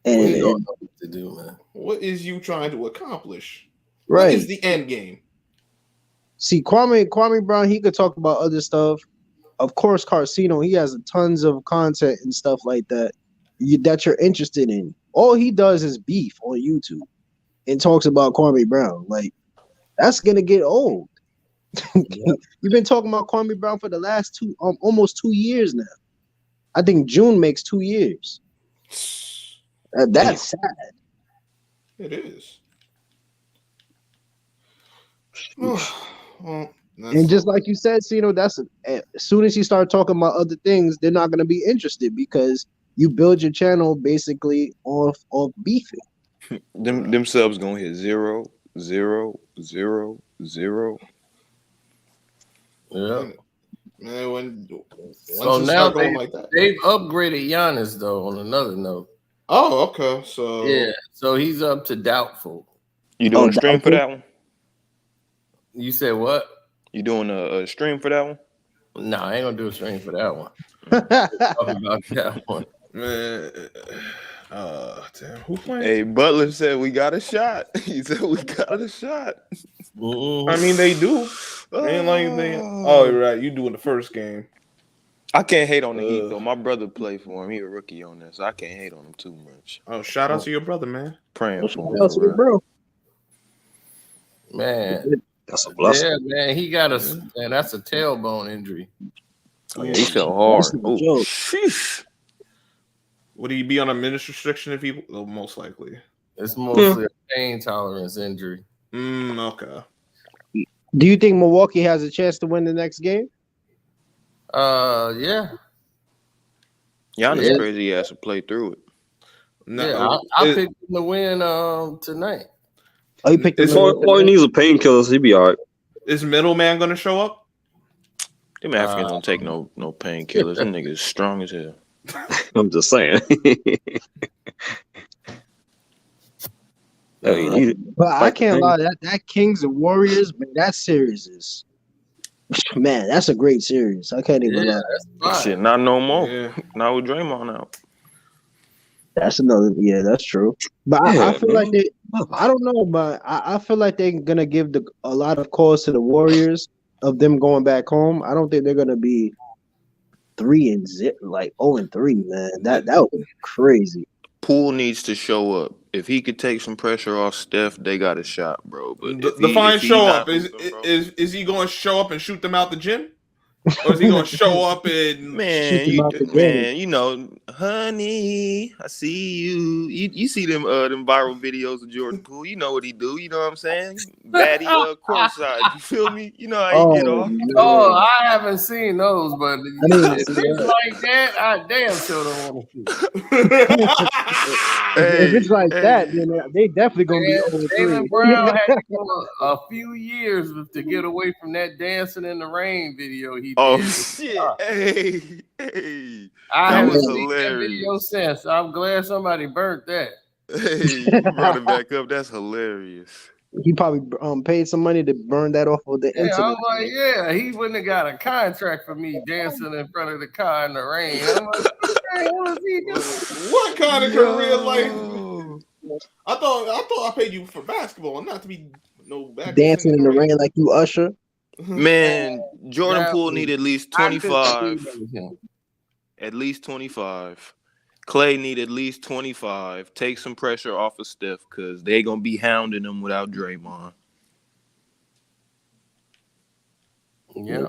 S1: And you don't know what to do, man.
S10: What is you trying to accomplish?
S9: Right.
S10: What is the end game?
S9: See, Kwame Brown, he could talk about other stuff. Of course, Karceno, he has tons of content and stuff like that that you're interested in. All he does is beef on YouTube and talks about Kwame Brown. Like, that's gonna get old. You've been talking about Kwame Brown for the last almost 2 years now. I think June makes 2 years. That's sad.
S10: It is.
S9: And just like you said, Cino, that's as soon as you start talking about other things, they're not going to be interested because you build your channel basically off beefing.
S3: Themselves gonna hit 0, 0, 0, 0.
S1: Yeah.
S10: Man, once
S1: So
S10: you
S1: now
S10: start going like that,
S1: they've upgraded Giannis though. On another note.
S10: Oh, okay. So
S1: yeah, so he's up to doubtful.
S3: You doing a stream for that one?
S1: You said what?
S3: You doing a stream for that one?
S1: No, I ain't gonna do a stream for that one. Talk about that one.
S10: Man, damn, who playing?
S3: Hey, Butler said we got a shot. He said we got a shot.
S10: I mean, they do. Ain't like they. Oh, you're right. You doing the first game.
S3: I can't hate on the Heat though. My brother played for him. He a rookie on this, so I can't hate on him too much.
S10: Oh, shout out to your brother, man.
S3: Praying for him.
S9: Shout out to your bro.
S1: Man,
S7: that's a blessing.
S1: Yeah, man, he got man. That's a tailbone injury.
S3: Oh, yeah, he fell hard. Oh,
S10: sheesh. Would he be on a minutes restriction if he? Oh, most likely.
S1: It's mostly a pain tolerance injury.
S10: Okay.
S9: Do you think Milwaukee has a chance to win the next game?
S1: Yeah.
S3: Giannis crazy. He has to play through it.
S10: No,
S1: yeah, I picked him to win tonight.
S9: Oh, you picked him.
S7: All he needs a painkiller. So he'll be all right.
S10: Is Middleman going to show up?
S3: Them Africans don't take no painkillers. Them niggas strong as hell.
S7: I'm just saying.
S9: But I can't lie. That Kings and Warriors, man, that series is, man, that's a great series. I can't even lie.
S3: Shit, not no more.
S10: Yeah.
S3: Not with Draymond out.
S9: That's another. Yeah, that's true. But I feel like they. I don't know, but I feel like they're gonna give a lot of calls to the Warriors of them going back home. I don't think they're gonna be 3-0, like 0-3, man. That would be crazy.
S3: Poole needs to show up. If he could take some pressure off Steph, they got a shot, bro. But
S10: Define show up. Is he going to show up and shoot them out the gym? Or is he going to show up and
S3: you know, honey, I see you. You see them viral videos of Jordan Poole. You know what he do. You know what I'm saying? Baddie courtside. You feel me? You know how he get off.
S1: Oh, I haven't seen those, but if it's like that, I damn sure don't want to shoot.
S9: If it's like that, then they definitely gonna be 0-3.
S1: David Brown had to go a few years to get away from that dancing in the rain video he did.
S3: Shit! Hey!
S1: I
S3: That
S1: haven't
S3: was
S1: seen that video since. I'm glad somebody burnt that.
S3: Hey, you brought it back up. That's hilarious.
S9: He probably paid some money to burn that off of the
S1: Yeah,
S9: internet.
S1: I'm like, yeah, he wouldn't have got a contract for me dancing in front of the car in the rain. I'm like, hey, what is he doing?
S10: What kind of career life? I thought I paid you for basketball, not to be
S9: dancing in the rain like you Usher.
S3: Man, Jordan
S1: That
S3: Poole
S1: was-
S3: need at least
S1: I couldn't
S3: 25.
S1: see him.
S3: At least 25. Clay need at least 25. Take some pressure off of Steph because they gonna be hounding them without Draymond.
S1: Yeah.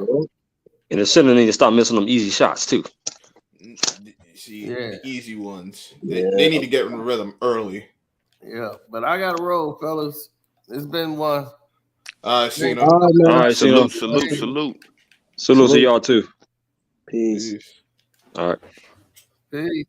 S7: And the center need to stop missing them easy shots too.
S10: See,
S1: Yeah.
S10: the easy ones. They need to get in the rhythm early.
S1: Yeah, but I got to roll, fellas. It's been one.
S10: See,
S7: All right,
S3: Salute.
S7: Salute to y'all too.
S9: Peace.
S7: All right.
S1: Peace.